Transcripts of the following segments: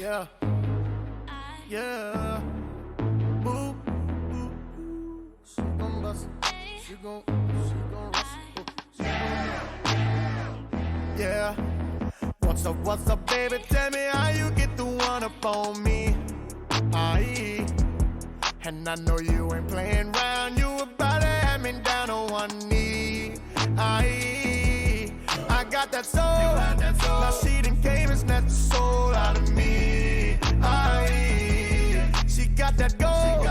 Yeah, yeah. Boo, boo, boo. She gon' bust it. She gon' rush it. She gon' yeah. What's up, baby? Tell me how you get the one up on me. Aye. And I know you ain't playing round. You about to have me down on one knee. Aye. I got that soul. Now she done came and snatched the soul out of me. Aye. She got that gold.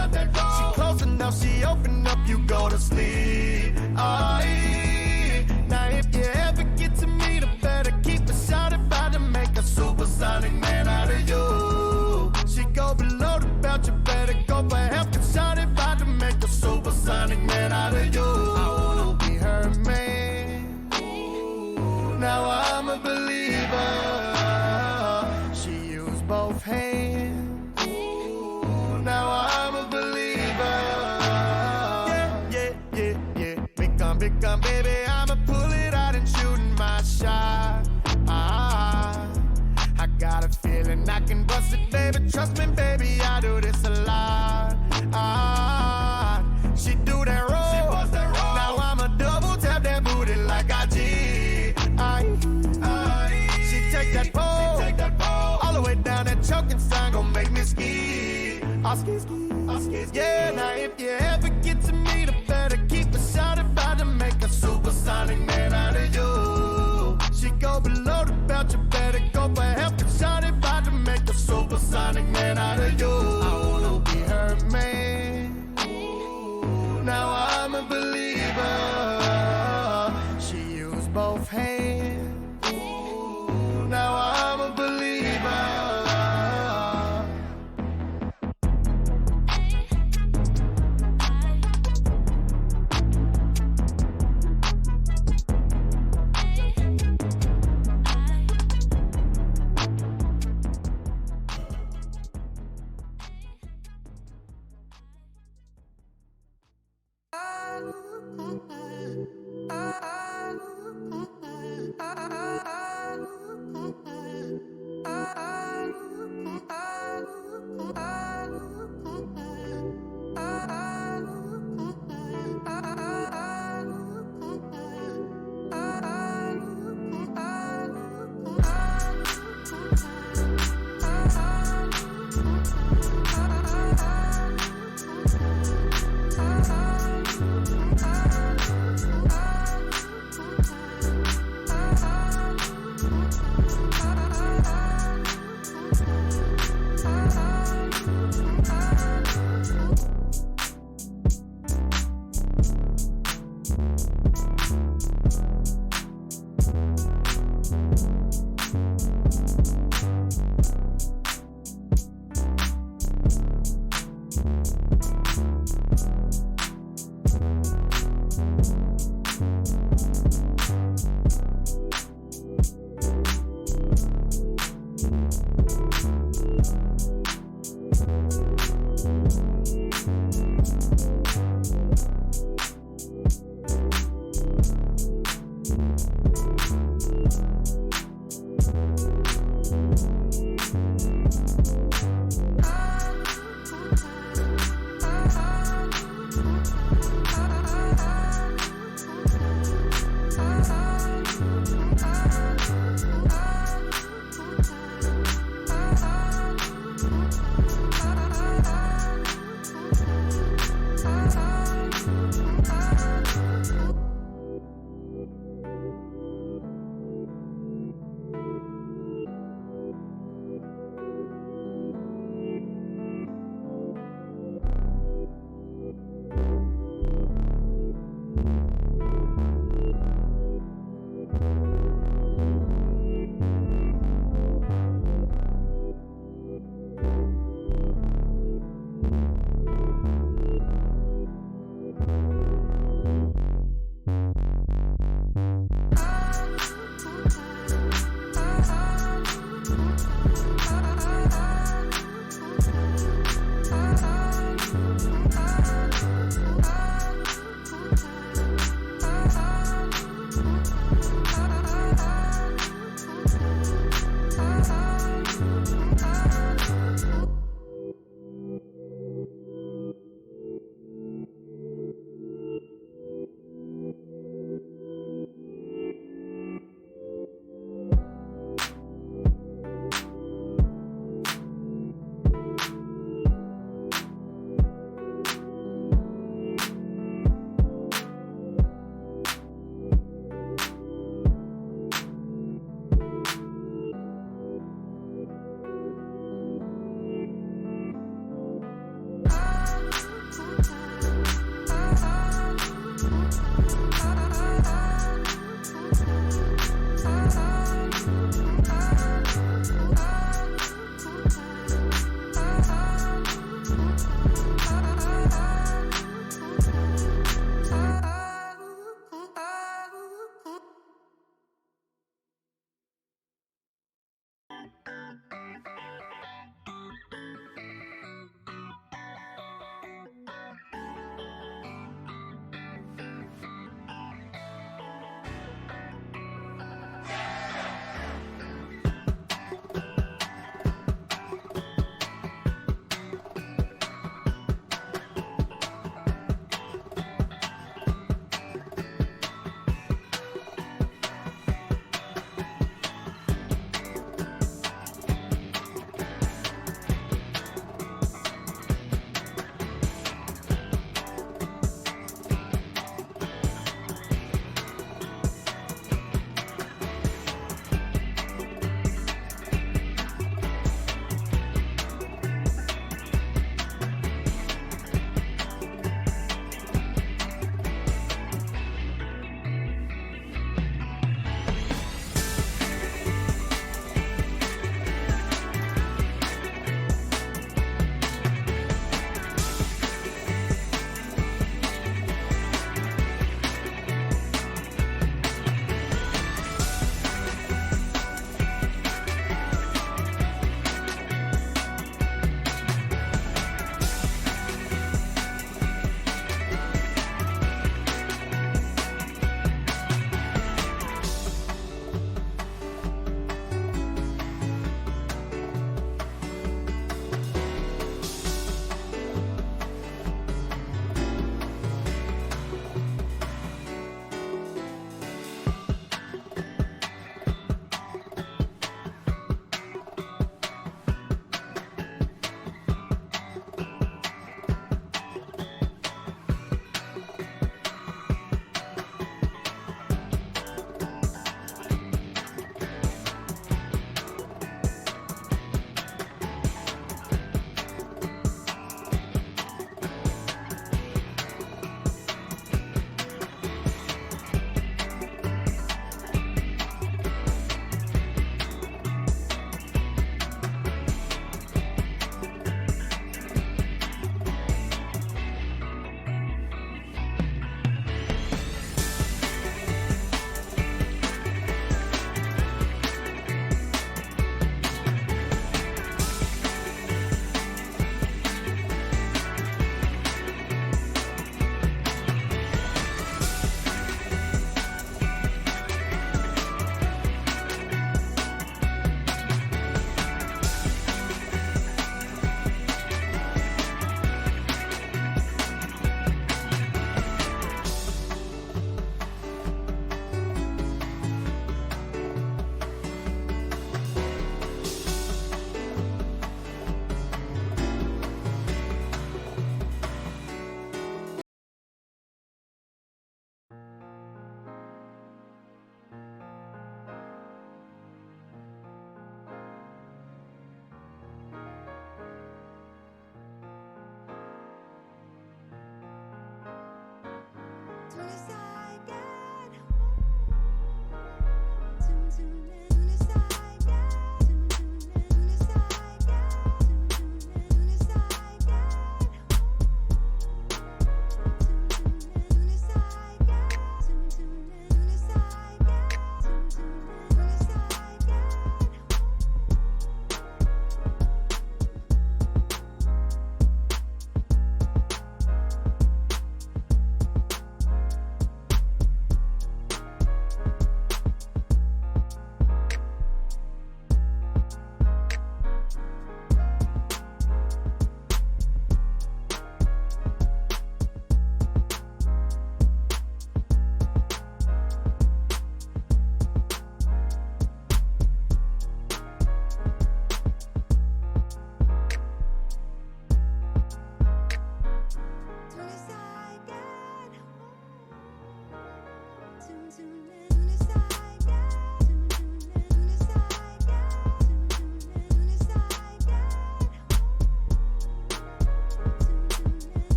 She close enough. She open up. You go to sleep. Aye. Now if you ever get to meet her, better keep a shot about to make a supersonic man out of you. She go below the belt. You better go for help. Get shot about to make a supersonic man out of you. I wanna be her man. Now I'm a believer. She used both hands. Now I'm a believer. Yeah. Big gun, baby. I'ma pull it out and shooting my shot. I got a feeling I can bust it, baby. Trust me, baby, I do this a lot. She do that roll. Now I'ma double tap that booty like I did. She take that pole all the way down that choking sign, gon' make me ski. I'll ski. Yeah, now if you ever get to meet her, better keep a shot about to make a supersonic man out of you. She go below the belt, you better go for help. Get shot about to make a supersonic man out of you. I wanna be her man. Now I'm a believer. She used both hands. Now I'm a believer.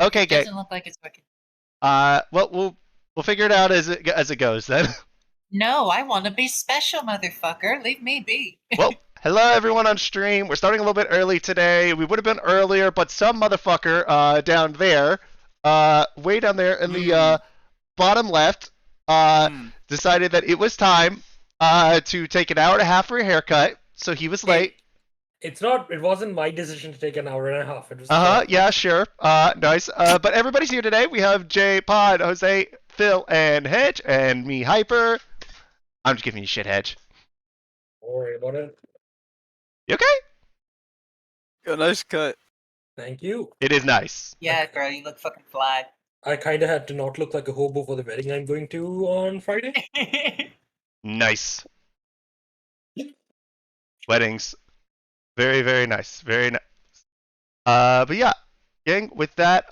Okay, It okay. doesn't look like it's working. Well, we'll figure it out as it goes then. No, I want to be special, motherfucker. Leave me be. Well, hello everyone on stream. We're starting a little bit early today. We would have been earlier, but some motherfucker down there, way down there in the bottom left, decided that it was time to take an hour and a half for a haircut. So he was late. It's not. It wasn't my decision to take an hour and a half. It was. Yeah, sure. Nice. But everybody's here today. We have Jay, Pod, Jose, Phil, and Hedge, and me, Hyper. I'm just giving you shit, Hedge. Don't worry about it. You okay? Got a nice cut. Thank you. It is nice. Yeah, bro, you look fucking fly. I kind of had to not look like a hobo for the wedding I'm going to on Friday. Nice. Weddings. Very, very nice. Very nice. But yeah, gang, with that,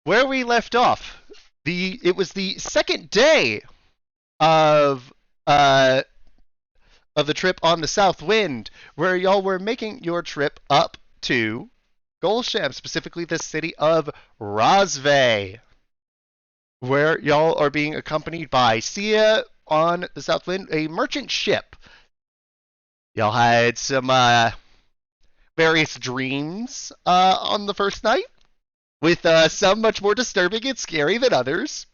where we left off, it was the second day of the trip on the South Wind, where y'all were making your trip up to Golsham, specifically the city of Rozveh, where y'all are being accompanied by Sia on the South Wind, a merchant ship. Y'all had some various dreams on the first night, with some much more disturbing and scary than others.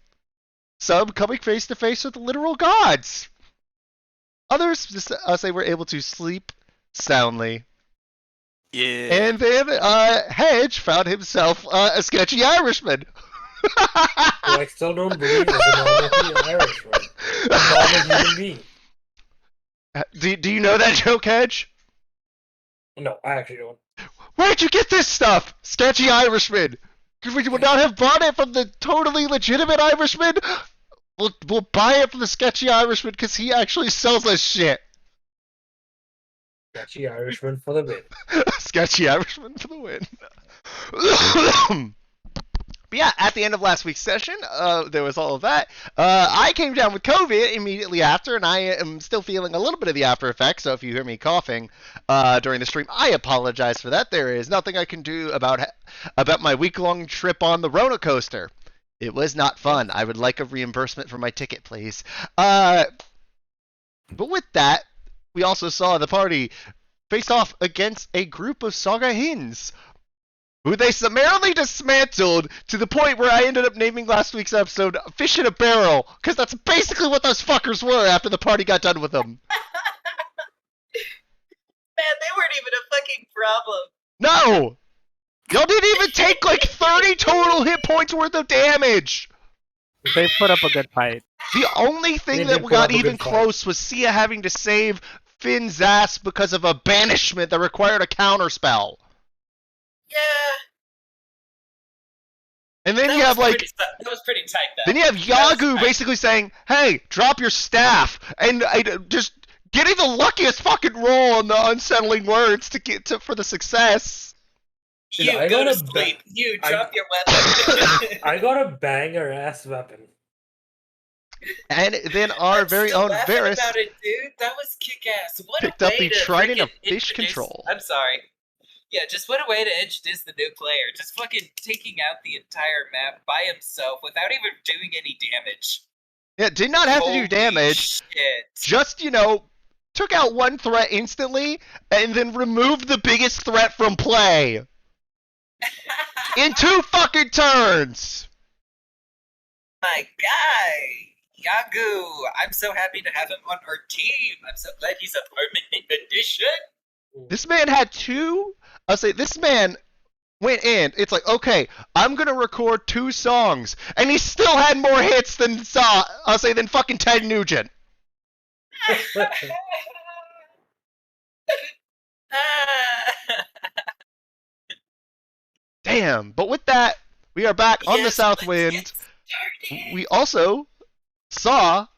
Some coming face to face with literal gods. Others just they were able to sleep soundly. Yeah. And then Hedge found himself a sketchy Irishman. I still don't believe as a normal Irishman. A normal human being. Do you know that joke, Hedge? No, I actually don't. Where'd you get this stuff, sketchy Irishman? Because we would not have bought it from the totally legitimate Irishman. We'll buy it from the sketchy Irishman because he actually sells us shit. Sketchy Irishman for the win. Sketchy Irishman for the win. But yeah, at the end of last week's session, there was all of that. I came down with COVID immediately after, and I am still feeling a little bit of the after effects, so if you hear me coughing during the stream, I apologize for that. There is nothing I can do about my week-long trip on the roller coaster. It was not fun. I would like a reimbursement for my ticket, please. But with that, we also saw the party face off against a group of Saga Hins, who they summarily dismantled to the point where I ended up naming last week's episode Fish in a Barrel, because that's basically what those fuckers were after the party got done with them. Man, they weren't even a fucking problem. No! Y'all didn't even take like 30 total hit points worth of damage! They put up a good fight. The only thing that got even close was Sia having to save Finn's ass because of a banishment that required a counterspell. Yeah. And then you have like that was pretty tight though. Then you have Yagu basically saying, "Hey, drop your staff," and just getting the luckiest fucking roll on the unsettling words to get for the success. You go to sleep. You drop your weapon. I got a banger ass weapon. And then our very own Varys about it, dude. That was kick ass. What picked a up way the to Trident of freaking Fish introduce- Control. I'm sorry. Yeah, just what a way to introduce the new player. Just fucking taking out the entire map by himself without even doing any damage. Yeah, did not have to do Holy damage. shit. Just, took out one threat instantly, and then removed the biggest threat from play. In 2 fucking turns! My guy, Yagu. I'm so happy to have him on our team. I'm so glad he's a permanent addition. This man had 2... I'll say, this man went in. It's like, okay, I'm gonna record 2 songs. And he still had more hits than fucking Ted Nugent. Damn. But with that, we are back on the South Wind. We also saw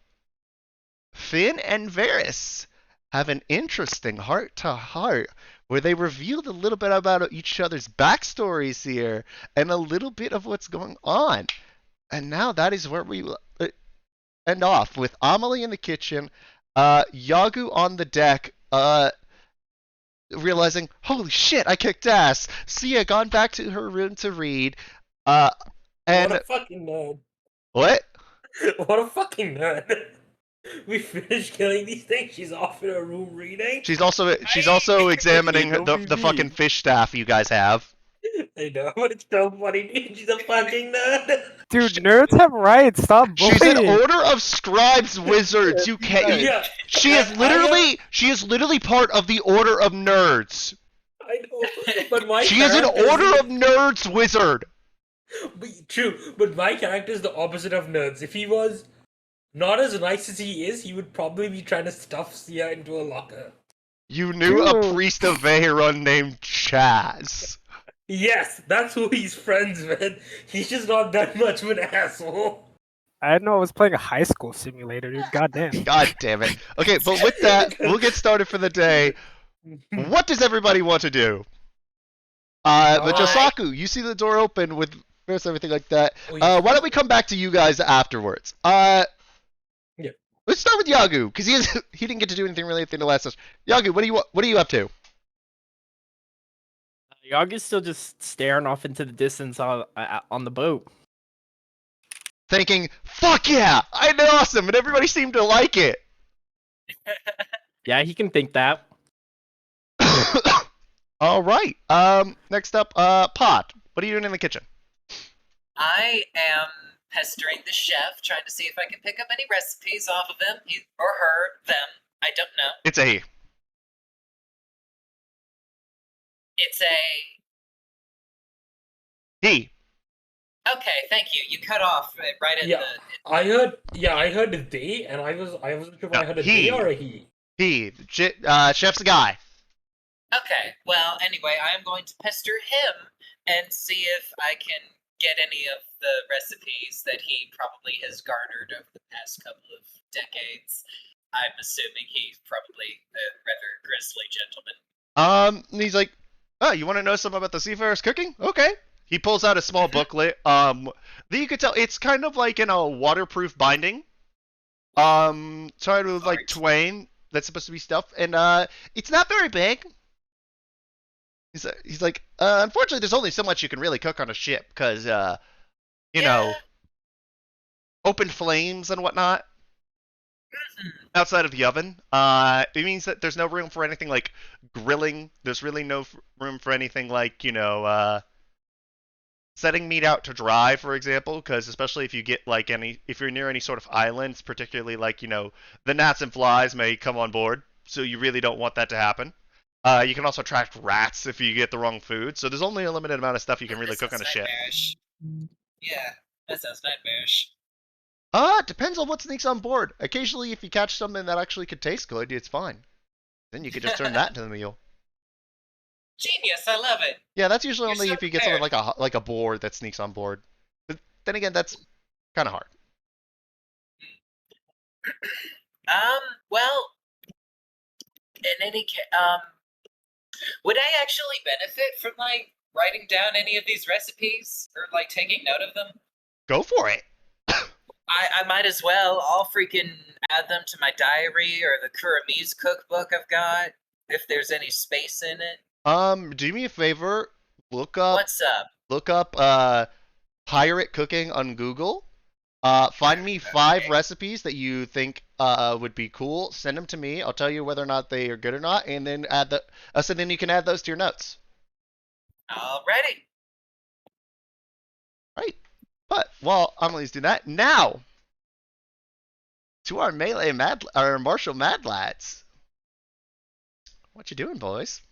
Finn and Varys have an interesting heart-to-heart where they revealed a little bit about each other's backstories here and a little bit of what's going on. And now that is where we end off with Amelie in the kitchen, Yagu on the deck, realizing, holy shit, I kicked ass. Sia gone back to her room to read. Uh, What and a fucking nerd. what? What a fucking nerd. We finished killing these things. She's off in her room reading. She's also examining Don't be the fucking mean. fish staff you guys have. I know, but it's so funny, dude. She's a fucking nerd. Dude, nerds have rights. Stop She's an bullying. order of scribes wizards. You can't. Yeah. She is literally part of the order of nerds. I know, but my She is an character order of nerds wizard. True, but my character is the opposite of nerds. If he was not as nice as he is, he would probably be trying to stuff Sia into a locker. You knew a Dude. priest of Veyron named Chaz. Yes, that's who he's friends with. He's just not that much of an asshole. I didn't know I was playing a high school simulator, dude. Goddamn. God damn it. Okay, but with that, we'll get started for the day. What does everybody want to do? But Josaku, you see the door open with first everything like that. Why don't we come back to you guys afterwards? Yeah. Let's start with Yagu because he didn't get to do anything really at the end of last session. Yagu, what are you up to? Yaga's still just staring off into the distance on the boat. Thinking, fuck yeah, I did awesome, and everybody seemed to like it. Yeah, he can think that. All right. Next up, Pot. What are you doing in the kitchen? I am pestering the chef, trying to see if I can pick up any recipes off of him, he or her, them. I don't know. It's a he. It's a. He. Okay, thank you. You cut off right at Yeah. the. I heard a they, and I wasn't sure if I heard a he. they or a he. He. Chef's a guy. Okay, well, anyway, I am going to pester him and see if I can get any of the recipes that he probably has garnered over the past couple of decades. I'm assuming he's probably a rather grisly gentleman. And he's like, oh, you want to know something about the seafarer's cooking? Okay. He pulls out a small booklet. That you could tell it's kind of like in a waterproof binding. Tried with like Twain. That's supposed to be stuff, and it's not very big. He's like, unfortunately, there's only so much you can really cook on a ship because, you know, open flames and whatnot outside of the oven. It means that there's no room for anything like grilling. There's really no room for anything like, you know, setting meat out to dry, for example, because especially if you get like if you're near any sort of islands, particularly like, you know, the gnats and flies may come on board, so you really don't want that to happen. You can also attract rats if you get the wrong food, so there's only a limited amount of stuff you can really cook on a ship. Yeah, that sounds nightmarish. Depends on what sneaks on board. Occasionally, if you catch something that actually could taste good, it's fine. Then you could just turn that into the meal. Genius, I love it. Yeah, that's usually You're only so if you get something like a boar that sneaks on board. But then again, that's kind of hard. Well, in any case, would I actually benefit from like writing down any of these recipes or like taking note of them? Go for it. I might as well. I'll freaking add them to my diary or the Kuramese cookbook I've got if there's any space in it. Do me a favor. Look up. What's up? Look up pirate cooking on Google. Find me 5 recipes that you think would be cool. Send them to me. I'll tell you whether or not they are good or not, and then so then you can add those to your notes. Alrighty. Right. But while Amelie's doing that, now to our melee our martial mad lads. What you doing, boys?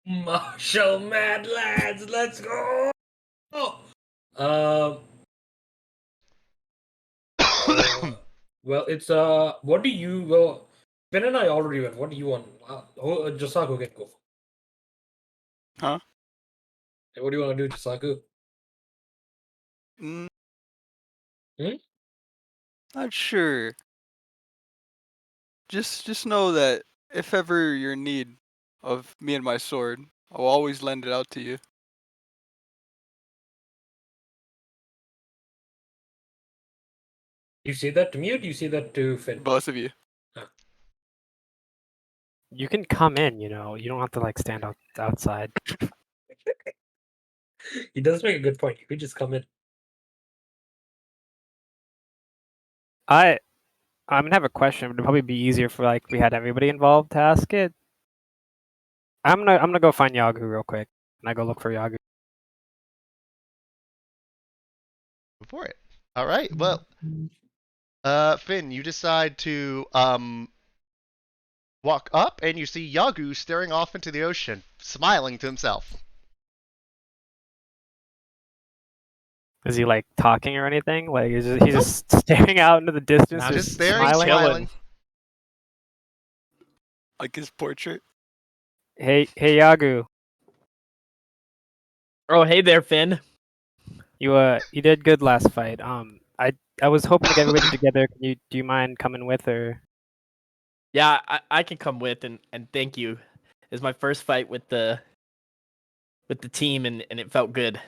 Martial mad lads, let's go! Well, it's what do you Ben and I already went. What do you want? Josaku can go. Huh? Hey, what do you want to do, Josaku? Not sure. Just know that if ever you're in need of me and my sword, I'll always lend it out to you. Do you say that to me or do you say that to Finn? Both of you. You can come in, you know. You don't have to like stand outside. He does make a good point. You could just come in. I'm gonna have a question, but it'd probably be easier for like we had everybody involved to ask it. I'm gonna go find Yagu real quick, and I go look for Yagu. For it. All right. Well, Finn, you decide to walk up, and you see Yagu staring off into the ocean, smiling to himself. Is he like talking or anything? Like he's just staring out into the distance, Nah, Just staring, smiling. smiling. Like his portrait. Hey Yagu, Oh, hey there, Finn. you did good last fight. I was hoping to get everybody together. Do you mind coming with or? Yeah, I can come with and thank you. It's my first fight with the team and it felt good.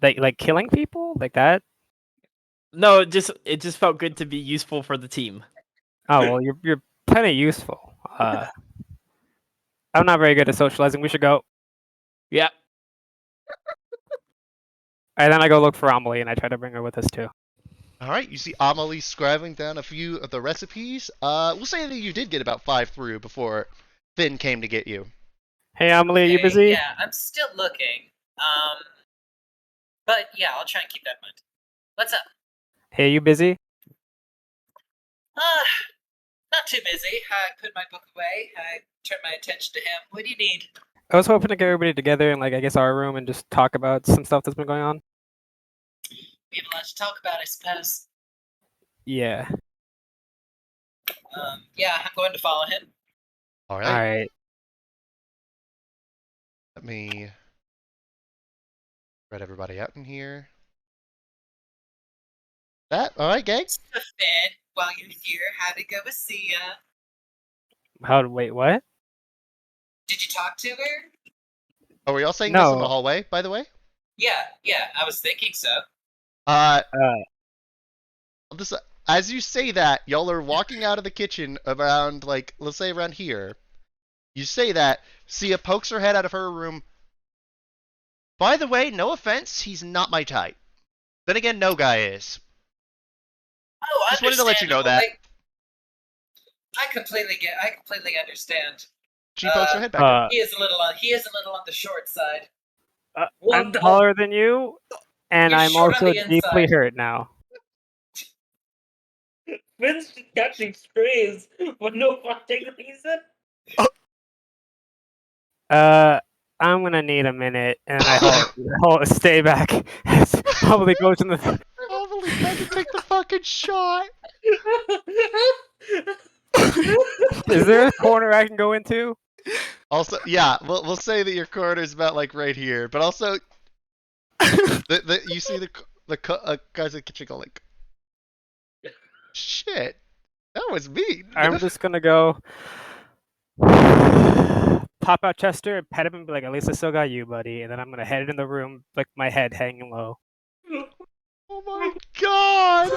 Like killing people like that? No, it just felt good to be useful for the team. Oh well, you're plenty useful. I'm not very good at socializing. We should go. Yeah. And then I go look for Amelie, and I try to bring her with us too. All right. You see Amelie scribbling down a few of the recipes. We'll say that you did get about 5 through before Finn came to get you. Hey Amelie, are you Okay, busy? Yeah, I'm still looking. But yeah, I'll try and keep that in mind. What's up? Hey, you busy? Not too busy. I put my book away. I turn my attention to him. What do you need? I was hoping to get everybody together in like I guess our room and just talk about some stuff that's been going on. We have a lot to talk about, I suppose. Yeah. Yeah, I'm going to follow him. All All right. right. Let me spread everybody out in here. That all right, gang? So Finn, while you're here, how'd it go with Sia? Wait, what? Did you talk to her? Are we all saying this in the No. hallway, by the way? Yeah, I was thinking so. This, as you say that, y'all are walking out of the kitchen around, like, let's say around here. You say that, Sia pokes her head out of her room. By the way, no offense, he's not my type. Then again, no guy is. Oh, Just wanted to let you know that. I completely understand. She pokes her head back out. He is a little on the short side. I'm taller than you, and You're I'm short on also the deeply inside. hurt now. Finn's catching strays for no fucking reason. I'm gonna need a minute, and I stay back. As probably goes in the. Probably tried to take the fucking shot. Is there a corner I can go into? Also, yeah, we'll say that your corner is about like right here, but also, you see the guys in the kitchen go like, shit, that was mean. I'm just gonna go pop out Chester and pet him and be like, "At least I still got you, buddy." And then I'm gonna head in the room, like my head hanging low. Oh my god!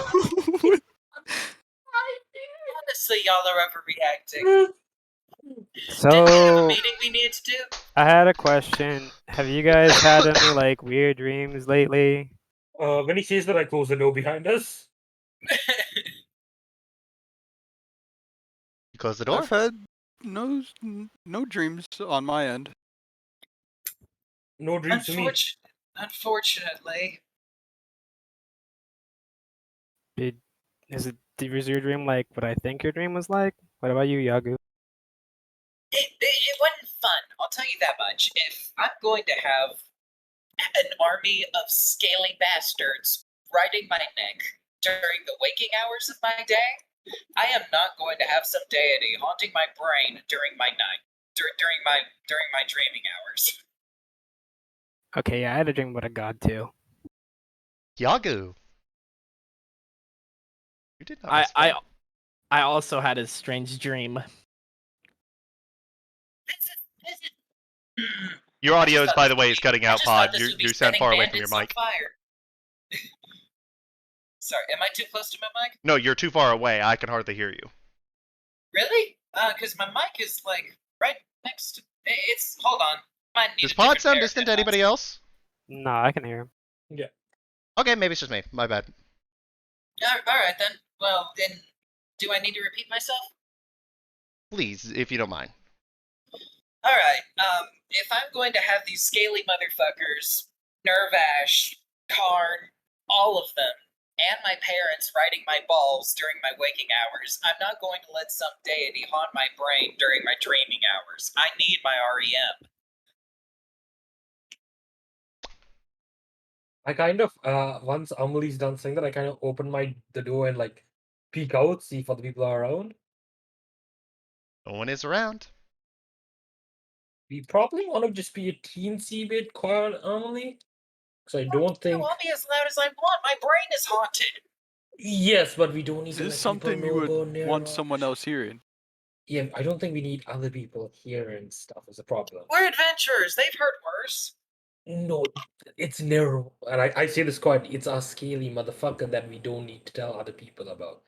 Honestly, y'all are overreacting. So Didn't we have a meeting we needed to do? I had a question. Have you guys had any like weird dreams lately? When he says that, I close the door behind us. You close the door. I've had no dreams on my end. No dreams to me. Unfortunately. Was your dream like what I think your dream was like? What about you, Yagu? It wasn't fun, I'll tell you that much. If I'm going to have an army of scaly bastards riding my neck during the waking hours of my day, I am not going to have some deity haunting my brain during my night, during my dreaming hours. Okay, yeah, I had a dream about a god too. Yagu. You did not. I also had a strange dream. Your audio, is, by the way, is cutting out, Pod. You sound far away from your mic. Sorry, am I too close to my mic? No, you're too far away. I can hardly hear you. Really? Because my mic is like right next to. It's hold on. Might need Does a Pod different sound pair of distant to headphones. anybody else? No, I can hear him. Yeah. Okay, maybe it's just me. My bad. All right then. Well, then, do I need to repeat myself? Please, if you don't mind. All right. If I'm going to have these scaly motherfuckers, Nervash, Karn, all of them, and my parents riding my balls during my waking hours, I'm not going to let some deity haunt my brain during my dreaming hours. I need my REM. I kind of once Amelie's done saying that, I kind of open the door and like peek out, see if other people are around. No one is around. We probably want to just be a teensy bit quiet, Amelie, because I don't think. I'll be as loud as I want. My brain is haunted. Yes, but we don't need Is to this let people something you know would about near want us. someone else hearing? Yeah, I don't think we need other people hearing stuff as a problem. We're adventurers. They've heard worse. No, it's narrow, and I say this quite. It's our scaly motherfucker that we don't need to tell other people about,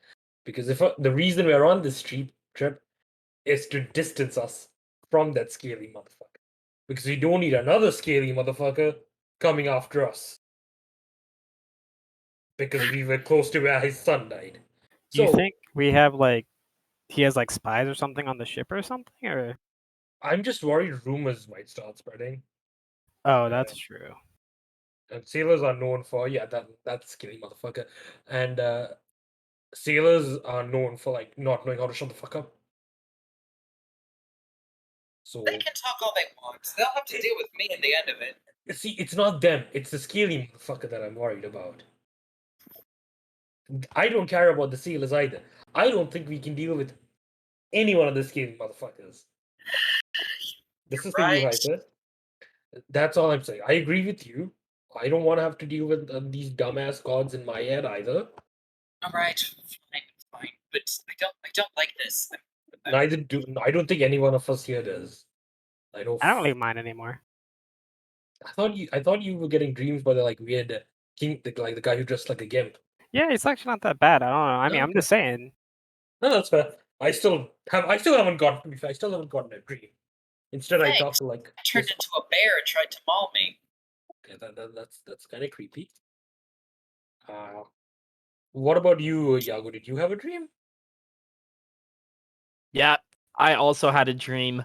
because if the reason we're on this trip is to distance us from that scaly motherfucker, because we don't need another scaly motherfucker coming after us, because we were close to where his son died. Do you So think we have like he has like spies or something on the ship or something? Or I'm just worried rumors might start spreading. oh, that's true. And sailors are known for that's scaly motherfucker, and sailors are known for like not knowing how to shut the fuck up. So They can talk all they want. They'll have to deal with me in the end of it. see, it's not them; it's the scaly motherfucker that I'm worried about. I don't care about the sailors either. I don't think we can deal with any one of the scaly motherfuckers. This is for you, Right. Hyper. That's all I'm saying. I agree with you. I don't want to have to deal with these dumbass gods in my head either. All right. Fine. But I don't like this. I don't think any one of us here does. I don't really mind anymore. I thought you were getting dreams by the like weird king, like the guy who dressed like a gimp. Yeah, it's actually not that bad. I don't know. I mean, I'm Okay. just saying. No, that's fair. I still haven't gotten. To be fair, I still haven't gotten a dream. Instead, I talked Thanks. to like. I turned into a bear and tried to maul me. Okay, that's kind of creepy. What about you, Yago? Did you have a dream? Yeah, I also had a dream.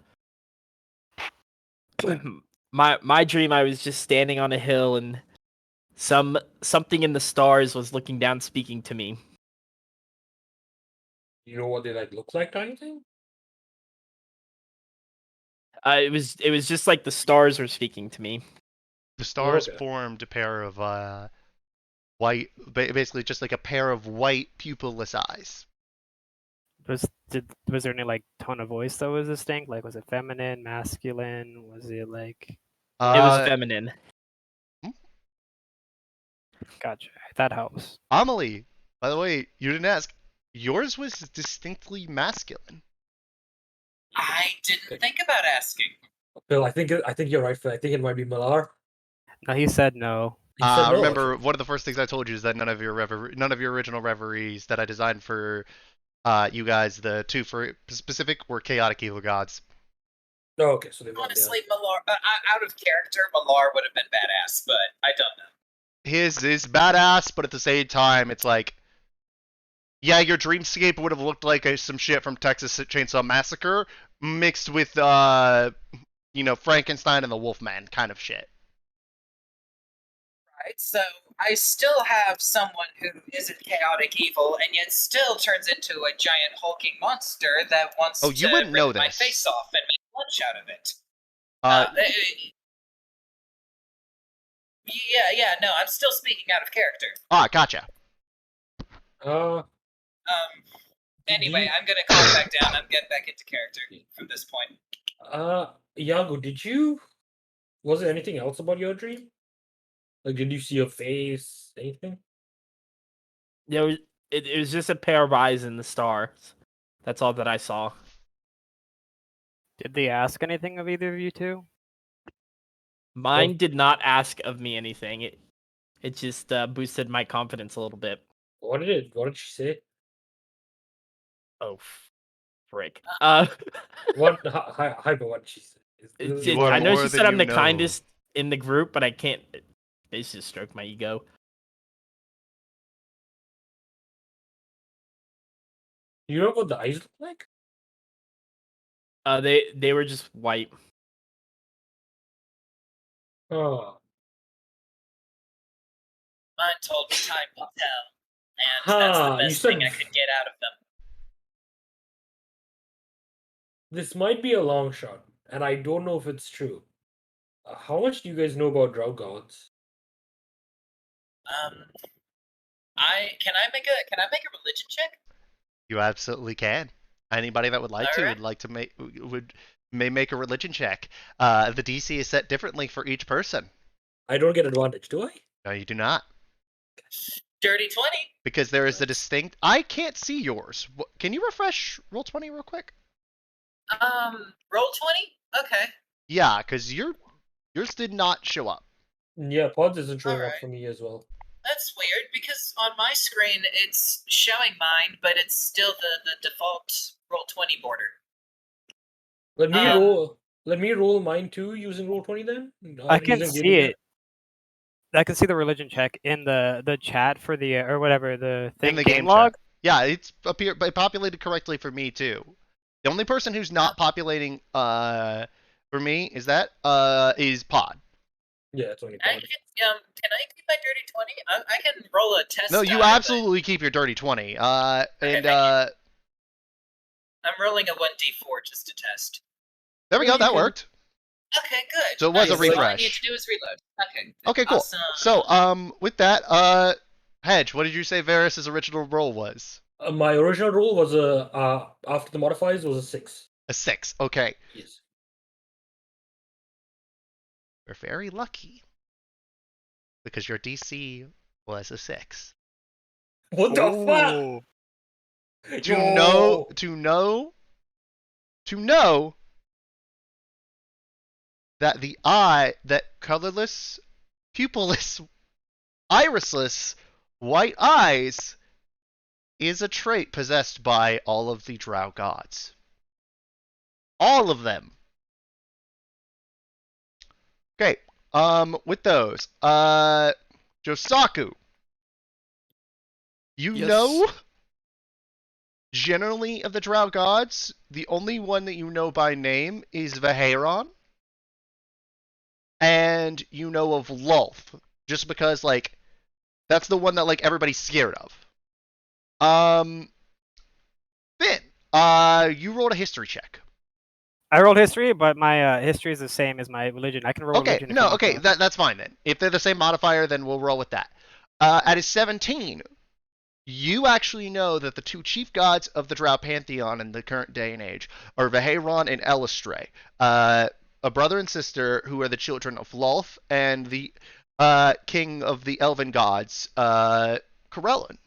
my dream, I was just standing on a hill and something in the stars was looking down, speaking to me. You know what they like look like or anything? It was just like the stars were speaking to me. The stars Okay. formed a pair of basically just like a pair of white pupilless eyes. Was there any like tone of voice that was distinct? Like, was it feminine, masculine? Was it like? It was feminine. Gotcha. That helps. Amelie, by the way, you didn't ask. Yours was distinctly masculine. I didn't think about asking. Phil, I think you're right, Phil. I think it might be Malar. No, he said no. He said no. Remember, one of the first things I told you is that none of your original reveries that I designed for you guys, the two for specific, were chaotic evil gods. Oh, okay, so they won. Honestly, Malar, out of character, Malar would have been badass, but I don't know. His is badass, but at the same time, it's like, yeah, your dreamscape would have looked like some shit from Texas Chainsaw Massacre mixed with, Frankenstein and the Wolfman kind of shit. Right, so I still have someone who isn't chaotic evil and yet still turns into a giant hulking monster that wants to wouldn't know rip my this. face off and make lunch out of it. No, I'm still speaking out of character. Gotcha. Anyway, I'm gonna calm back down. I'm getting back into character from this point. Yago, was there anything else about your dream? Like, did you see a face? Anything? It was just a pair of eyes in the stars. That's all that I saw. Did they ask anything of either of you two? Mine did not ask of me anything. It just boosted my confidence a little bit. What did she say? Oh, Frick. What? Hyper, what? Jesus. You are I know more she than said I'm you the know. kindest in the group, but I can't. They just stroke my ego. You know what the eyes look like? They were just white. Oh. Mine told me time will tell, and Ha, that's the you best thing I said- could get out of them. This might be a long shot, and I don't know if it's true. How much do you guys know about drought gods? Can I make a religion check? You absolutely can. Anybody that would like to Alright. would like to may make a religion check. The DC is set differently for each person. I don't get advantage, do I? No, you do not, Dirty 20. because there is a distinct. I can't see yours. Can you refresh roll 20 real quick? Roll 20. Okay. Yeah, because yours did not show up. Yeah, Pods isn't showing up Alright. for me as well. That's weird because on my screen it's showing mine, but it's still the default roll 20 border. Let me Um, roll. Let me roll mine too using roll 20 then. I can Using see gaming it. I can see the religion check in the chat for the or whatever the thing In the game game log. chat. Yeah, it populated correctly for me too. The only person who's not populating for me is Pod. Yeah, it's only I Pod. can I keep my dirty 20? I can roll a test. No, you die, absolutely keep your dirty 20. thank And you. I'm rolling a 1d4 just to test. there we go. That worked. Okay, good. So it was a Nice. All I need refresh. to do is reload. Okay. Okay, cool. Awesome. So, with that, Hedge, what did you say Varys' original roll was? My original roll was after the modifiers was a 6. A 6. Okay. Yes. We're very lucky. Because your DC was a 6. What the fuck? To know that that colorless, pupilless, irisless, white eyes is a trait possessed by all of the drow gods. All of them. Okay, with those, Josaku, you Yes. know, generally of the drow gods, the only one that you know by name is Veheyron. And you know of Lulth, just because, like, that's the one that, like, everybody's scared of. Finn, you rolled a history check. I rolled history, but my history is the same as my religion. I can roll Okay, religion. If you want to. that's fine then. If they're the same modifier, then we'll roll with that. At a 17, you actually know that the two chief gods of the Drow pantheon in the current day and age are Veheyron and Elistray, a brother and sister who are the children of Lulth and the king of the elven gods, Corellon.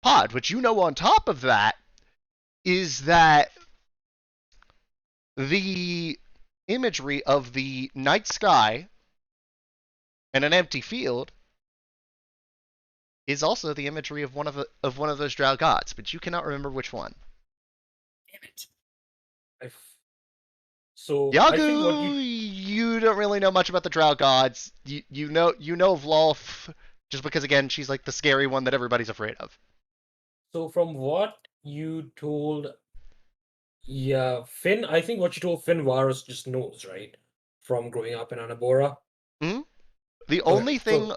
Pod, what you know on top of that is that the imagery of the night sky and an empty field is also the imagery of one of those drow gods, but you cannot remember which one. Damn it. So I think what Yagu, you don't really know much about the drow gods. You know of Lolf just because, again, she's like the scary one that everybody's afraid of. So from what you told, yeah, Finn, I think what you told Finn, Varus just knows, right? From growing up in Anabora. The only thing,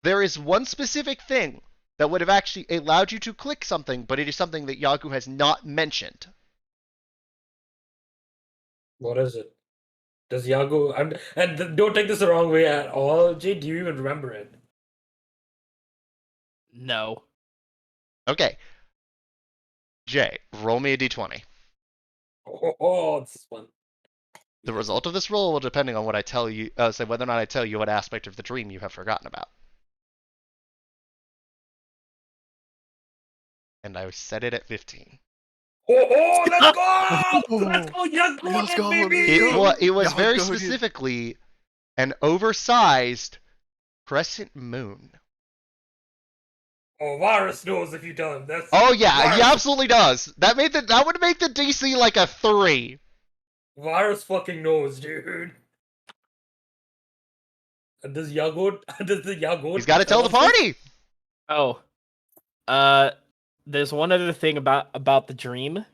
there is one specific thing that would have actually allowed you to click something, but it is something that Yagu has not mentioned. What is it? Does Yago, and don't take this the wrong way at all, Jay, do you even remember it? No. Okay. Jay, roll me a d20. Oh, this is fun. The result of this roll will depend on what I tell you, so whether or not I tell you what aspect of the dream you have forgotten about. And I set it at 15. Oh, let's go! Let's go, young Let's go, baby! It was Yago very did. specifically an oversized crescent moon. Oh, Varus knows if you tell him. That's Oh yeah, he Varus, absolutely does. That would make the DC like a 3. Varus fucking knows, dude. And does the He's Yagot got to tell tell the us this? party. Oh, there's one other thing about the dream, and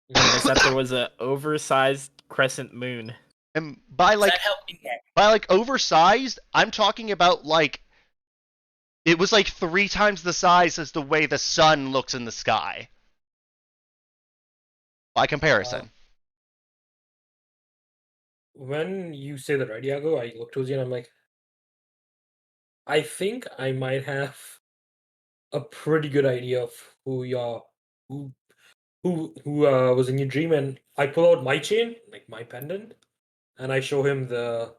it's that there was a oversized crescent moon. And by Does like that help me yet? oversized, I'm talking about like it was like 3 times the size as the way the sun looks in the sky. By comparison. When you say that, right, Iago, I look towards you and I'm like, I think I might have a pretty good idea of who was in your dream, and I pull out my chain, like my pendant, and I show him the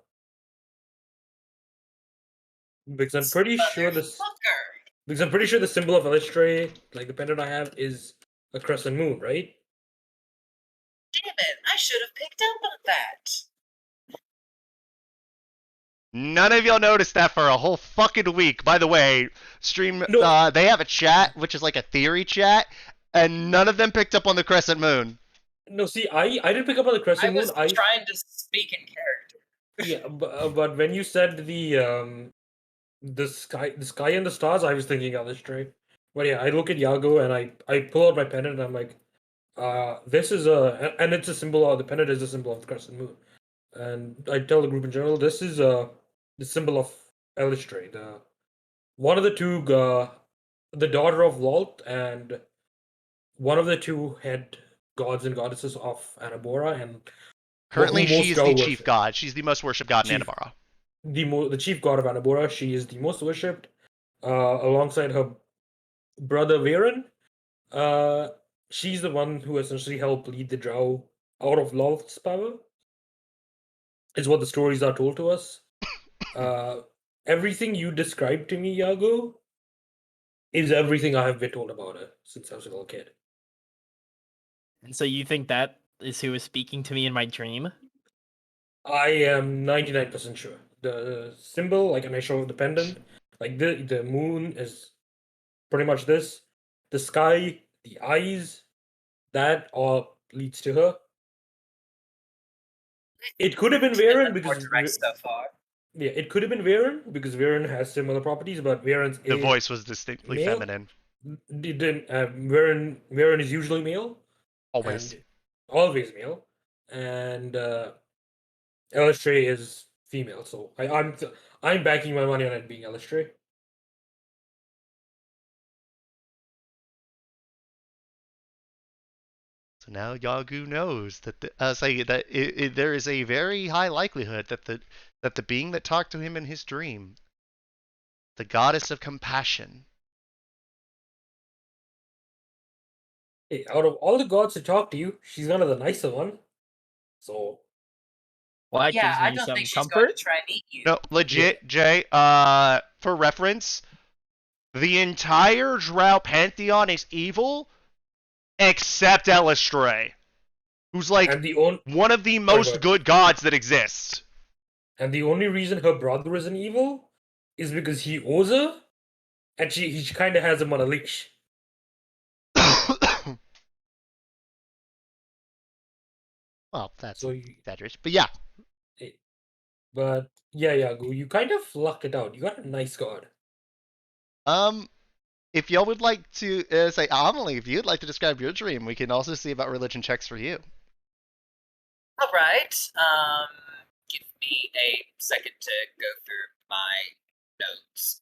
because I'm pretty sure this Motherfucker! because I'm pretty sure the symbol of Elistray, like the pendant I have, is a crescent moon, right? Damn it! I should have picked up on that. None of y'all noticed that for a whole fucking week. By the way, stream No. they have a chat which is like a theory chat, and none of them picked up on the crescent moon. No, see, I didn't pick up on the I crescent was moon. trying to speak in character. Yeah, but when you said the sky and the stars, I was thinking Elistray. But yeah, I look at Yago and I pull out my pendant and I'm like, this is and it's a symbol of the pendant is a symbol of the crescent moon. And I tell the group in general, this is the symbol of Elistray, the one of the two the daughter of Walt and one of the two head gods and goddesses of Anabora, and Currently, who she most is the y'all chief worship. god. She's the most worshipped god in Chief. Anabara. The chief god of Anabora. She is the most worshipped, alongside her brother Viren. Uh, she's the one who essentially helped lead the Drow out of Lolth's power. Is what the stories are told to us. Everything you described to me, Yago, is everything I have been told about her since I was a little kid. And so you think that is who was speaking to me in my dream? I am 99% sure. The symbol, like, and I show the pendant, like the moon is pretty much this. The sky, the eyes, that all leads to her. It could have been Varen More because direct so far. yeah, it could have been Varen because Varen has similar properties, but Varen's The voice was distinctly male. feminine. Didn't Varen is usually male. Always. And always male, and Elistray is female. So I'm backing my money on it being Elistray. So now Yagu knows that there is a very high likelihood that the being that talked to him in his dream, the goddess of compassion. Hey, out of all the gods to talk to you, she's one of the nicer one. So Well, that Yeah, gives I me don't some think she's going to comfort. try and eat you. No, legit, Jay. For reference, the entire Drow pantheon is evil, except Elistray, who's like and the on one of the Sorry, most go ahead. good gods that exists. and the only reason her brother isn't evil is because he owes her, and he kind of has him on a leash. Well, that's So exaggeration, but yeah. but yeah, you kind of lucked it out. You got a nice god. If y'all would like to say, Amelie, if you'd like to describe your dream, we can also see about religion checks for you. All right. Give me a second to go through my notes.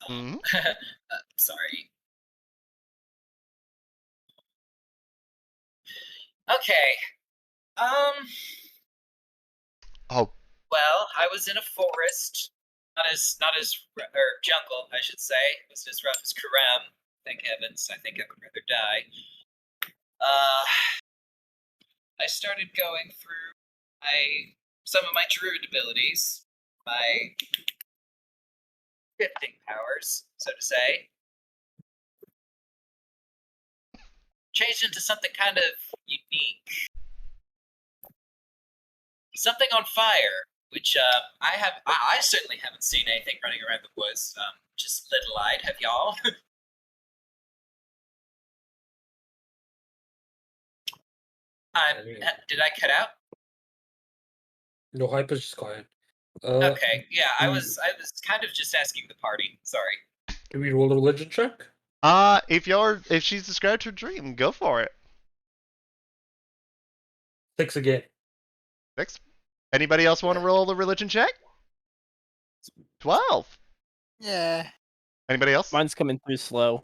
Sorry. Okay. Oh, Well, I was in a forest. Not as or jungle, I should say. It was as rough as Karam. Thank heavens. I think I would rather die. I started going through some of my druid abilities, my shifting powers, so to say. Changed into something kind of unique. Something on fire, which I certainly haven't seen anything running around the woods. Just little-eyed, have y'all? Did I cut out? No, Hyper's just quiet. Okay, yeah, I we- was kind of just asking the party. Sorry. Do we roll a religion check? If she's described her dream, go for it. 6 again. 6. Anybody else want to roll the religion check? 12. Yeah. Anybody else? Mine's coming through slow.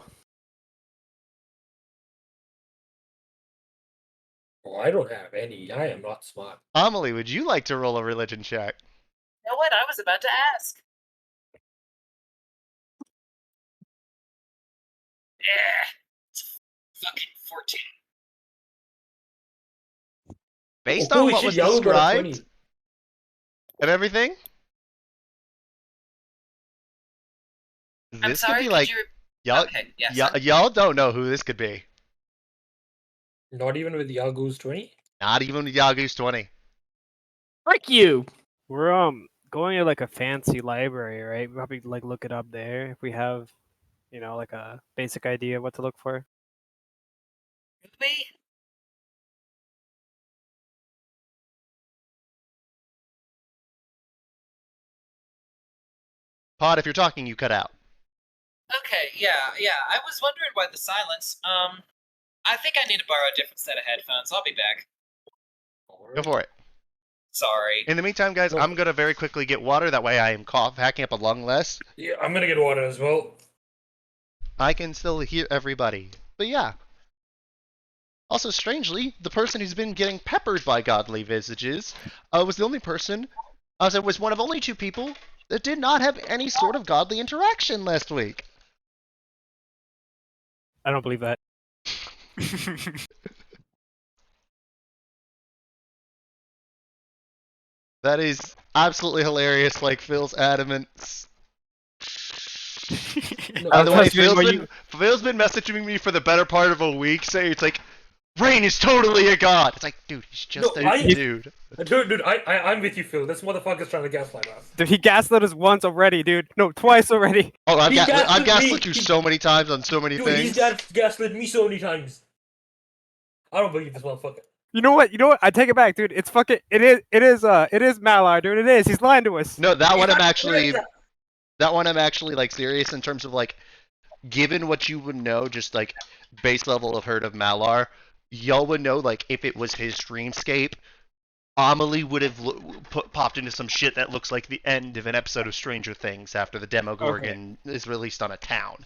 Oh, I don't have any. I am not smart. Amelie, would you like to roll a religion check? You know what? I was about to ask. Yeah. Fucking 14. Based Oh, on holy what shit, was Yahoo got a described 20. and everything, I'm this sorry, could be like you... y'all. Okay, yeah, Y'all don't know who this could be. Not even with Yahoo's 20? Not even with Yagu's 20. Frick you! We're going to like a fancy library, right? We'll probably like look it up there if we have, like a basic idea of what to look for. Ruby? Pod, if you're talking, you cut out. Okay, yeah. I was wondering why the silence. I think I need to borrow a different set of headphones. I'll be back. Go for it. Sorry. In the meantime, guys, No. I'm gonna very quickly get water. That way, I am hacking up a lung less. Yeah, I'm gonna get water as well. I can still hear everybody. But yeah. Also, strangely, the person who's been getting peppered by godly visages was the only person, was one of only 2 people that did not have any sort of godly interaction last week. I don't believe that. That is absolutely hilarious, like Phil's adamance. No, By the way, Plus, Phil's been messaging me for the better part of a week, saying it's like, Rain is totally a god. It's like, dude, he's just No, a dude. Dude, I'm with you, Phil. This motherfucker's trying to gaslight us. Dude, he gaslit us once already, dude. No, twice already. Oh, I've He gaslit gaslit me. you so many times on so many Dude, things. he's gaslit me so many times. I don't believe this motherfucker. You know what? I take it back, dude. It's fucking. It is Malar, dude. It is. He's lying to us. No, that one He's I'm actually like serious in terms of like, given what you would know, just like base level of herd of Malar, y'all would know like if it was his dreamscape, Amelie would have popped into some shit that looks like the end of an episode of Stranger Things after the Demogorgon is released on a town.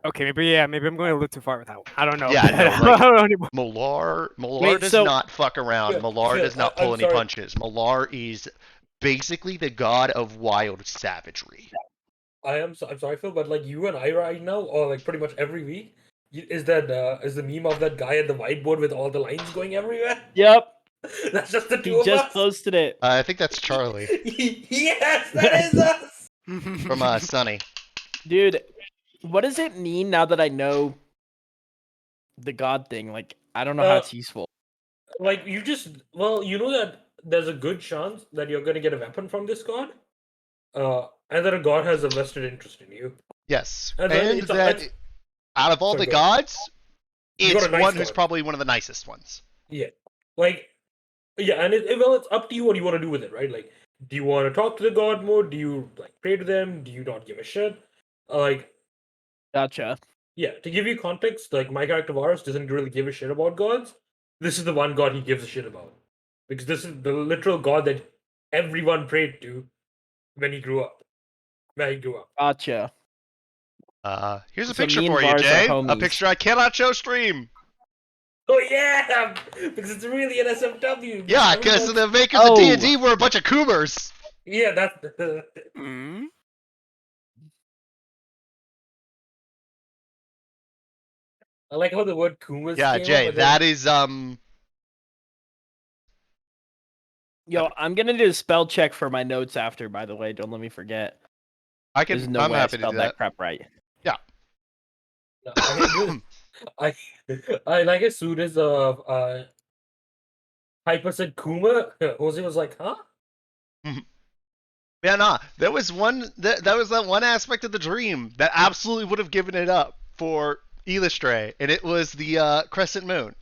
Okay, maybe I'm going a little too far with that one. I don't know. Yeah, no, I like- don't know anymore. Malar Wait, does so- not fuck around. Yeah, Malar yeah, does not I'm pull any sorry. punches. Malar is basically the god of wild savagery. I'm sorry, Phil, but like you and I right now, or like pretty much every week, is the meme of that guy at the whiteboard with all the lines going everywhere? Yep, That's just the he two of just us. posted it. I think that's Charlie Yes, that is us. from Sunny. Dude, what does it mean now that I know the god thing? Like, I don't know how it's useful. Like you know that there's a good chance that you're gonna get a weapon from this god, and that a god has a vested interest in you. Yes, And and, then it's- that it's- out of all Sorry, the go ahead. gods, You got it's a nice one who's god. probably one of the nicest ones. Yeah, like yeah, and it's up to you what you want to do with it, right? Like, do you want to talk to the god more? Do you like pray to them? Do you not give a shit? Like, Gotcha. yeah, to give you context, like my character Varus doesn't really give a shit about gods. This is the one god he gives a shit about. Because this is the literal god that everyone prayed to when he grew up. Where he grew up. Gotcha. Here's a So picture me and for you, Vars are Jay. A homies. picture I cannot show stream. Oh yeah! Because it's really an SFW. Yeah, because Everyone- the makers Oh. of D&D were a bunch of coomers. Yeah, that's Hmm? I like how the word Kumas Yeah, came Jay, up, but that is Yo, I'm gonna do a spell check for my notes after, by the way. Don't let me forget. There's I'm no way I happy to spelled do that that. crap right. No, I like as soon as Hyper said Kuma, Jose was like, huh? Yeah, nah. There was that was that one aspect of the dream that absolutely would have given it up for Elistray, and it was the crescent moon.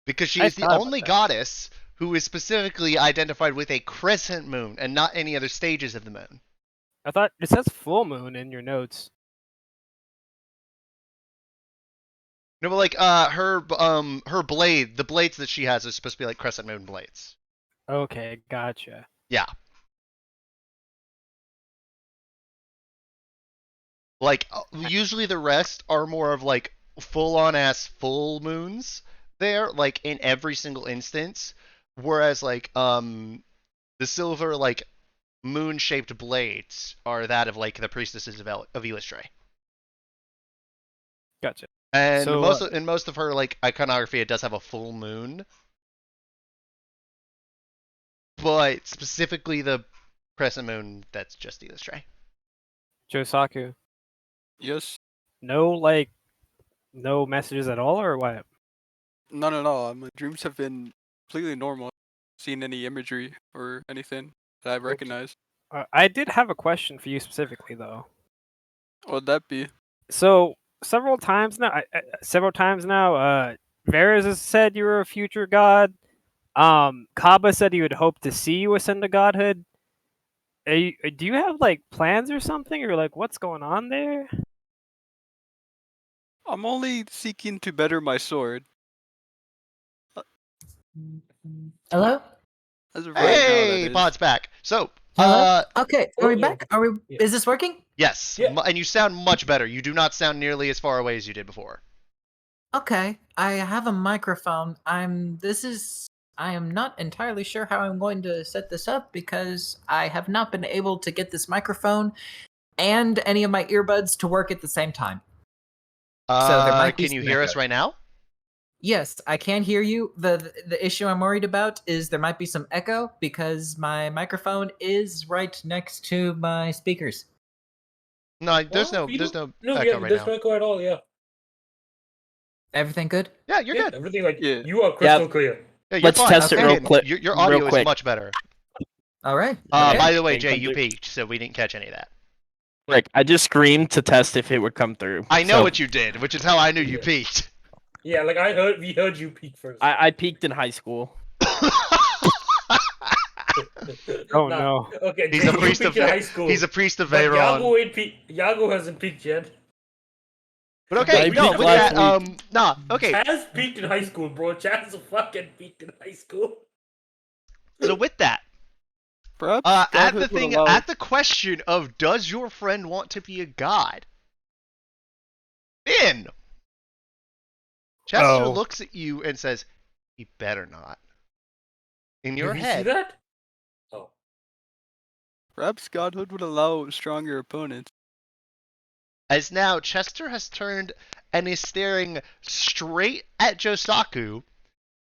Because she I is the thought about only that. goddess who is specifically identified with a crescent moon and not any other stages of the moon. I thought it says full moon in your notes. No, but like her blade, the blades that she has are supposed to be like crescent moon blades. Okay, gotcha. Yeah. Like usually the rest are more of like full on ass full moons there, like in every single instance. Whereas like the silver like moon shaped blades are that of like the priestesses of Elistre. Gotcha. And So, in most of her like iconography it does have a full moon. But specifically the crescent moon, that's just Elistre. Josaku, Yes. no messages at all, or what? None at all. My dreams have been completely normal. Seen any imagery or anything that I've recognized. I did have a question for you specifically, though. What would that be? So several times now, Varys has said you were a future god. Kaba said he would hope to see you ascend to godhood. Do you have like plans or something, or like what's going on there? I'm only seeking to better my sword. Hello? As of right now, that Hey, is. Pod's back. So, Hello? Okay, are we yeah. back? Are we? Yeah. Is this working? yes, Yeah. and you sound much better. You do not sound nearly as far away as you did before. Okay, I have a microphone. I am not entirely sure how I'm going to set this up because I have not been able to get this microphone and any of my earbuds to work at the same time. So there might be Can you some hear echo. us right now? Yes, I can hear you. The issue I'm worried about is there might be some echo because my microphone is right next to my speakers. No, there's Well, there's no yeah, echo right there's now. no echo at all. Yeah. Everything good? Yeah, you're Yeah, good. everything like Yeah. you are crystal clear. Yeah, you're Let's fine. test it Okay. real quick. Your real audio is quick. much better. All right. Okay. By the way, Hey, Jay, come you through. peaked, so we didn't catch any of that. Rick, I just screamed to test if it would come through. I know So, what you did, which is how I knew you Yeah. peaked. Yeah, like we heard you peak first. I peaked in high school. Oh, Nah, no. Okay, He's Jay, a you priest of peaked in high school. he's a priest of but Veyron. Yago ain't peaked. Yago hasn't peaked yet. But okay, I no, peaked with last that, nah, okay. Chaz peaked in high school, bro. Chaz fucking peaked in high school. So with that, Perhaps at godhood the would thing, allow- at the question of does your friend want to be a god? Finn! Chester Oh. looks at you and says, he better not. In your Did you see head, that? Oh. Perhaps godhood would allow stronger opponents. as now Chester has turned and is staring straight at Josaku,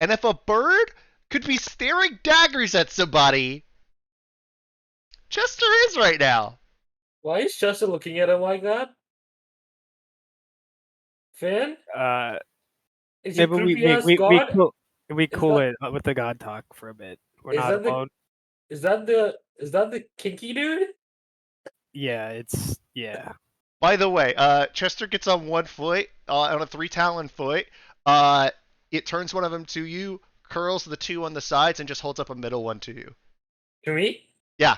and if a bird could be staring daggers at somebody, Chester is right now. Why is Chester looking at him like that? Finn? Is your Maybe creepy ass god? we Is cool that- it with the god talk for a bit. We're Is not that the- alone. Is that the kinky dude? Yeah. By the way, Chester gets on one foot, on a 3-talon foot. It turns one of them to you, curls the two on the sides, and just holds up a middle one to you. To me? Yeah.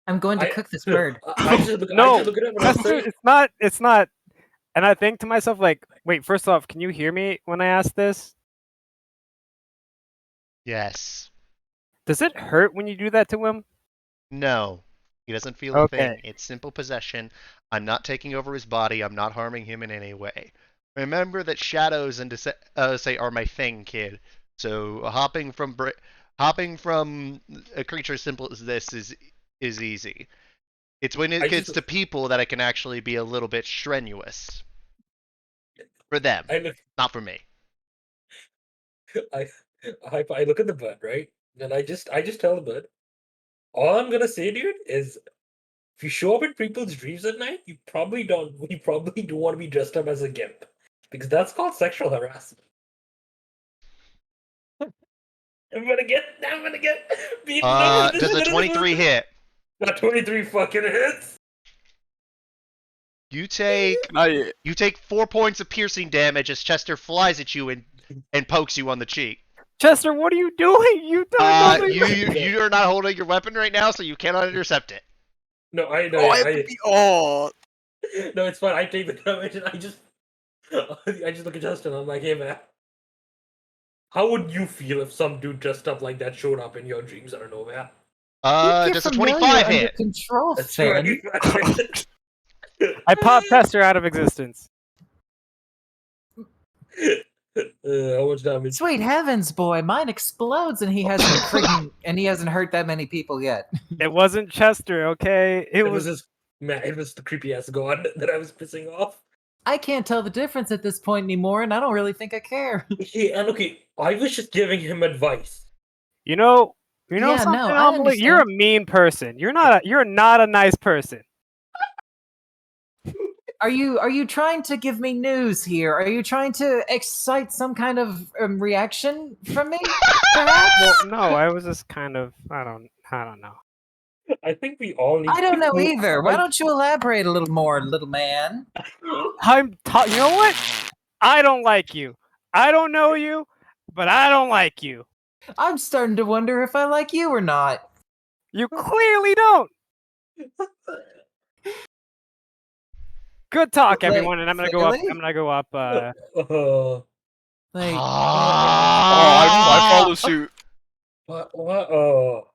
I'm going to cook this bird. I just look No, at him and I Chester, say, it's not. And I think to myself, like, wait, first off, can you hear me when I ask this? Yes. Does it hurt when you do that to him? No. He doesn't feel a thing. Okay. It's simple possession. I'm not taking over his body. I'm not harming him in any way. Remember that shadows and say are my thing, kid. So hopping from a creature as simple as this is easy. It's when it gets to people that it can actually be a little bit strenuous. For them, not for me. I look at the bird, right? And I just tell the bird, all I'm gonna say, dude, is if you show up in people's dreams at night, you probably do want to be dressed up as a gimp. Because that's called sexual harassment. I'm gonna get beaten up. Does a 23 hit? Not 23 fucking hits. You take 4 points of piercing damage as Chester flies at you and and pokes you on the cheek. Chester, what are you doing? You done nothing. You are not holding your weapon right now, so you cannot intercept it. No, I know. Oh, I have to be. Oh, No, it's fine. I take the damage and I just look at Justin. I'm like, hey man, how would you feel if some dude dressed up like that showed up in your dreams out of nowhere? Does a 25 under hit? control, That's Finn. right. I popped Chester out of existence. How much damage? Sweet heavens, boy! Mine explodes, and he hasn't hurt that many people yet. It wasn't Chester, okay? It It was was. just man. It was the creepy ass god that I was pissing off. I can't tell the difference at this point anymore, and I don't really think I care. Okay, I was just giving him advice. You know Yeah, something, no, I Amelie? You're a understand. mean person. You're not a nice person. Are you trying to give me news here? Are you trying to excite some kind of reaction from me? Perhaps? Well, no, I was just kind of I don't know. I think we all need. I don't know to- either. Why don't you elaborate a little more, little man? You know what? I don't like you. I don't know you, but I don't like you. I'm starting to wonder if I like you or not. You clearly don't. Good talk, Like, everyone, and I'm gonna go up. really? I'm gonna go up. Like, I follow suit. What? Oh.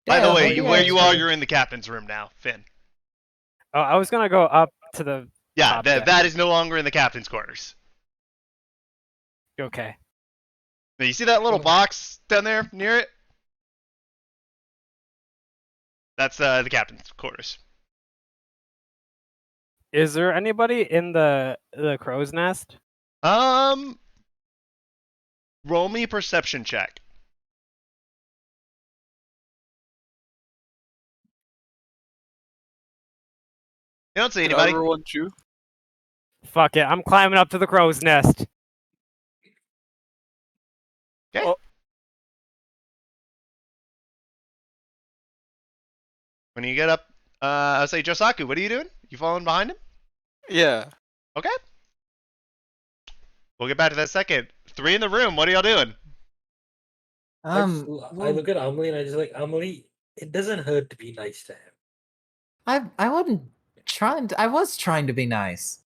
By the damn, way, yeah, where you are, actually. you're in the captain's room now, Finn. Oh, I was gonna go up to the. Yeah, top deck. that is no longer in the captain's quarters. Okay. Now, you see that little box down there near it? That's the captain's quarters. Is there anybody in the crow's nest? Roll me a perception check. You don't see Did anybody. I roll one too? Fuck it, I'm climbing up to the crow's nest. Okay. Oh. When you get up, I'll say, Josaku, what are you doing? You following behind him? Yeah. Okay. We'll get back to that second. 3 in the room. What are y'all doing? I look at Amelie and I just like Amelie. It doesn't hurt to be nice to him. I wasn't trying to. I was trying to be nice.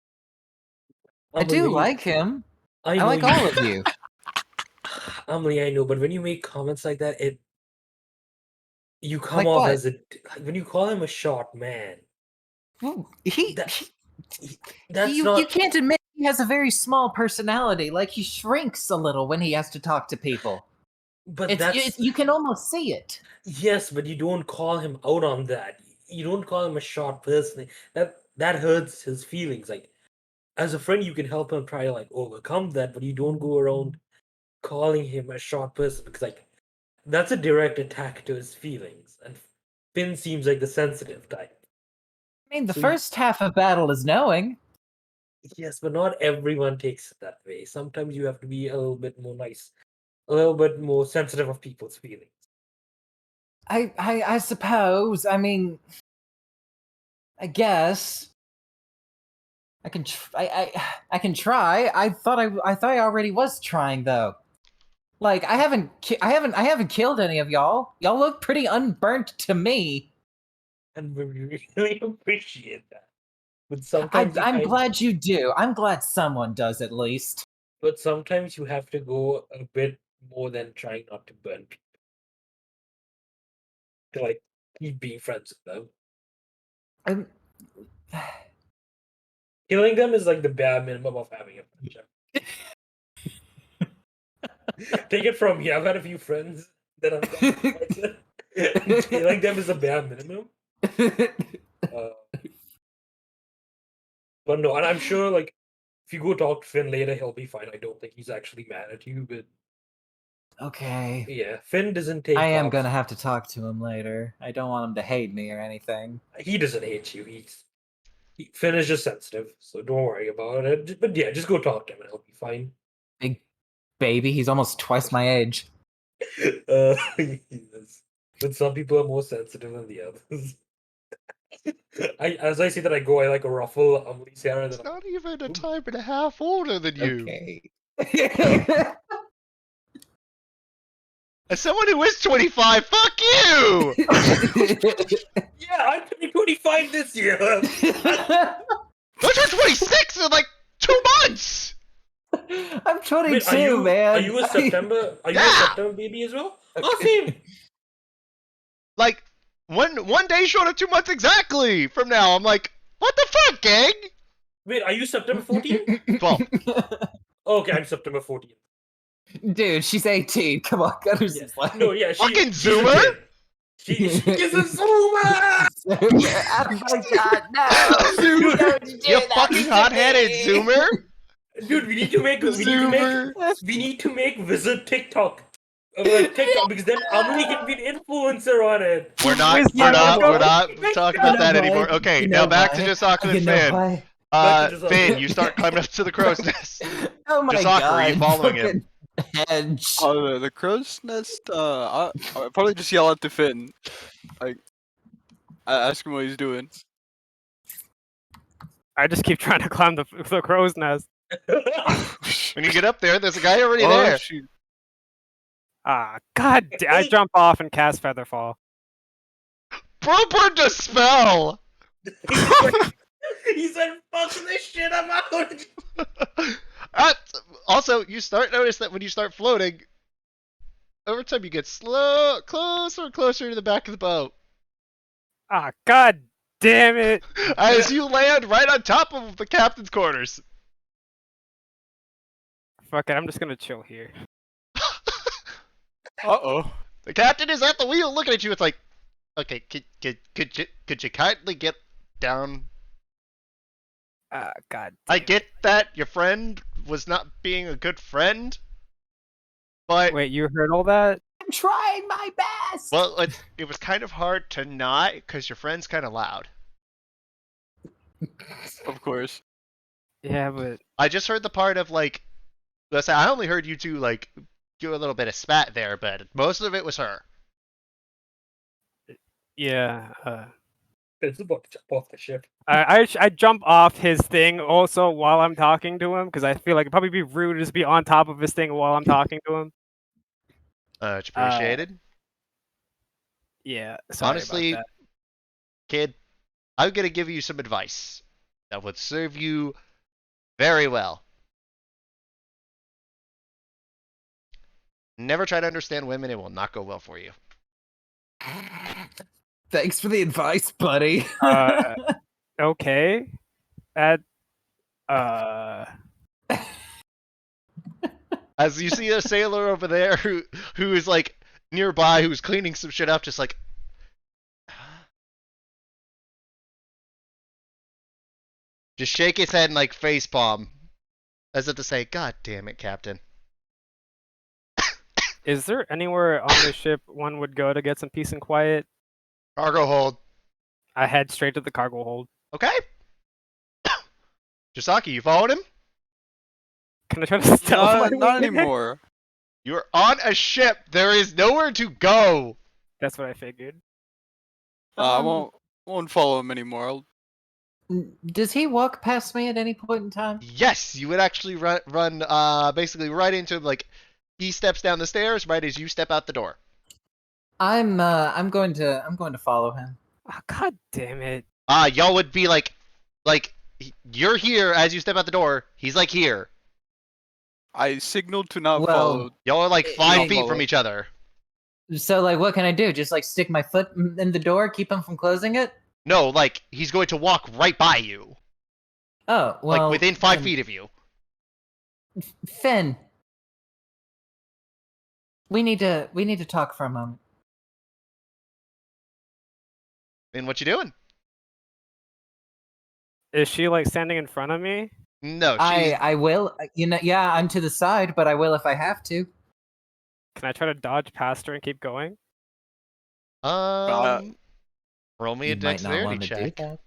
I do Amelie, like him. I know like you- all of you. Amelie, I know, but when you make comments like that, you come Like off what? as when you call him a short man. Well, That's you not. can't admit he has a very small personality. Like he shrinks a little when he has to talk to people. But that's You can almost see it. yes, but you don't call him out on that. You don't call him a short person. That hurts his feelings. Like as a friend, you can help him try to like overcome that, but you don't go around calling him a short person because like that's a direct attack to his feelings. And Finn seems like the sensitive type. I mean, the So first half of battle is knowing. Yes, but not everyone takes it that way. Sometimes you have to be a little bit more nice, a little bit more sensitive of people's feelings. I suppose. I mean, I guess I can. I can try. I thought I already was trying though. Like I haven't killed any of y'all. Y'all look pretty unburnt to me. And we really appreciate that. But sometimes I'm glad you do. I'm glad someone does at least. But sometimes you have to go a bit more than trying not to burn people. To like keep being friends with them. I'm, Killing them is like the bare minimum of having a friendship. Take it from me. I've had a few friends that I've gotten fights with. Killing them is the bare minimum. But no, and I'm sure like if you go talk to Finn later, he'll be fine. I don't think he's actually mad at you, but okay. yeah, Finn doesn't take. I am off. gonna have to talk to him later. I don't want him to hate me or anything. He doesn't hate you. Finn is just sensitive, so don't worry about it. But yeah, just go talk to him and he'll be fine. Big baby, he's almost twice my age. Yes. But some people are more sensitive than the others. As I say that, I like a ruffle Amelie's hair. And It's then not even a time and a half older than you. Okay. As someone who is 25, fuck you! Yeah, I'm turning 25 this year. Those are 26 in like 2 months! I'm 22, Wait, are you, man. Are you a September? Are you a Yeah. September baby as well? Oh, same. Like, one day short of 2 months exactly from now. I'm like, what the fuck, gang? Wait, are you September 14th? 12. Okay, I'm September 14th. Dude, she's 18. Come on, cut her some slack. No, yeah, Fucking she's a Zoomer? kid. She is a Zoomer! Oh my god, no! Dude, Don't do You that fucking to hot-headed me. Zoomer? Dude, we need to make Wizard TikTok. Like TikTok, because then Amelie can be an influencer on it. We're not talking about that anymore. Okay, now back to Josaka and Finn. Back to Josaka. Finn, you start climbing up to the crow's nest. Oh my Josaka, god. are you following him? fucking Hedge. The crow's nest. I'll probably just yell at the Finn. Like, I ask him what he's doing. I just keep trying to climb the crow's nest. When you get up there, there's a guy already Oh, there. shoot. Ah, god! I jump off and cast Featherfall. Bro burned a spell! He said, "Fuck this shit, I'm out." Also, you start notice that when you start floating, over time you get closer and closer to the back of the boat. Ah, god damn it! As you land right on top of the captain's quarters. Fuck it, I'm just gonna chill here. Uh-oh. The captain is at the wheel looking at you. It's like, okay, could you kindly get down? Ah, god. I get that your friend was not being a good friend, but Wait, you heard all that? I'm trying my best. well, it was kind of hard to not because your friend's kind of loud. Of course. Yeah, but I just heard the part of like, let's say I only heard you two like do a little bit of spat there, but most of it was her. yeah. It's about to jump off the ship. I jump off his thing also while I'm talking to him because I feel like it'd probably be rude to just be on top of his thing while I'm talking to him. It's appreciated. Yeah. Sorry Honestly, about kid, I'm gonna give you some advice that would serve you very well. Never try to understand women; it will not go well for you. Thanks for the advice, buddy. that. Okay. At As you see a sailor over there who is like nearby, who's cleaning some shit up, just like. Just shake his head and like facepalm, as if to say, "God damn it, Captain." is there anywhere on this ship one would go to get some peace and quiet? Cargo hold. I head straight to the cargo hold. Okay. Josaki, you followed him? Can I try to stealth my Not way there? anymore. You're on a ship. There is nowhere to go. That's what I figured. I won't follow him anymore. Does he walk past me at any point in time? Yes, you would actually run basically right into him. Like he steps down the stairs right as you step out the door. I'm going to follow him. Oh, god damn it. Y'all would be like you're here as you step out the door. He's like here. I signaled to not Well, follow. Y'all are like 5 Yeah. feet from each other. So like, what can I do? Just like stick my foot in the door, keep him from closing it? No, like he's going to walk right by you, Oh, well, like within 5 then- feet of you. Finn, we need to talk for a moment. And what you doing? Is she like standing in front of me? No, she's I will. Yeah, I'm to the side, but I will if I have to. Can I try to dodge past her and keep going? roll me a You might not dexterity wanna do check. that.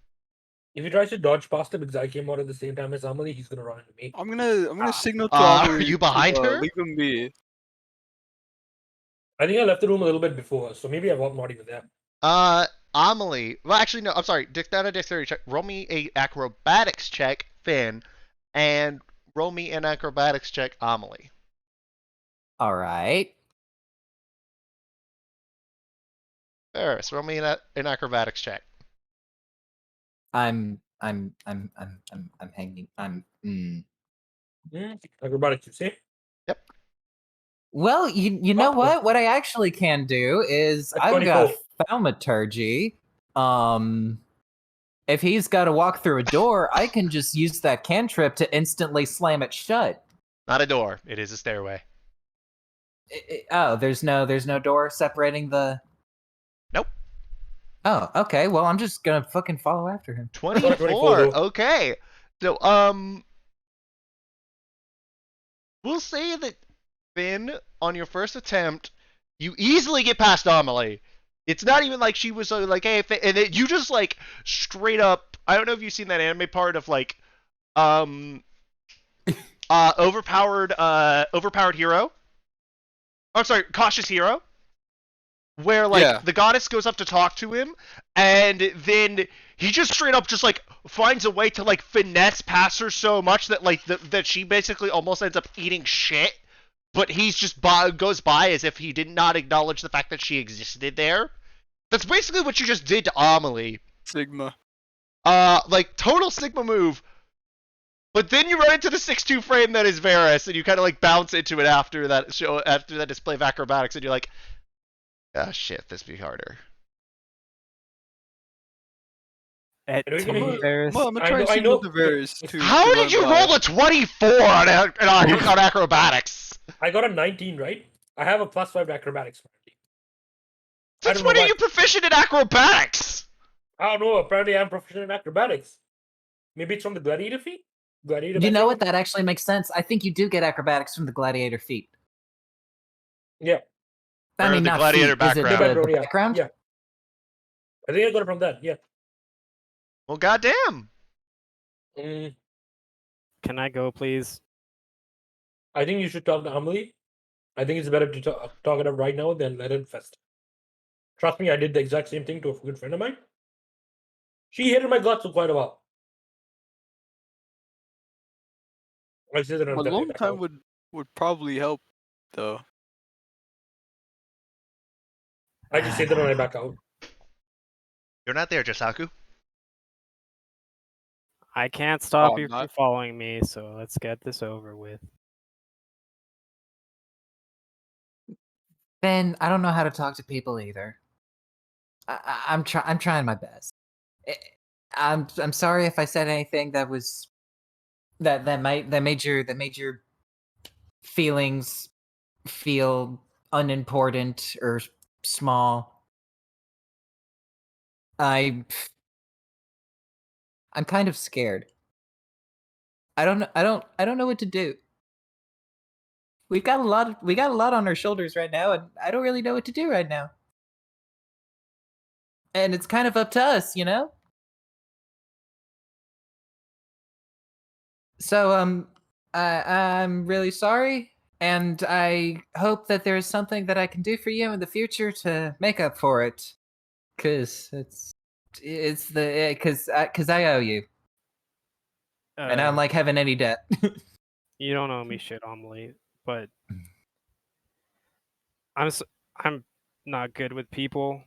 If he tries to dodge past him because I came out at the same time as Amelie, he's gonna run into me. I'm gonna signal to. Are you behind her? Leave him be. I think I left the room a little bit before, so maybe I'm not even there. Amelie. Well, actually, no. I'm sorry. Not a dexterity check. Roll me a acrobatics check, Finn, and roll me an acrobatics check, Amelie. All right. Ferris, roll me an acrobatics check. I'm hanging. Acrobatics, you say? Yep. Well, you know what? What I actually can do is At I've got 24. thaumaturgy. If he's got to walk through a door, I can just use that cantrip to instantly slam it shut. Not a door. It is a stairway. Oh, there's no door separating the. Nope. Oh, okay. Well, I'm just gonna fucking follow after him. 24. 24. Okay. So, we'll say that Finn, on your first attempt, you easily get past Amelie. It's not even like she was like, hey, and then you just like straight up. I don't know if you've seen that anime part of like, overpowered hero. I'm sorry, cautious hero. Where like the goddess goes up to talk to him, and then he just straight up just like finds a way to like finesse past her so much that like that she basically almost ends up eating shit. But he's just goes by as if he did not acknowledge the fact that she existed there. That's basically what you just did to Amelie. Sigma. Like total Sigma move. But then you run into the 6-2 frame that is Varys, and you kind of like bounce into it after that display of acrobatics, and you're like, ah, shit, this be harder. At Are we gonna Team use- Ferris. Well, I'm gonna I try and know- I see know- multiverse to. How to did you run by. roll a 24 on acrobatics? I got a 19, right? I have a +5 to acrobatics. Since don't when know are why. you proficient in acrobatics? I don't know. Apparently, I'm proficient in acrobatics. Maybe it's from the gladiator feat. Gladiator. You know background? what? That actually makes sense. I think you do get acrobatics from the gladiator feat. Yeah. I Or mean, the not gladiator feat. Is it background. the background? Yeah. I think I got it from that. Yeah. Well, goddamn. Mm, Can I go, please? I think you should talk to Amelie. I think it's better to talk it up right now than let it fest. Trust me, I did the exact same thing to a good friend of mine. She hated my guts for quite a while. I said that A on long time would probably help, though. I just said that when I back out. You're not there, Josaku. I can't stop Oh, you I'm from not. following me, so let's get this over with. Ben, I don't know how to talk to people either. I'm trying my best. I'm sorry if I said anything that was that made your feelings feel unimportant or small. I'm kind of scared. I don't know what to do. We got a lot on our shoulders right now, and I don't really know what to do right now. And it's kind of up to us, you know? So I'm really sorry, and I hope that there's something that I can do for you in the future to make up for it. Cause cause I owe you, and I don't like having any debt. You don't owe me shit, Amelie, but I'm not good with people.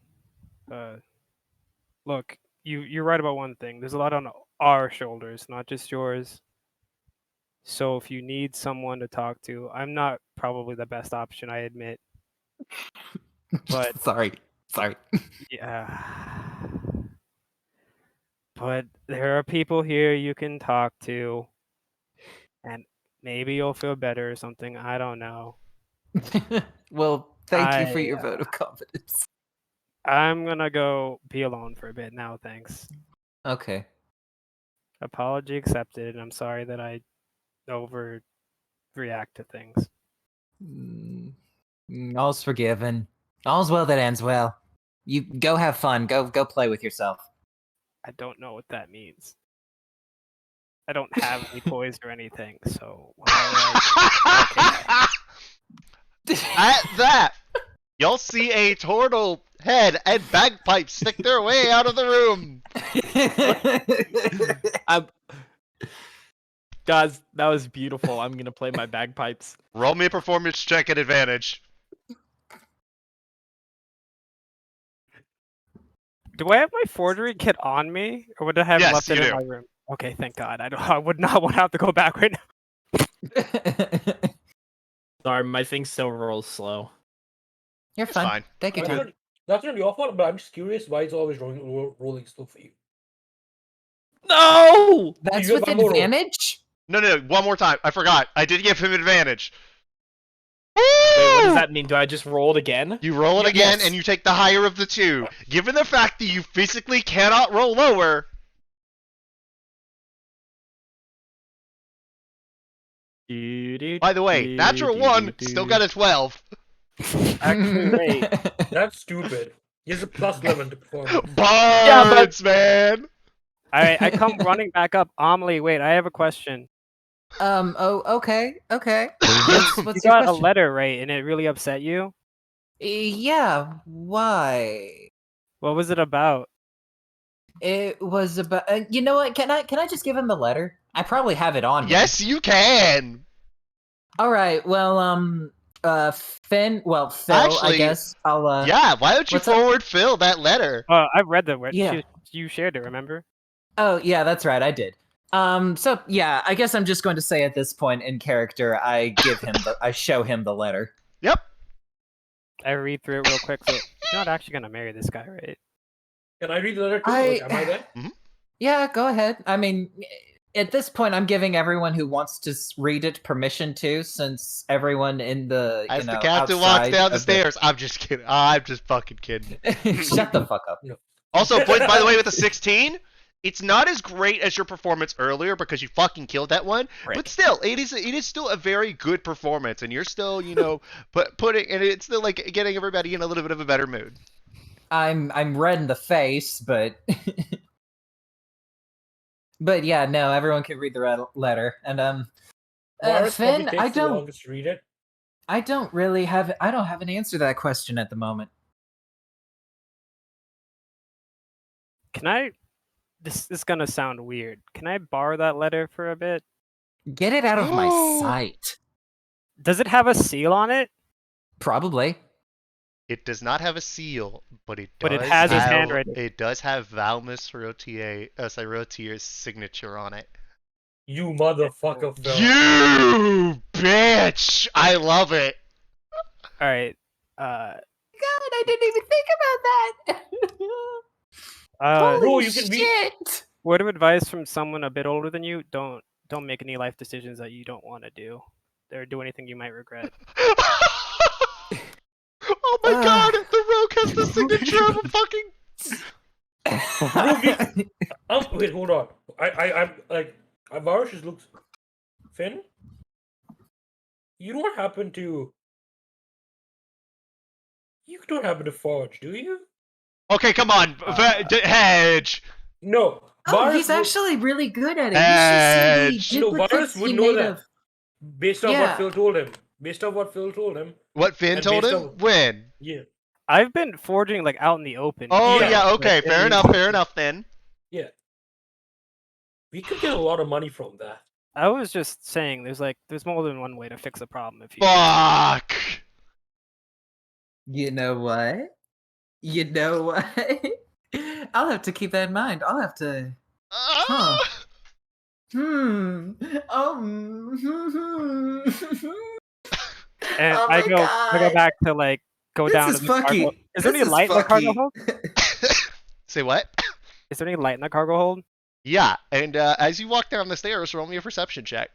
Look, you're right about one thing. There's a lot on our shoulders, not just yours. So if you need someone to talk to, I'm not probably the best option, I admit. But sorry. yeah. But there are people here you can talk to, and maybe you'll feel better or something. I don't know. Well, thank you for your vote of confidence. I'm gonna go be alone for a bit now, thanks. Okay. Apology accepted, and I'm sorry that I overreact to things. All's forgiven. All's well that ends well. You go have fun. Go play with yourself. I don't know what that means. I don't have any toys or anything, so At that, y'all see a turtle head and bagpipes stick their way out of the room. Guys, that was beautiful. I'm gonna play my bagpipes. Roll me a performance check at advantage. Do I have my forgery kit on me, or would I have Yes, left it you in do. my room? Okay, thank God. I would not want to have to go back right now. Sorry, my thing still rolls slow. You're It's fine. fine. Take your That's time. not your fault, but I'm just curious why it's always rolling slow for you. No! That's You with have one more roll. advantage? No, one more time. I forgot. I did give him advantage. Wait, what does Woo! that mean? Do I just roll it again? You roll it Yeah, again, yes. and you take the higher of the two. Given the fact that you physically cannot roll lower, by the way, natural 1 still got a 12. Actually, wait. That's stupid. He has a plus 11 to perform. Bards, man. Alright, I come running back up. Amelie, wait, I have a question. Oh, okay. You What's your got a question? letter right, and it really upset you? Yeah, why? What was it about? It was about. You know what? Can I just give him the letter? I probably have it on me. Yes, you can. All right. Well, Finn. Well, Phil. Actually, I guess I'll. Yeah, why don't you what's up? forward Phil that letter? I've read the word. Yeah. You shared it, remember? Oh, yeah, that's right. I did. So yeah, I guess I'm just going to say at this point in character, I show him the letter. Yep. I read through it real quick. So you're not actually gonna marry this guy, right? Can I read the letter too? Like, am I there? Yeah, go ahead. I mean, at this point, I'm giving everyone who wants to read it permission to, since everyone in the As the captain walks down the stairs, I'm just kidding. I'm just fucking kidding. Shut the fuck up. Also, by the way, with the 16, it's not as great as your performance earlier because you fucking killed that one. Right. But still, it is still a very good performance, and you're still, putting, and it's still like getting everybody in a little bit of a better mood. I'm red in the face, but but yeah, no, everyone can read the letter, and Morris Finn, probably takes the longest to read it. I don't have an answer to that question at the moment. Can I? This is gonna sound weird. Can I borrow that letter for a bit? Get it out of my sight. Does it have a seal on it? Probably. It does not have a seal, but it does. But it has his have, handwriting. It does have Valmus Rotier's signature on it. You motherfucker, Phil. You bitch! I love it. All right. God, I didn't even think about that. Holy Bro, you can read. shit! Word of advice from someone a bit older than you: don't make any life decisions that you don't want to do, or do anything you might regret. Oh my god, the rogue has the signature of a fucking... Wait, hold on. I'm like, Avarosh just looks. Finn, you don't happen to forge, do you? Okay, come on, Hedge. No. Oh, he's actually really good at it. You should see the No, Varus duplicates would he know made that. of. Based on Yeah. what Phil told him. Based on what Phil told him. What Finn And told based him? on- When? Yeah. I've been forging like out in the open. Oh Yeah, yeah, okay, like, fair enough then. Yeah. We could get a lot of money from that. I was just saying, there's more than one way to fix a problem. If you Fuck. You know what? I'll have to keep that in mind. I'll have to. Ah. Hmm. and Oh I my go God. back to like go This down is to the cargo. fucky. Is there This any is light in the cargo fucky. hold? Say what? Is there any light in the cargo hold? Yeah, and as you walk down the stairs, roll me a perception check.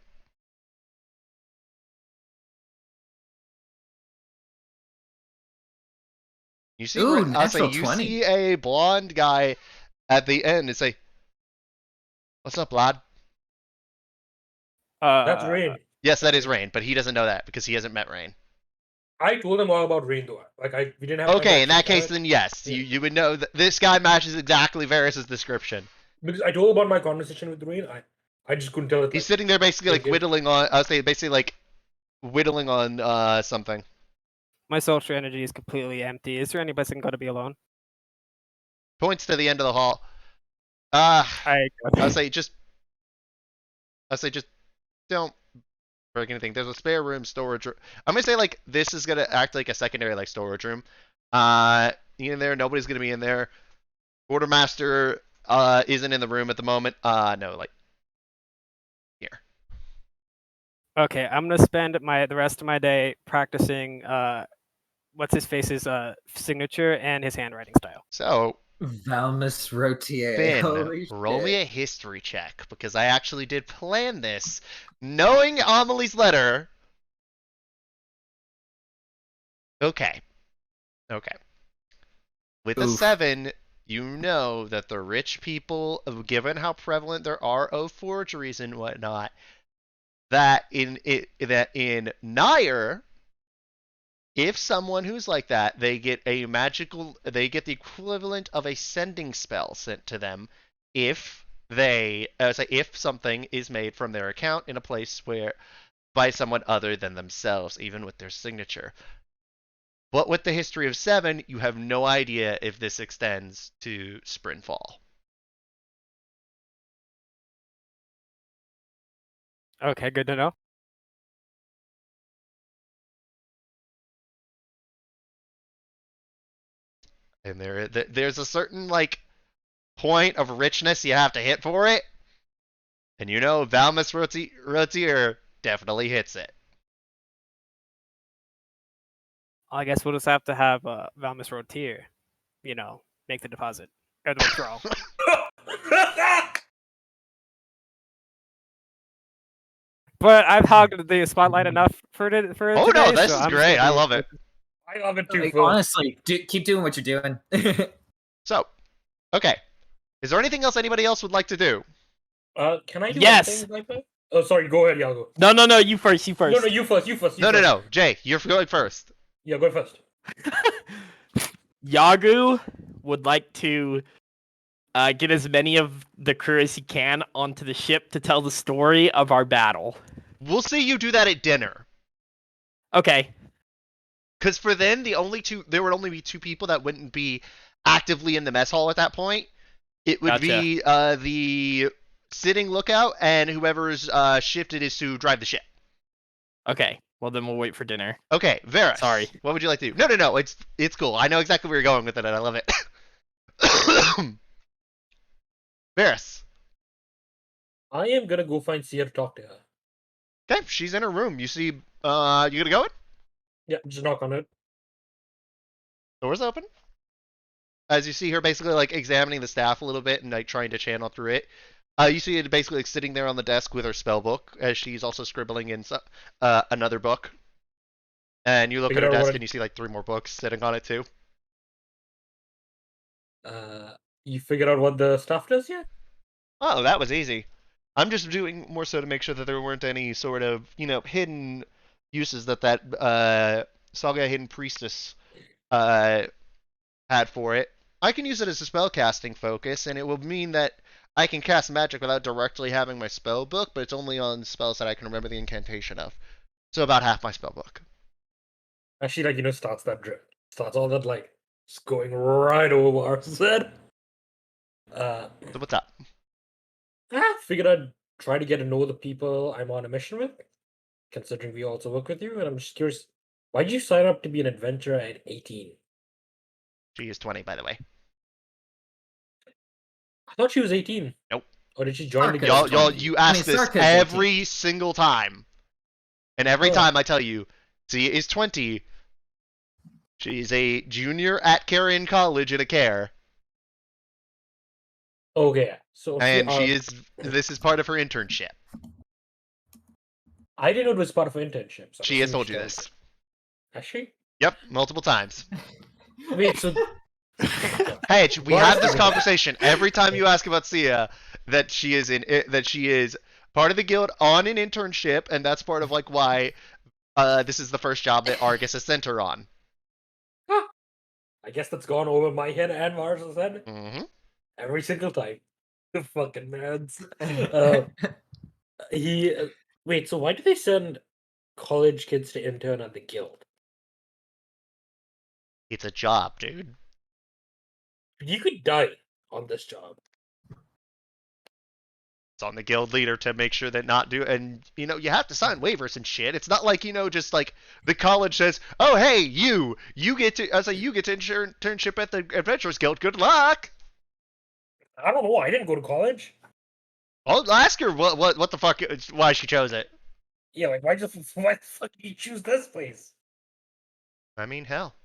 You see, Ooh, I'll say natural you 20. see a blonde guy at the end and say, "What's up, lad?" That's Rain. Yes, that is Rain, but he doesn't know that because he hasn't met Rain. I told him all about Rain though. Like we didn't have Okay, in that actually case, have it. then yes, Yeah. you would know that this guy matches exactly Varys' description. Because I told about my conversation with Rain. I just couldn't tell it. He's sitting there basically like okay. whittling on. I'll say basically like whittling on something. My social energy is completely empty. Is there any place I can go to be alone? Points to the end of the hall. I I'll say just don't break anything. There's a spare room, storage room. I'm gonna say like this is gonna act like a secondary like storage room. In there, nobody's gonna be in there. Quartermaster isn't in the room at the moment. No, like here. Okay, I'm gonna spend the rest of my day practicing what's his face's signature and his handwriting style. So Valmus Rotier. Finn, Holy roll shit. me a history check because I actually did plan this, knowing Amelie's letter. Okay. Okay. With a Oof. 7, you know that the rich people, given how prevalent there are of forgeries and whatnot, that in Nair, if someone who's like that, they get the equivalent of a sending spell sent to them if if something is made from their account in a place where by someone other than themselves, even with their signature. But with the history of 7, you have no idea if this extends to Sprintfall. Okay, good to know. And there's a certain like point of richness you have to hit for it. And you know Valmus Rotier definitely hits it. I guess we'll just have to have Valmus Rotier, make the deposit or the withdrawal. But I've hogged the spotlight enough for Oh today. no, this so is I'm just great. gonna I be- love it. I love it too. Like, Phil. honestly, keep doing what you're doing. So, okay. Is there anything else anybody else would like to do? Can I do Yes. one thing like that? Oh, sorry. Go ahead, Yago. No, you first. You first. No, you first. You first. No. Jay, you're going first. Yeah, go first. Yagu would like to get as many of the crew as he can onto the ship to tell the story of our battle. We'll see you do that at dinner. Okay. Because for then, there would only be 2 people that wouldn't be actively in the mess hall at that point. It would be the sitting lookout and whoever's shift it is to drive the ship. Okay. Well, then we'll wait for dinner. Okay, Varys. Sorry. What would you like to do? No. It's cool. I know exactly where you're going with it, and I love it. Varys. I am gonna go find Sia to talk to her. Okay, she's in her room. You see, you gonna go in? Yeah, just knock on it. Door's open. As you see her basically like examining the staff a little bit and like trying to channel through it. You see it basically like sitting there on the desk with her spell book as she's also scribbling in another book. And you look at her desk and you see like 3 more books sitting on it too. You figured out what the stuff does yet? Oh, that was easy. I'm just doing more so to make sure that there weren't any sort of, hidden uses that Saga Hidden Priestess had for it. I can use it as a spell casting focus, and it will mean that I can cast magic without directly having my spell book, but it's only on spells that I can remember the incantation of. So about half my spell book. Actually, starts all that it's going right over our head. So what's up? Figured I'd try to get to know the people I'm on a mission with, considering we also work with you, and I'm just curious, why'd you sign up to be an adventurer at 18? She is 20, by the way. I thought she was 18. Nope. Or did she join the Sarkis. guild? You ask this Sarkis is every single time. And every Oh. time I tell you, Sia is 20. She's a junior at Carrion College in a care. Okay, so And this is part of her internship. I didn't know it was part of her internship. So She has told you this. Has she? Yep, multiple times. Wait, so Hey, we Why have is this that? conversation every time you ask about Sia that she is part of the guild on an internship, and that's part of like why this is the first job that Argus has sent her on. I guess that's gone over my head and Mars's head Mm-hmm. every single time. The fucking nerds. Wait, so why do they send college kids to intern at the guild? It's a job, dude. You could die on this job. It's on the guild leader to make sure that not do, and you know you have to sign waivers and shit. It's not like, you know, just like the college says, oh hey you get to, you get to internship at the Adventurers Guild. Good luck. I don't know. I didn't go to college. I'll ask her what the fuck, why she chose it. Yeah, like why the fuck did you choose this place? I mean, hell.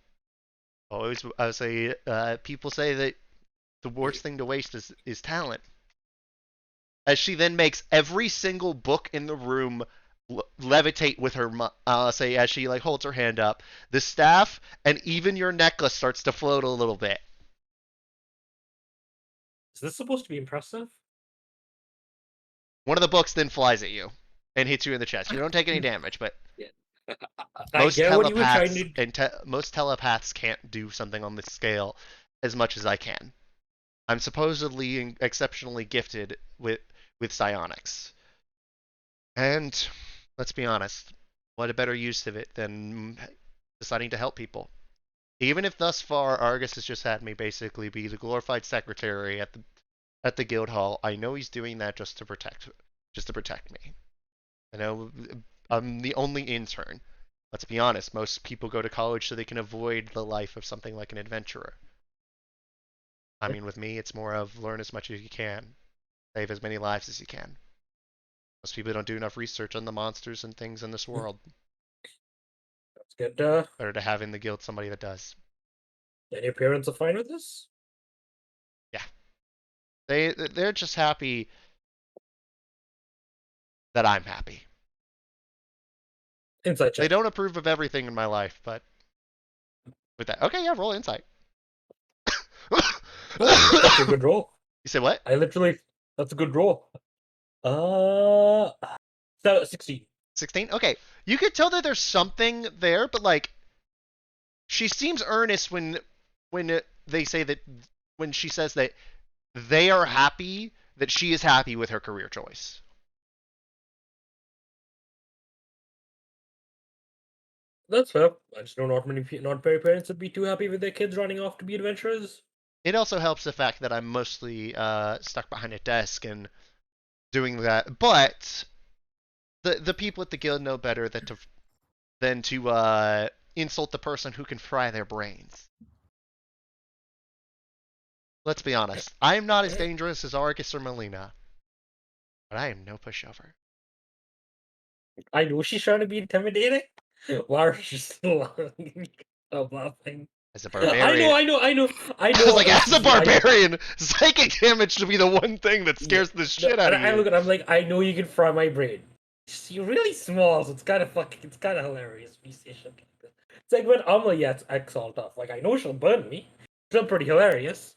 Always, I say, people say that the worst thing to waste is talent. As she then makes every single book in the room levitate with her, say, as she like holds her hand up, the staff and even your necklace starts to float a little bit. Is this supposed to be impressive? One of the books then flies at you and hits you in the chest. You don't take any damage, but most telepaths can't do something on this scale as much as I can. I'm supposedly exceptionally gifted with psionics. And let's be honest, what a better use of it than deciding to help people. Even if thus far Argus has just had me basically be the glorified secretary at the guild hall, I know he's doing that just to protect me. I know I'm the only intern. Let's be honest, most people go to college so they can avoid the life of something like an adventurer. I mean, with me, it's more of learn as much as you can, save as many lives as you can. Most people don't do enough research on the monsters and things in this world. That's good. Better to have in the guild somebody that does. And your parents are fine with this? Yeah. They're just happy that I'm happy. Insight check. They don't approve of everything in my life, but with that, okay, yeah, roll insight. That's a good roll. You say what? That's a good roll. 16. 16? Okay. You could tell that there's something there, but like, she seems earnest when they say that, when she says that they are happy, that she is happy with her career choice. That's fair. I just know not many parents would be too happy with their kids running off to be adventurers. It also helps the fact that I'm mostly stuck behind a desk and doing that, but the people at the guild know better than to insult the person who can fry their brains. Let's be honest. I am not as dangerous as Argus or Melina, but I am no pushover. I know she's trying to be intimidating. Why is she still laughing? As a barbarian. I know. I was like, as a barbarian, psychic damage should be the one thing that scares the shit out of you. I'm like, I know you can fry my brain. You're really small, so it's kind of hilarious. It's like when Amelie acts all tough. Like, I know she'll burn me. Still pretty hilarious.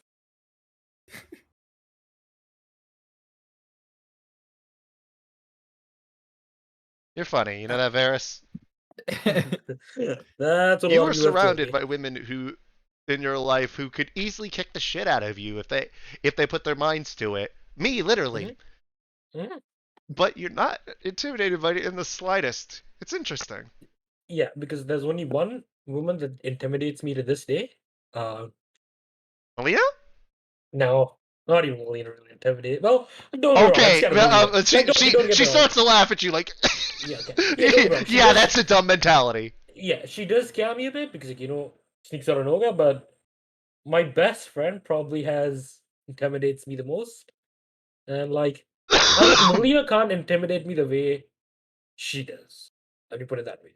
You're funny, you know that, Varys? That's what you were surrounded by women who, in your life, who could easily kick the shit out of you if they put their minds to it. Me, literally. Mm-hmm. But you're not intimidated by it in the slightest. It's interesting. Yeah, because there's only one woman that intimidates me to this day. Melina? No, not even Melina really intimidates. Well, don't okay. She starts to laugh at you like. Yeah, okay. Yeah, that's a dumb mentality. Yeah, she does scare me a bit because, like, sneaks out of nowhere, but my best friend probably intimidates me the most. And, like, Melina can't intimidate me the way she does. Let me put it that way.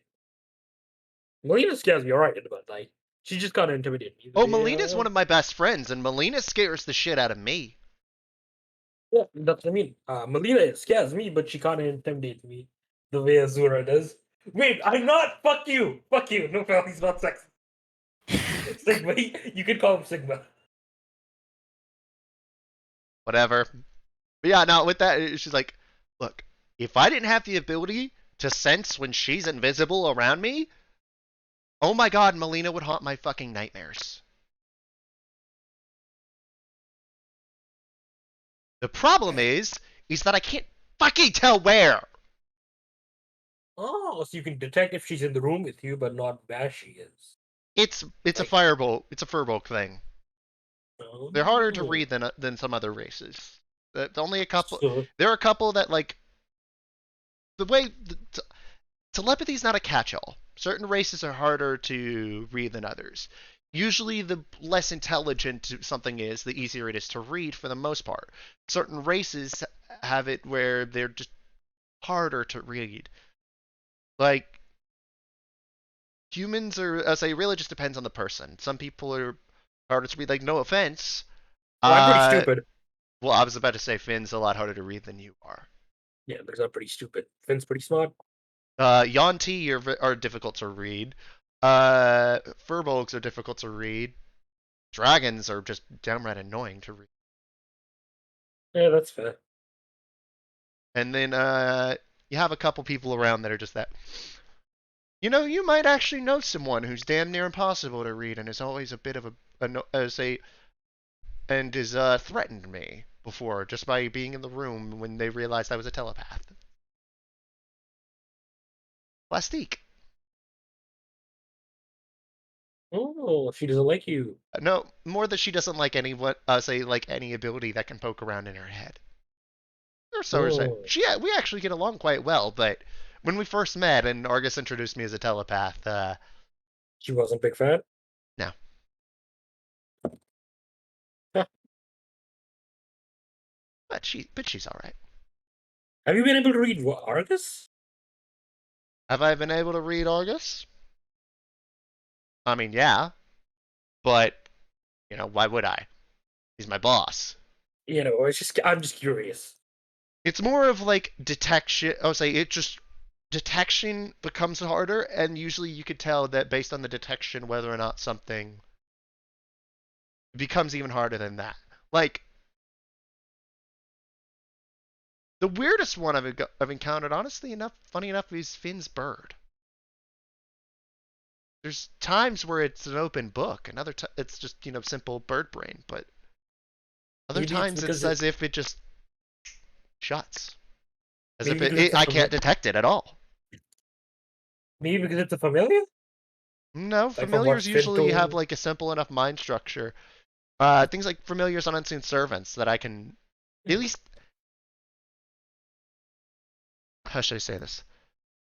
Melina scares me alright, but, like, she just can't intimidate me. Melina's one of my best friends, and Melina scares the shit out of me. Yeah, that's what I mean. Melina scares me, but she can't intimidate me the way Azura does. Wait, I'm not. Fuck you. No, he's not sexy. Sigma, you can call him Sigma. Whatever. But yeah, no, with that, she's like, look, if I didn't have the ability to sense when she's invisible around me, oh my god, Melina would haunt my fucking nightmares. The problem is that I can't fucking tell where. Oh, so you can detect if she's in the room with you, but not where she is. It's like, a firebolt. It's a furbolg thing. Oh. They're harder to read than some other races. Only a couple. So, There are a couple that like the way telepathy is not a catch-all. Certain races are harder to read than others. Usually, the less intelligent something is, the easier it is to read for the most part. Certain races have it where they're just harder to read. Like, humans are, I say, it really just depends on the person. Some people are harder to read, like, no offense. well, I'm pretty stupid. Well, I was about to say Finn's a lot harder to read than you are. Yeah, because I'm pretty stupid. Finn's pretty smart. Yuan-ti are difficult to read. Furbolgs are difficult to read. Dragons are just downright annoying to read. Yeah, that's fair. And then you have a couple people around that are just that. You know, you might actually know someone who's damn near impossible to read and is always a bit of and has threatened me before just by being in the room when they realized I was a telepath. Plastique. Oh, she doesn't like you. No, more that she doesn't like any any ability that can poke around in her head. Or so Oh. we actually get along quite well, but when we first met and Argus introduced me as a telepath, She wasn't a big fan? no. Huh. But she's all right. Have you been able to read Argus? Have I been able to read Argus? I mean, yeah, but you know, why would I? He's my boss. You know, I'm just curious. It's more of like detection. Detection becomes harder, and usually you could tell that based on the detection whether or not something becomes even harder than that. Like the weirdest one I've encountered, honestly enough, funny enough, is Finn's bird. There's times where it's an open book, and it's just simple bird brain, but other Maybe times it's as if it just shuts, as if I can't detect it at all. Maybe because it's a familiar? No, Like familiars usually have told? like a simple enough mind structure. Things like familiars on unseen servants that I can at least. How should I say this?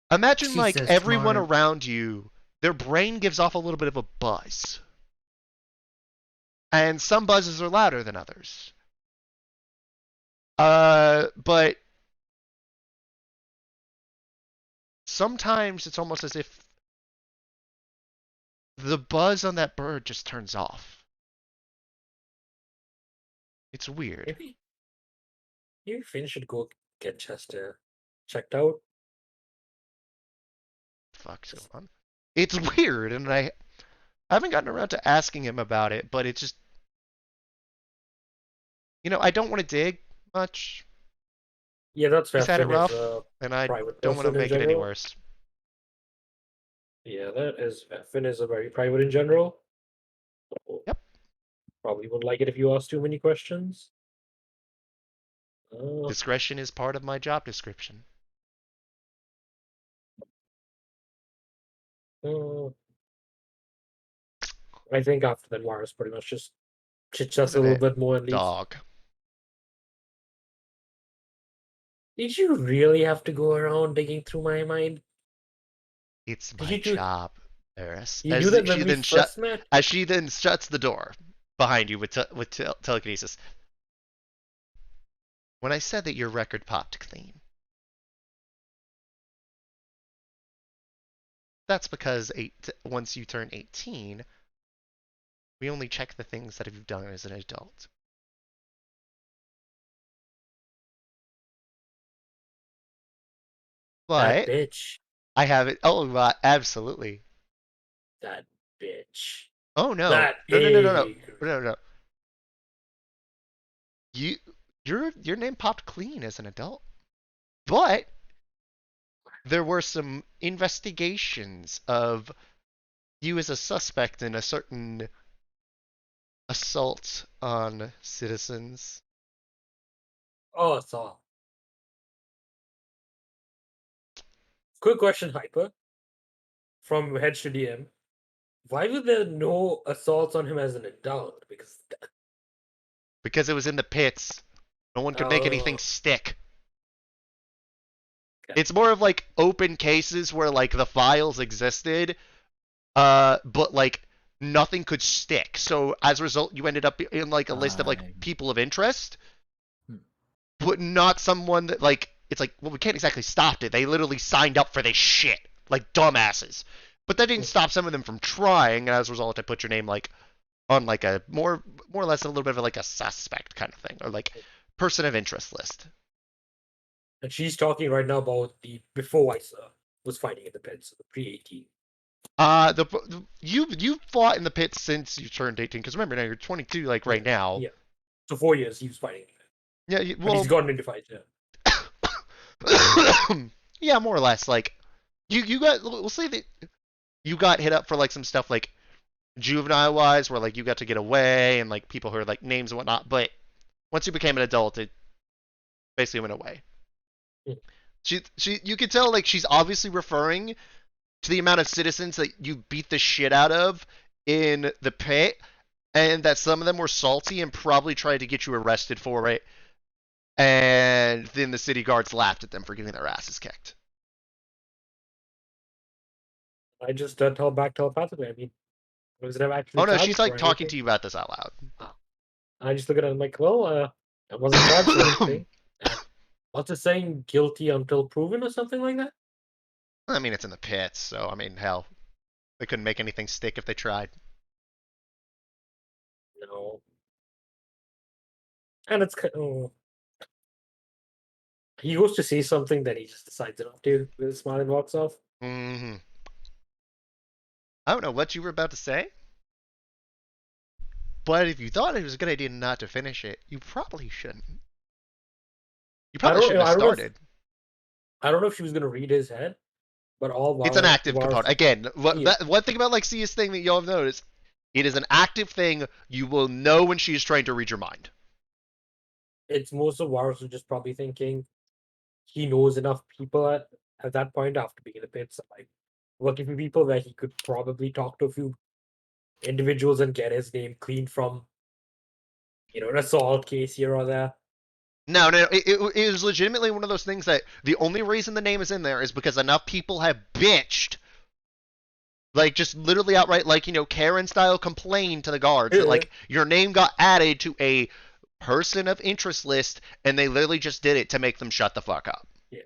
Imagine like Jesus, everyone smart. around you, their brain gives off a little bit of a buzz. And some buzzes are louder than others. But sometimes it's almost as if the buzz on that bird just turns off. It's weird. Maybe Finn should go get Chester checked out. Fuck's going on? It's weird, and I haven't gotten around to asking him about it, but it's just, I don't want to dig much. Yeah, that's fair. He's had it Finn is rough, a and I private don't want to person in make it any general. worse. Yeah, that is fair. Finn is a very private in general. So Yep. probably wouldn't like it if you asked too many questions. Discretion is part of my job description. I think after that, Mars pretty much just chit-chats a Isn't little it? bit more and leaves. Dog. Did you really have to go around digging through my mind? It's Did my you do- job, Eris. You knew that when we first met? As she then shuts the door behind you with telekinesis. When I said that your record popped clean, that's because once you turn 18, we only check the things that you've done as an adult. That But bitch. I have it. Oh, absolutely. That bitch. Oh no. That No. Your name popped clean as an adult. But there were some investigations of you as a suspect in a certain assault on citizens. Oh, it's all. Quick question, Hyper. From Hedge to DM. Why were there no assaults on him as an adult? Because it was in the pits. No one could make anything Oh. stick. Okay. It's more of like open cases where like the files existed, but like nothing could stick. So as a result, you ended up in like a list of like people of interest, but not someone that like it's like, well, we can't exactly stop it. They literally signed up for this shit like dumbasses. But that didn't stop some of them from trying, and as a result, I put your name like on like a more or less a little bit of like a suspect kind of thing, or like person of interest list. And she's talking right now about the before I was fighting in the pits, so the pre-18. You fought in the pits since you turned 18, because remember now you're 22 like right now. Yeah. So 4 years he was fighting. Yeah, But well, he's gotten into fights. Yeah. yeah, more or less. Like you got, we'll say that you got hit up for like some stuff like juvenile wise, where like you got to get away and like people heard like names and whatnot. But once you became an adult, it basically went away. You could tell like she's obviously referring to the amount of citizens that you beat the shit out of in the pit, and that some of them were salty and probably tried to get you arrested for it. And then the city guards laughed at them for getting their asses kicked. I just tell back telepathically. I mean, was it actually? Oh no, charged she's like for talking anything? to you about this out loud. I just look at it and I'm like, well, I wasn't charged for anything. What's it saying? Guilty until proven or something like that? I mean, it's in the pits, so I mean, hell, they couldn't make anything stick if they tried. No. And it's he goes to say something, then he just decides not to with a smile and walks off. Mm-hmm. I don't know what you were about to say, but if you thought it was a good idea not to finish it, you probably shouldn't. You probably shouldn't have started. I don't know if she was gonna read his head, but It's an active component. Again, one thing about like Sia's thing that y'all have noticed, it is an active thing. You will know when she is trying to read your mind. It's most of Varus who just probably thinking he knows enough people at that point after being in the pits, like working for people where he could probably talk to a few individuals and get his name clean from, an assault case here or there. No, it is legitimately one of those things that the only reason the name is in there is because enough people have bitched, like just literally outright, like, Karen style complained to the guards that like your name got added to a person of interest list, and they literally just did it to make them shut the fuck up. Yeah.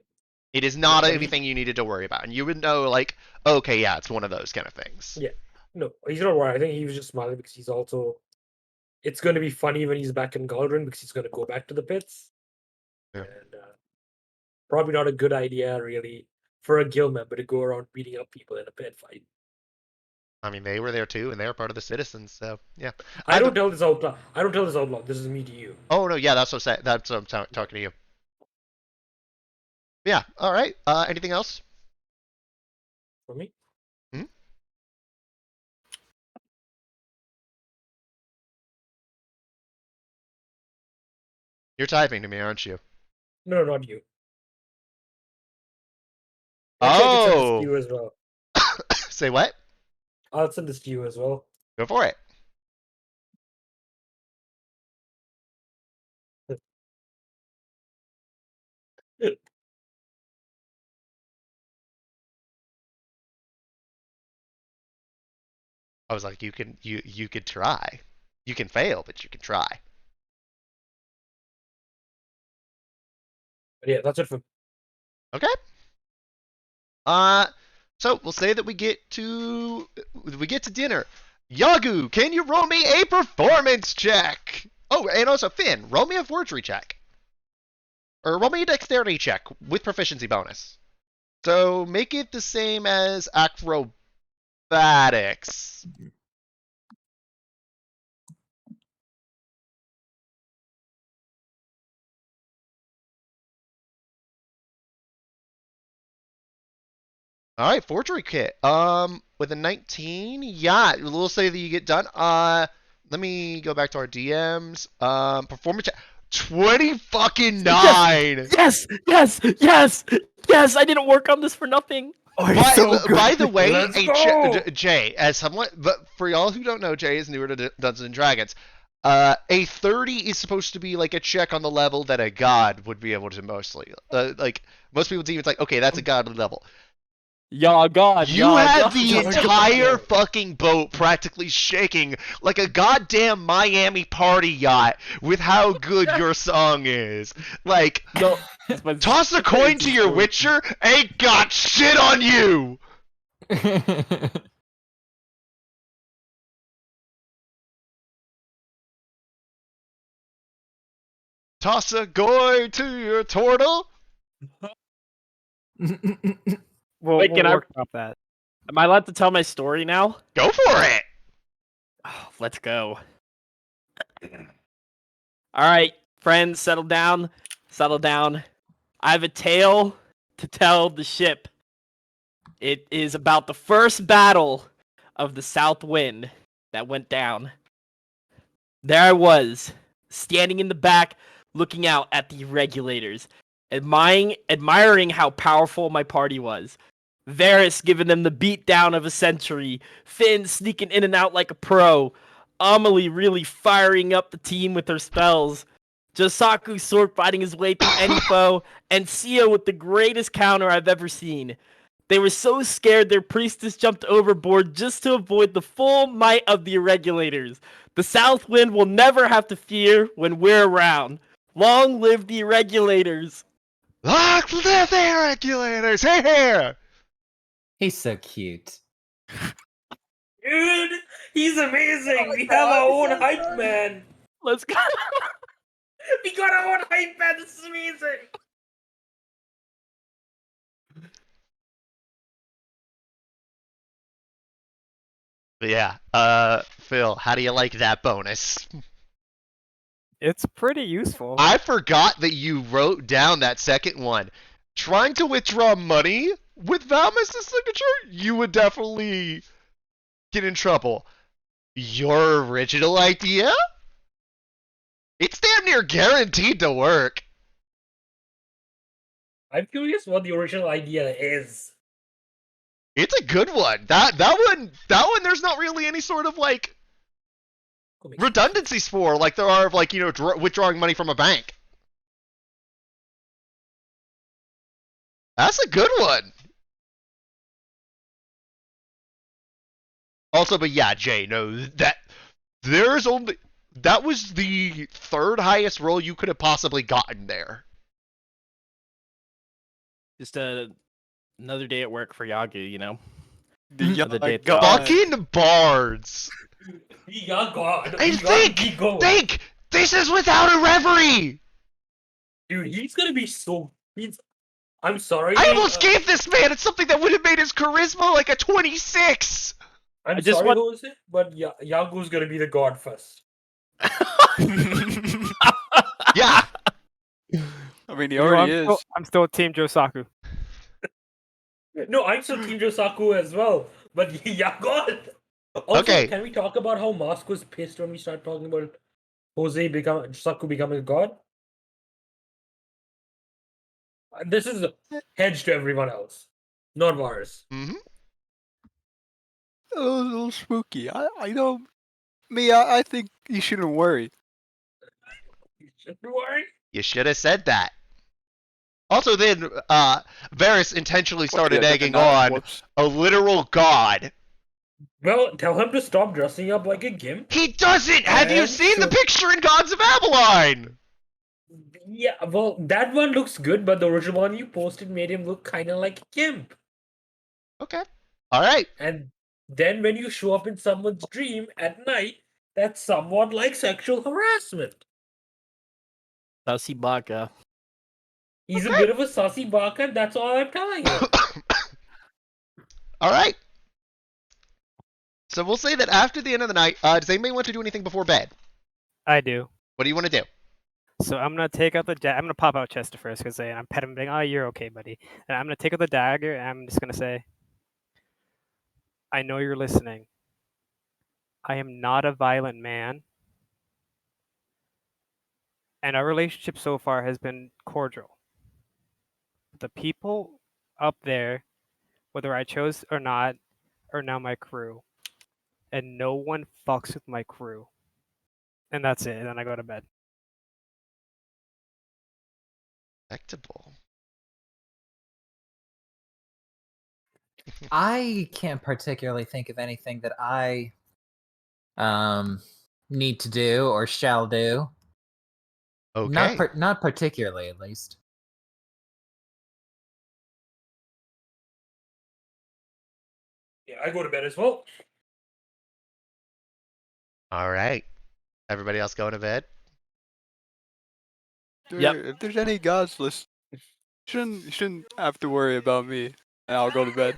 It is not anything you needed to worry about, and you would know like, okay, yeah, it's one of those kind of things. Yeah. No, he's not worried. I think he was just smiling because he's also. It's going to be funny when he's back in Galdrin because he's going to go back to the pits. Yeah. And probably not a good idea, really, for a guild member to go around beating up people in a pit fight. I mean, they were there too, and they were part of the citizens, so yeah. I don't tell this out loud. I don't tell this out loud. This is me to you. Oh no, yeah, that's what I'm talking to you. Yeah. All right. Anything else? For me? Hmm? You're typing to me, aren't you? No, not you. Oh. You as well. Say what? I'll send this to you as well. Go for it. I was like, you could try. You can fail, but you can try. But yeah, that's it for. Okay. So we'll say that we get to dinner. Yagu, can you roll me a performance check? Oh, and also Finn, roll me a forgery check. Or roll me a dexterity check with proficiency bonus. So make it the same as acrobatics. All right, forgery kit. With a 19, yeah, we'll say that you get done. Let me go back to our DMs. Performance check. 20 fucking 9. Yes. I didn't work on this for nothing. By the way, Let's go! Jay, as someone, but for y'all who don't know, Jay is newer to Dungeons and Dragons. A 30 is supposed to be like a check on the level that a god would be able to mostly. Like most people's team, it's like, okay, that's a godly level. Yeah, God. You yeah, had God, the yeah, entire God. fucking boat practically shaking like a goddamn Miami party yacht with how good your song is. Like, No, it's my- toss a coin to your Witcher, ain't got shit on you! Toss a coin to your turtle? We'll Wait, can I- workshop that. Am I allowed to tell my story now? Go for it! Oh, let's go. All right, friends, settle down. Settle down. I have a tale to tell the ship. It is about the first battle of the South Wind that went down. There I was, standing in the back, looking out at the regulators, admiring how powerful my party was. Varys giving them the beatdown of a century, Finn sneaking in and out like a pro, Amelie really firing up the team with her spells, Josaku sword fighting his way through any foe, and Sia with the greatest counter I've ever seen. They were so scared their priestess jumped overboard just to avoid the full might of the Irregulators. The South Wind will never have to fear when we're around. Long live the Irregulators! Lock the regulators here! He's so cute. Dude, he's amazing. We have our own hype man. Let's go! We got our own hype man. This is amazing. Yeah, Phil, how do you like that bonus? It's pretty useful. I forgot that you wrote down that second one. Trying to withdraw money with Valmus' signature, you would definitely get in trouble. Your original idea? It's damn near guaranteed to work. I'm curious what the original idea is. It's a good one. That one, there's not really any sort of like redundancies for, like there are of like, you know, withdrawing money from a bank. That's a good one. Also, but yeah, Jay, no, that was the third highest roll you could have possibly gotten there. Just another day at work for Yagu, you know? The day at the God. Fucking bards. Yeah, God. And We gotta keep going. think! This is without a reverie! Dude, he's gonna be so. I'm sorry. I almost gave this man something that would have made his charisma like a 26! I'm I just sorry, want- Jose, but Yagu's gonna be the god first. Yeah! I mean, he You know, already is. I'm still Team Josaku. No, I'm still Team Josaku as well. But yeah, God. Also, Okay. can we talk about how Mask was pissed when we started talking about Josaku becoming a god? This is a hedge to everyone else, not Varys. Mm-hmm. A little spooky. I don't. I think you shouldn't worry. You shouldn't worry. You should have said that. Also then, Varys intentionally started Yeah, egging denial, on whoops. a literal god. Well, tell him to stop dressing up like a gimp. He doesn't! Have you And seen the so- picture in Gods of Avalon? Yeah, well, that one looks good, but the original one you posted made him look kind of like a gimp. Okay. Alright. And then when you show up in someone's dream at night, that's somewhat like sexual harassment. Sussy Baka. He's a bit of a sussy baka, that's all I'm telling you. Alright. So we'll say that after the end of the night, does anybody want to do anything before bed? I do. What do you want to do? So I'm gonna take out the I'm gonna pop out Chester first because I'm petting him, being, oh, you're okay, buddy. And I'm gonna take out the dagger and I'm just gonna say, I know you're listening. I am not a violent man, and our relationship so far has been cordial. The people up there, whether I chose or not, are now my crew, and no one fucks with my crew. and that's it. And then I go to bed. Respectable. I can't particularly think of anything that I need to do or shall do. Okay. Not particularly, at least. Yeah, I go to bed as well. All right. Everybody else going to bed? Yep. If there's any gods list, you shouldn't have to worry about me. And I'll go to bed.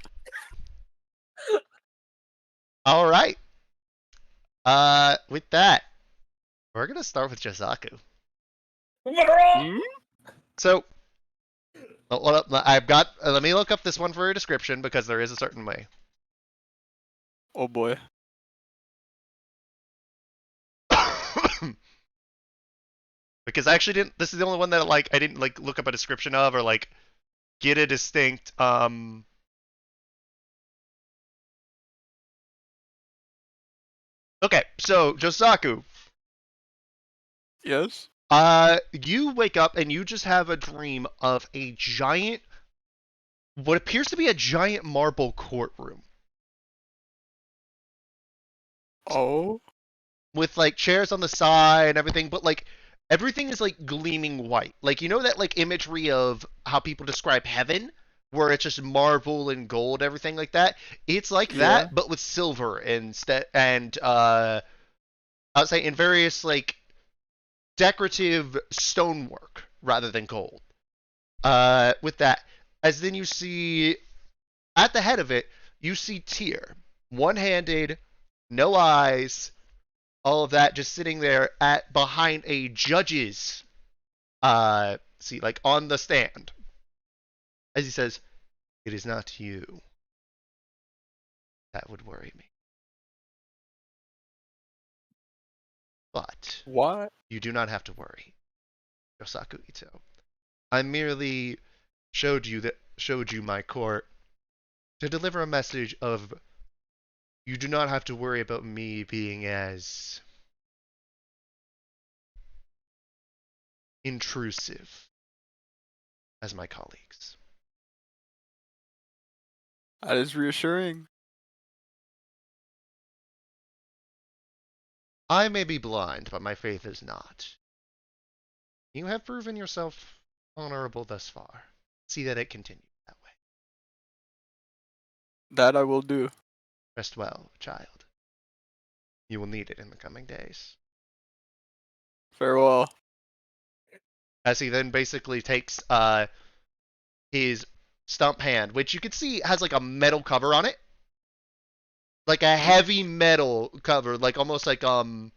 All right. With that, we're gonna start with Josaku. Hmm? So, I've got. Let me look up this one for a description because there is a certain way. Oh boy. Because I actually didn't. This is the only one that like I didn't like look up a description of or like get a distinct. Okay, so Josaku. Yes? You wake up and you just have a dream of a giant, what appears to be a giant marble courtroom Oh? with like chairs on the side and everything, but like everything is like gleaming white. Like you know that like imagery of how people describe heaven, where it's just marble and gold, everything like that. It's like Yeah. that, but with silver instead, and I would say in various like decorative stonework rather than gold. With that, as then you see at the head of it, you see Tyr, one-handed, no eyes, all of that, just sitting there at behind a judge's seat, like on the stand, as he says, "It is not you that would worry me, but What? you do not have to worry, Yosaku Ito. I merely showed you my court to deliver a message of you do not have to worry about me being as intrusive as my colleagues." That is reassuring. I may be blind, but my faith is not. You have proven yourself honorable thus far. See that it continues that way. That I will do. Rest well, child. You will need it in the coming days. Farewell. As he then basically takes his stump hand, which you can see has like a metal cover on it. Like a heavy metal cover, like almost like you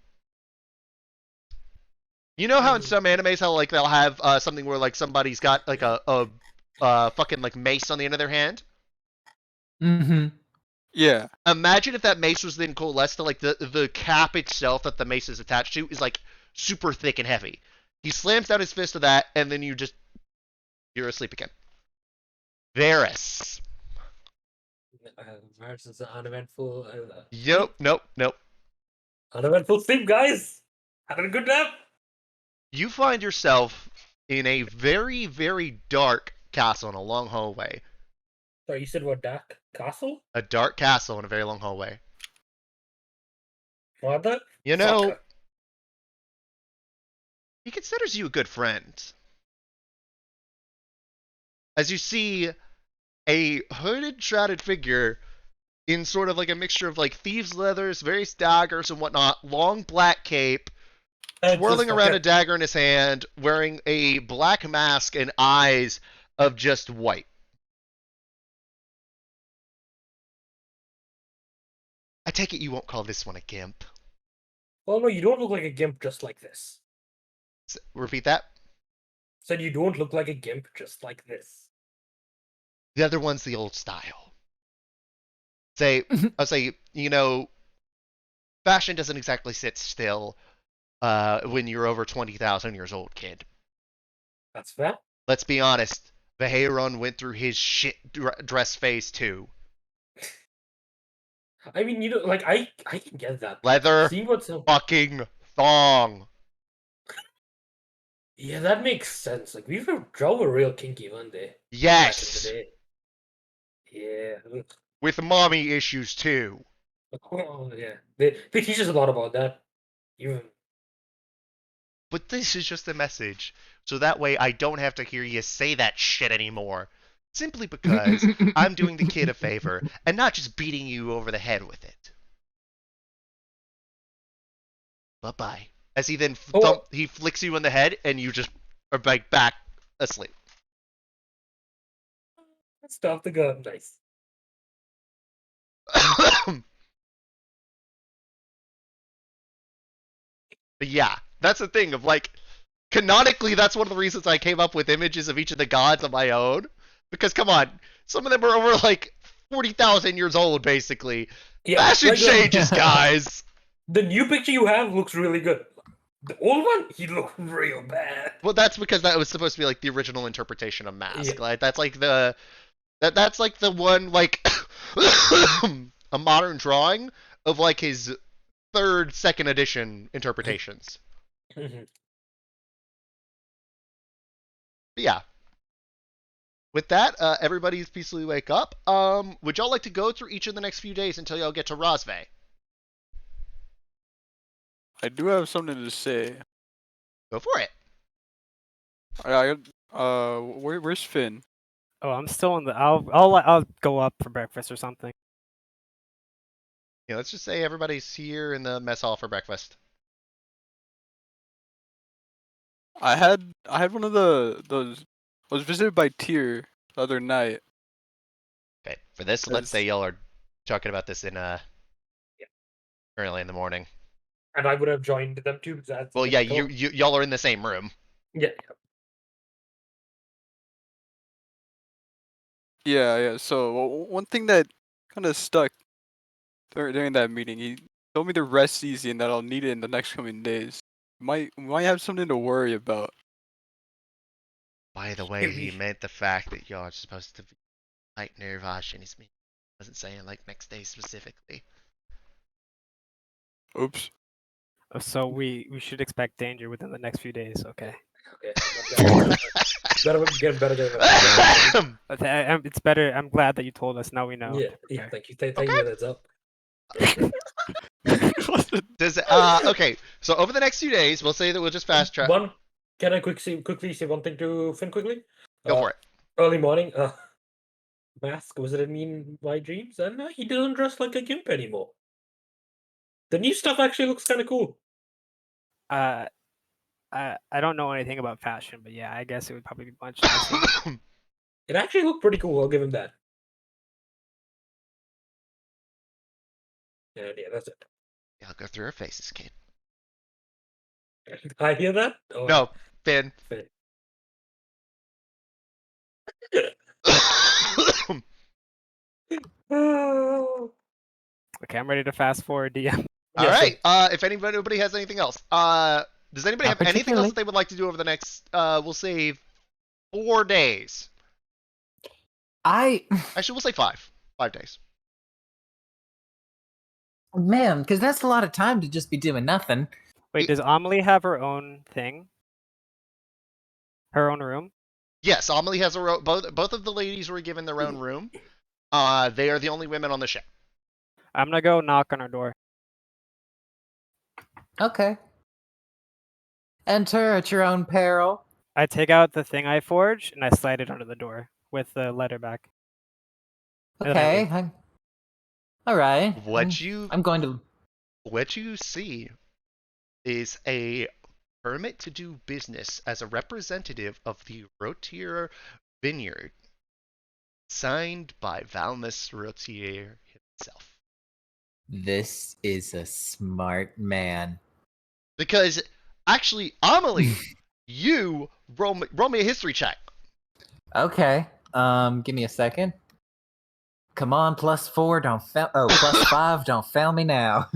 know how in some animes how like they'll have something where like somebody's got like a fucking like mace on the end of their hand? Mm-hmm. Yeah. Imagine if that mace was then coalesced to like the cap itself that the mace is attached to is like super thick and heavy. He slams down his fist to that, and then you're asleep again. Varys. Varys is an uneventful. Nope. Uneventful sleep, guys. Having a good nap. You find yourself in a very, very dark castle in a long hallway. Sorry, you said what? Dark castle? A dark castle in a very long hallway. Mother? You know, Fucker. he considers you a good friend. As you see a hooded, shrouded figure in sort of like a mixture of like thieves' leathers, various daggers and whatnot, long black cape, twirling around a dagger in his hand, wearing a black mask and eyes of just white. I take it you won't call this one a gimp. Well, no, you don't look like a gimp just like this. Repeat that. Said you don't look like a gimp just like this. The other one's the old style. I'll say, you know, fashion doesn't exactly sit still when you're over 20,000 years old, kid. That's fair. Let's be honest. Veheyron went through his shit dress phase too. I mean, you know, like I can get that. Leather See what's up. fucking thong. Yeah, that makes sense. Like y'all were real kinky one day. Back in the Yes. day. Yeah. With mommy issues too. Oh yeah. They teach us a lot about that. Even But this is just a message. So that way I don't have to hear you say that shit anymore. Simply because I'm doing the kid a favor and not just beating you over the head with it. Bye-bye. As he then he flicks you in the head and you just are back asleep. stop the gun. Nice. But yeah, that's the thing of like, canonically, that's one of the reasons I came up with images of each of the gods on my own. Because come on, some of them are over like 40,000 years old, basically. Yeah, Fashion like changes, guys. the new picture you have looks really good. The old one, he looked real bad. Well, that's because that was supposed to be like the original interpretation of Mask. Yeah. Like that's like that's like the one like a modern drawing of like his second edition interpretations. Mhm. But yeah. With that, everybody's peacefully wake up. Would y'all like to go through each of the next few days until y'all get to Rozveh? I do have something to say. Go for it. Where's Finn? Oh, I'm still in the. I'll go up for breakfast or something. Yeah, let's just say everybody's here in the mess hall for breakfast. I had one of those. I was visited by Tyr the other night. Okay, for this, let's say y'all are talking about this in early in the morning. And I would have joined them too. Because that's Well, yeah, y'all are in the same room. Yeah. Yeah. So one thing that kind of stuck during that meeting, he told me to rest easy and that I'll need it in the next coming days. Might have something to worry about. By the way, he meant the fact that y'all are supposed to be like Nirvash, and he wasn't saying like next day specifically. Oops. So we should expect danger within the next few days. Okay. Okay. better get better. It's better. I'm glad that you told us. Now we know. Yeah. Thank you. Thank you. That's up. Does okay? So over the next few days, we'll say that we'll just fast track. Can I quickly say one thing to Finn quickly? Go for it. Early morning. Mask was it in my dreams, and he doesn't dress like a gimp anymore. The new stuff actually looks kind of cool. I don't know anything about fashion, but yeah, I guess it would probably be much nicer. It actually looked pretty cool. I'll give him that. Yeah, that's it. Yeah, I'll go through her faces, kid. I hear that? Oh, No, Finn. Finn. Okay, I'm ready to fast forward DM. All right. If anybody has anything else, does anybody have anything else that they would like to do over the next, we'll say, 4 days? Actually, we'll say 5. 5 days. Man, because that's a lot of time to just be doing nothing. Wait, does Amelie have her own thing? Her own room? Yes, Amelie has a both of the ladies were given their own room. They are the only women on the ship. I'm gonna go knock on her door. Okay. Enter at your own peril. I take out the thing I forged and I slide it under the door with the letter back. Okay. All right. I'm going to. What you see is a permit to do business as a representative of the Rotier Vineyard, signed by Valmus Rotier himself. This is a smart man. Because, actually, Amelie, you roll me a history check. Okay. Give me a second. Come on, +4, don't fail. Oh, +5, don't fail me now.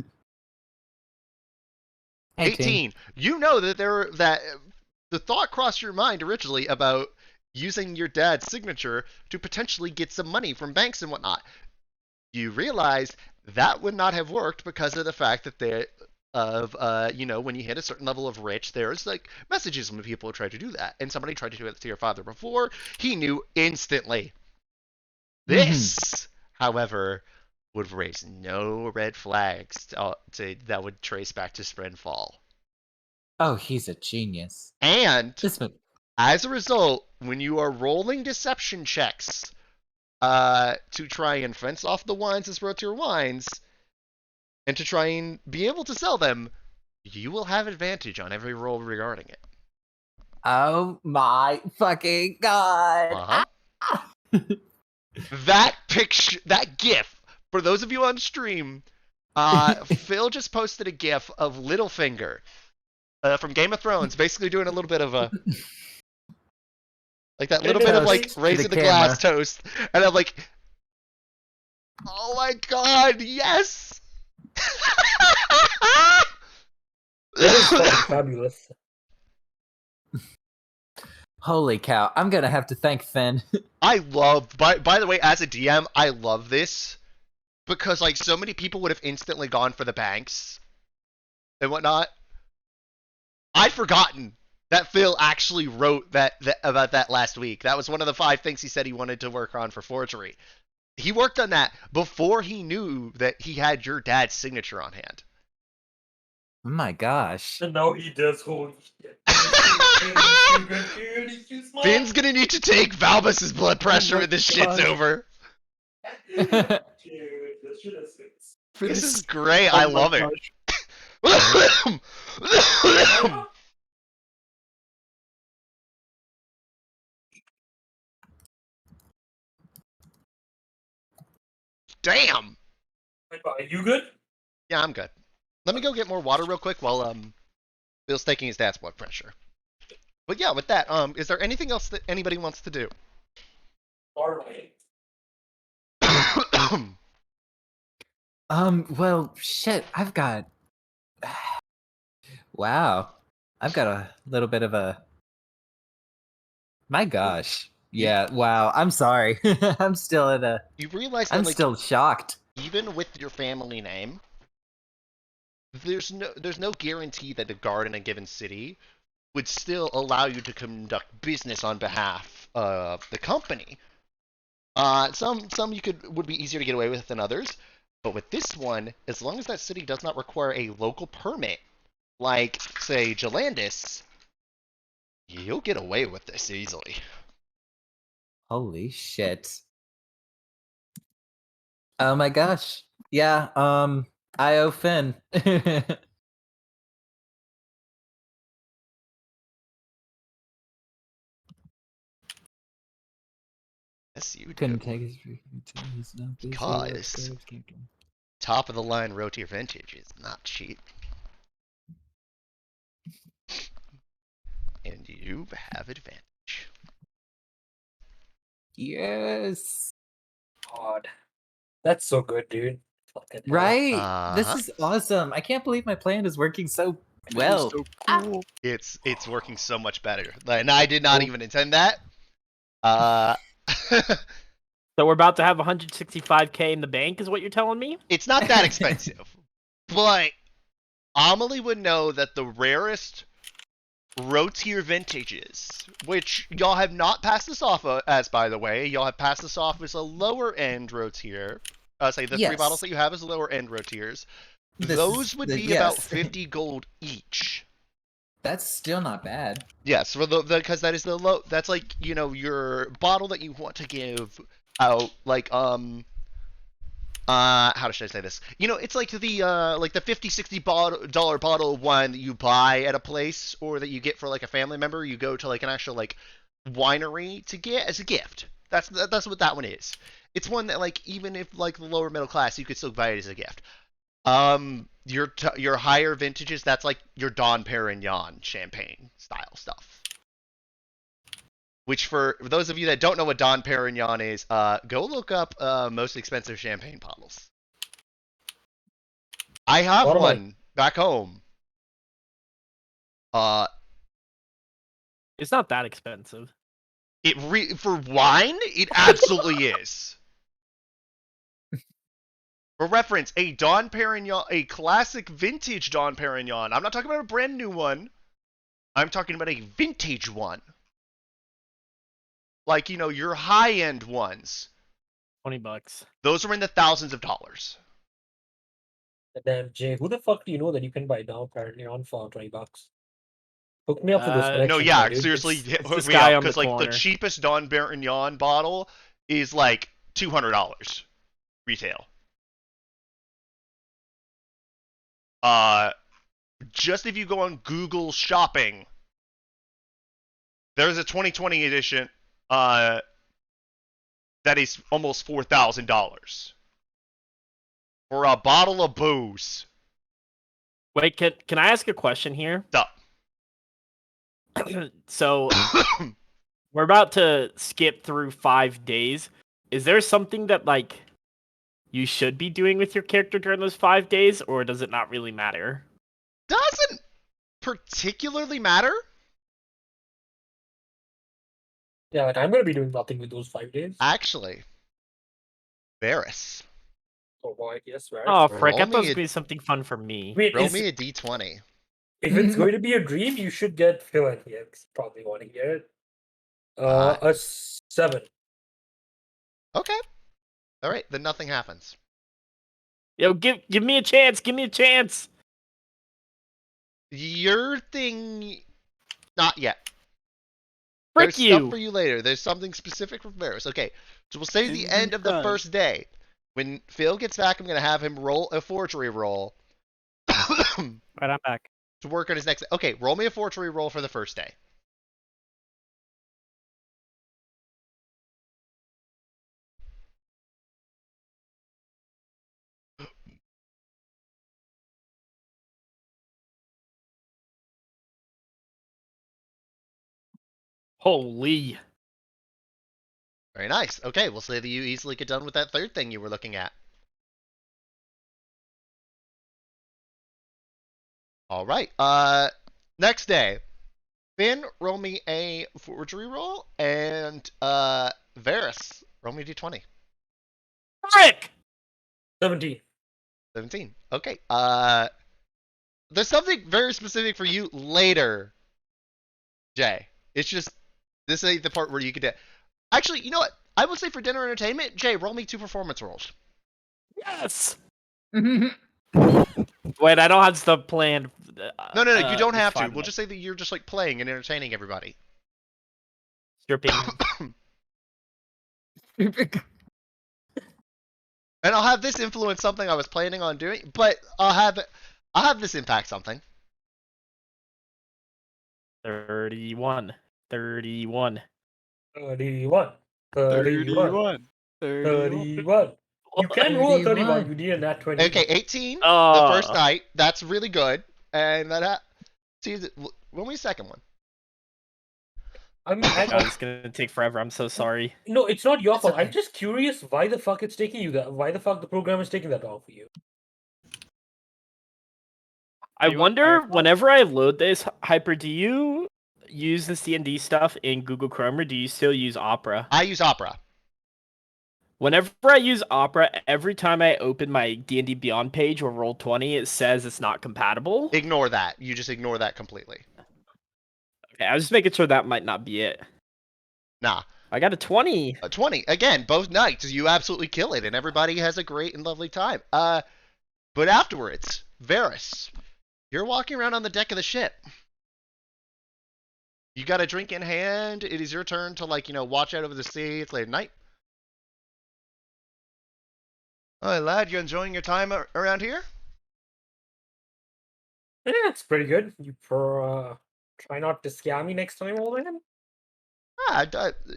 18. You know that the thought crossed your mind originally about using your dad's signature to potentially get some money from banks and whatnot. You realized that would not have worked because of the fact that of when you hit a certain level of rich, there's like messages when people try to do that, and somebody tried to do it to your father before. He knew instantly. This, however, would raise no red flags that would trace back to Sprinfall. Oh, he's a genius. And This one. as a result, when you are rolling deception checks to try and fence off the wines as rotier wines, and to try and be able to sell them, you will have advantage on every roll regarding it. Oh my fucking god. Uh-huh. Ah! That picture, that GIF, for those of you on stream, Phil just posted a GIF of Littlefinger from Game of Thrones, basically doing a little bit of a like that little bit of like raising the glass toast, and I'm like, oh my god, yes! That is fucking fabulous. Holy cow! I'm gonna have to thank Finn. I love, by the way, as a DM, I love this because like so many people would have instantly gone for the banks and whatnot. I'd forgotten that Phil actually wrote that about that last week. That was one of the 5 things he said he wanted to work on for forgery. He worked on that before he knew that he had your dad's signature on hand. Oh my gosh. And now he does. Holy shit. Finn's gonna need to take Valbus's blood pressure when this shit's over. Dude, this shit is This is great. I love it. Damn. Are you good? Yeah, I'm good. Let me go get more water real quick while Bill's taking his dad's blood pressure. But yeah, with that, is there anything else that anybody wants to do? Alright. Well, shit, I've got... Wow. I've got a little bit of a... My gosh. Yeah, wow, I'm sorry. I'm still at a... You realize that, I'm like, still shocked. even with your family name, there's no guarantee that a guard in a given city would still allow you to conduct business on behalf of the company. Some would be easier to get away with than others, but with this one, as long as that city does not require a local permit, like say Jalandis, you'll get away with this easily. Holy shit. Oh my gosh. Yeah, I owe Finn. Yes, you Couldn't do. take his he's not busy. Because top of the line rotier vintage is not cheap. And you have advantage. Yes. God. That's so good, dude. Fucking hell. Right? This Uh-huh. is awesome. I can't believe my plan is working so That is well. so cool. It's working so much better. And I did not even intend that. So we're about to have 165k in the bank, is what you're telling me? It's not that expensive. But Amelie would know that the rarest rotier vintages, which y'all have not passed this off as, by the way, y'all have passed this off as a lower end rotier. Say the 3 bottles that you have as lower end rotiers. Those would be about 50 gold each. That's still not bad. Yes, for because that is the low. That's like your bottle that you want to give out, like how should I say this? It's like the $50-$60 bottle of wine that you buy at a place or that you get for like a family member. You go to like an actual like winery to get as a gift. That's what that one is. It's one that like even if like the lower middle class, you could still buy it as a gift. Your higher vintages, that's like your Dom Perignon champagne style stuff. Which for those of you that don't know what Dom Perignon is, go look up most expensive champagne bottles. I have one back home. It's not that expensive. For wine, it absolutely is. For reference, a Dom Perignon, a classic vintage Dom Perignon. I'm not talking about a brand new one. I'm talking about a vintage one. Like, you know, your high-end ones. $20. Those are in the thousands of dollars. Damn, Jay, who the fuck do you know that you can buy down apparently on for $20? Hook me up with those connections, No, yeah, my dude. seriously, it's hook this me guy up, on the because, like, the corner. cheapest Dom Perignon bottle is, like, $200 retail. Just if you go on Google Shopping, there's a 2020 edition, that is almost $4,000 for a bottle of booze. Wait, can I ask a question here? Stop. So we're about to skip through 5 days. Is there something that like you should be doing with your character during those 5 days, or does it not really matter? Doesn't particularly matter. Yeah, like I'm gonna be doing nothing with those 5 days. Actually, Varys, Oh boy, yes, right. Oh, frick! I Roll thought it was me gonna be something fun for me. Wait, roll me a d20. if it's going to be a dream, you should get Phil in here. 'Cause you probably want to hear it. A 7. Okay. All right, then nothing happens. Yo, give me a chance! Give me a chance! Your thing, not yet. Frick There's stuff you! for you later. There's something specific for Varys. Okay, so we'll say the Indeed end of the done. first day. When Phil gets back, I'm gonna have him roll a forgery roll to Right, I'm back. work on his next. Okay, roll me a forgery roll for the first day. Holy! Very nice. Okay, we'll say that you easily get done with that third thing you were looking at. All right. Next day, Finn, roll me a forgery roll, and Varys, roll me a d20. Frick! 17. 17. Okay. There's something very specific for you later, Jay. It's just this ain't the part where you could. Actually, you know what? I would say for dinner entertainment, Jay, roll me 2 performance rolls. Yes! Wait, I don't have stuff planned. No, you don't it's have to. fine, We'll just say that you're just like playing and entertaining everybody. stripping. And I'll have this influence something I was planning on doing, but I'll have this impact something. 31. 31. 31. 31. 31. You can roll a 31. You need a nat 20. Okay, 18. The first Oh, night. That's really good. And that. See, roll me a second one. I'm, God, it's gonna take forever. I'm so sorry. no, it's not your It's fault. okay. I'm just curious why the fuck it's taking you that. Why the fuck the program is taking that long for you? I you want wonder, Firefox? whenever I load this, Hyper, do you use this D&D stuff in Google Chrome, or do you still use Opera? I use Opera. Whenever I use Opera, every time I open my D&D Beyond page or Roll20, it says it's not compatible. Ignore that. You just ignore that completely. Okay, I was just making sure that might not be it. Nah. I got a 20. A 20. Again, both nights, you absolutely kill it, and everybody has a great and lovely time. But afterwards, Varys, you're walking around on the deck of the ship. You got a drink in hand. It is your turn to, like, watch out over the sea. It's late at night. Hi, lad. You enjoying your time around here? Yeah, it's pretty good. You try not to scare me next time, old man.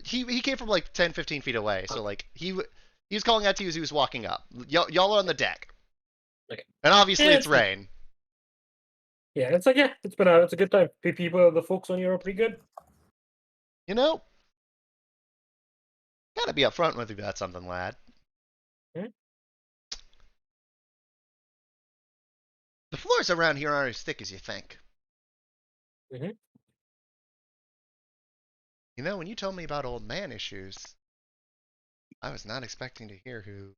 He came from like 10, 15 feet away, so like he was calling out to you as he was walking up. Y'all are on the deck, Okay. and obviously Yeah, it's rain. Yeah, it's like it's a good time. People, the folks on here are pretty good. You know, gotta be upfront with you about something, lad. Hmm? The floors around here aren't as thick as you think. Mhm. You know, when you told me about old man issues, I was not expecting to hear who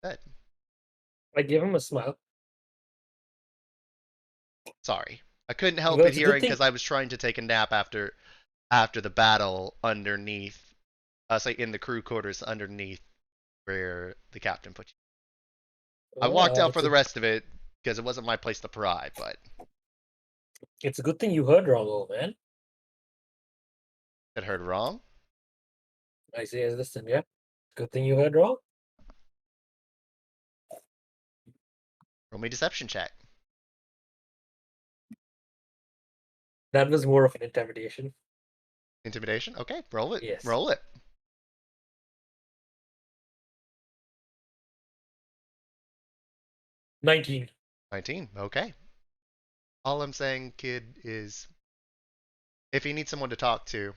Good. I give him a smile. Sorry. I couldn't help Well, it it's a good hearing thing- because I was trying to take a nap after the battle underneath, say in the crew quarters underneath where the captain put you. I walked out for the rest of it because it wasn't my place to pry, but It's a good thing you heard wrong, old man. it heard wrong. I say, listen, yeah. Good thing you heard wrong. Roll me deception check. That was more of an intimidation. Intimidation? Okay, roll it. Yes. Roll it. 19. 19. Okay. All I'm saying, kid, is if you need someone to talk to,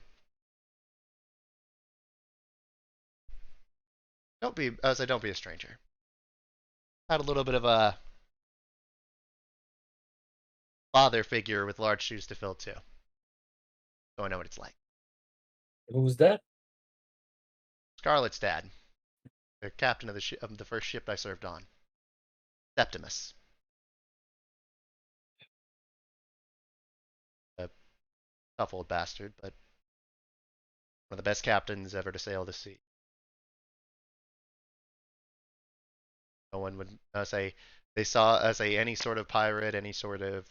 don't be a stranger. Had a little bit of a father figure with large shoes to fill too. So I know what it's like. Who's that? Scarlet's dad, the captain of the first ship I served on, Septimus. A tough old bastard, but one of the best captains ever to sail the sea. No one would say they saw any sort of pirate, any sort of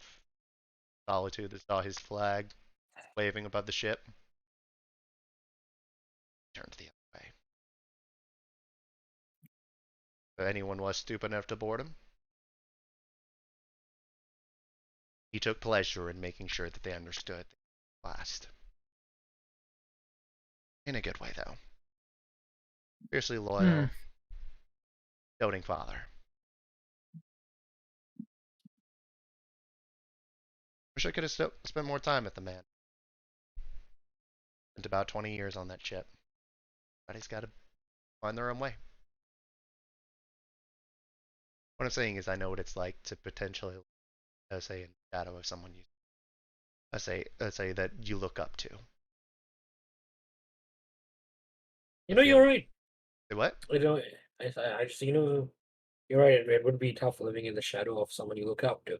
solitude that saw his flag waving above the ship. Turned the other way. If anyone was stupid enough to board him, he took pleasure in making sure that they understood last. In a good way, though. Fiercely loyal, doting father. Wish I could have spent more time with the man. Spent about 20 years on that ship. Everybody's got to find their own way. What I'm saying is I know what it's like to potentially, say, in the shadow of someone you, say that you look up to. You know, you're right. Say what? You know, I just, you're right. It would be tough living in the shadow of someone you look up to.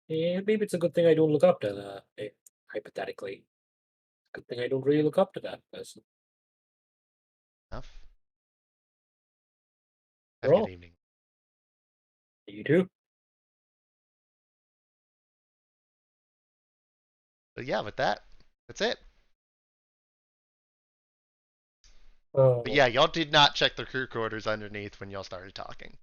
Yeah, maybe it's a good thing I don't look up to hypothetically. Good thing I don't really look up to that person. Enough. Have a good evening. You too. But yeah, with that, that's it. But yeah, y'all did not check the crew quarters underneath when y'all started talking.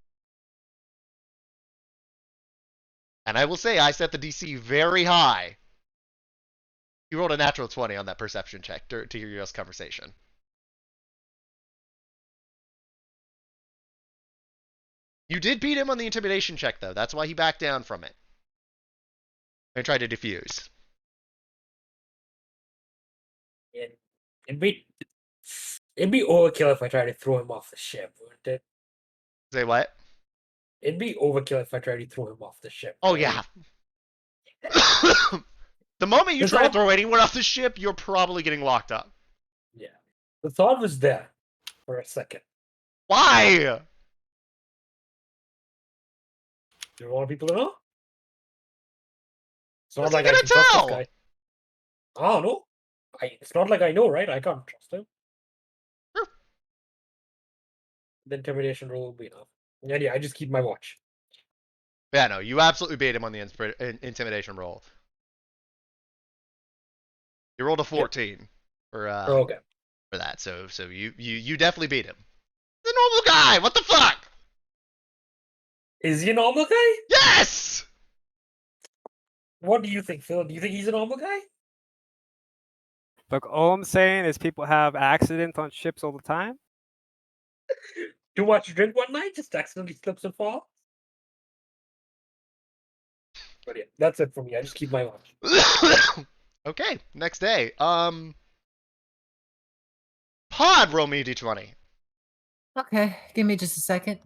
And I will say, I set the DC very high. You rolled a natural 20 on that perception check to hear your conversation. You did beat him on the intimidation check, though. That's why he backed down from it. And tried to defuse. It'd be overkill if I tried to throw him off the ship, wouldn't it? Say what? It'd be overkill if I tried to throw him off the ship. Oh, right? yeah. The moment you try to throw anyone off the ship, you're probably getting locked up. Yeah. The thought was there for a second. Why? Do you want people to know? It's not Who's like he I gonna can trust this tell? guy. I don't know. It's not like I know, right? I can't trust him. Sure. The intimidation roll will be enough. And yeah, I just keep my watch. Yeah, no, you absolutely bait him on the intimidation roll. You rolled a 14 for Okay. for that, so you definitely beat him. The normal guy. What the fuck? Is he a normal guy? Yes. What do you think, Phil? Do you think he's a normal guy? Look, all I'm saying is people have accidents on ships all the time. Too much drink one night, just accidentally slips and falls. But yeah, that's it for me. I just keep my watch. Okay, next day. Pod, roll me a d20. Okay, give me just a second.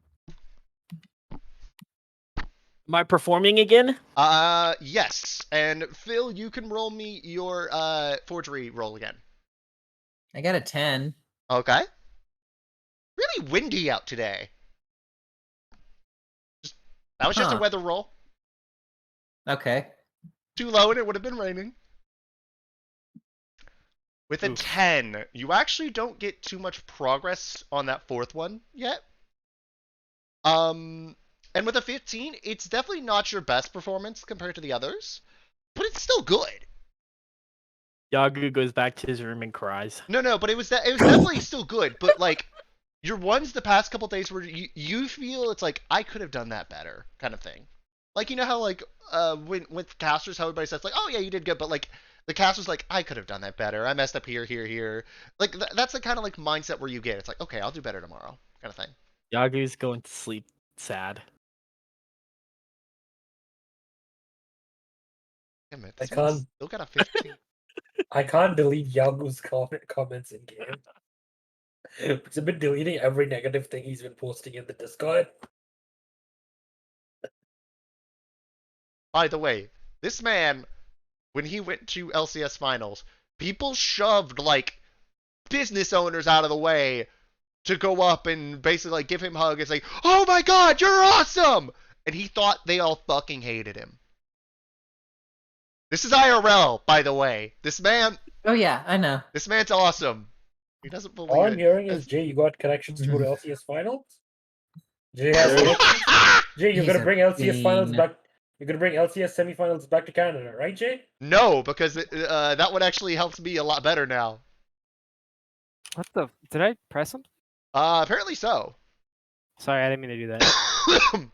Am I performing again? Yes. And Phil, you can roll me your forgery roll again. I got a 10. Okay. Really windy out today. That was just a Huh. weather roll. Okay. Too low and it would have been raining. With a Oof. 10, you actually don't get too much progress on that fourth one yet. And with a 15, it's definitely not your best performance compared to the others, but it's still good. Yagu goes back to his room and cries. No, but it was definitely still good. But like your ones the past couple days where you feel it's like I could have done that better kind of thing. Like you know how like when with casters how everybody says like oh yeah you did good, but like the caster's like I could have done that better. I messed up here. Like that's the kind of like mindset where you get. It's like okay I'll do better tomorrow kind of thing. Yagu's going to sleep sad. Damn it, I this man's can't. still got a 15. I can't delete Yagu's comments in game. I've been deleting every negative thing he's been posting in the Discord. By the way, this man, when he went to LCS finals, people shoved like business owners out of the way to go up and basically like give him a hug and say, "Oh my God, you're awesome!" And he thought they all fucking hated him. This is IRL, by the way. This man's Oh yeah, I know. awesome. He doesn't believe All I'm it. hearing is Jay, you got connections to go to LCS finals. Jay has True. connections. Jay, you're He's gonna a bring LCS finals fiend. back. You're gonna bring LCS semifinals back to Canada, right, Jay? No, because that one actually helps me a lot better now. What the? Did I press him? Apparently so. Sorry, I didn't mean to do that.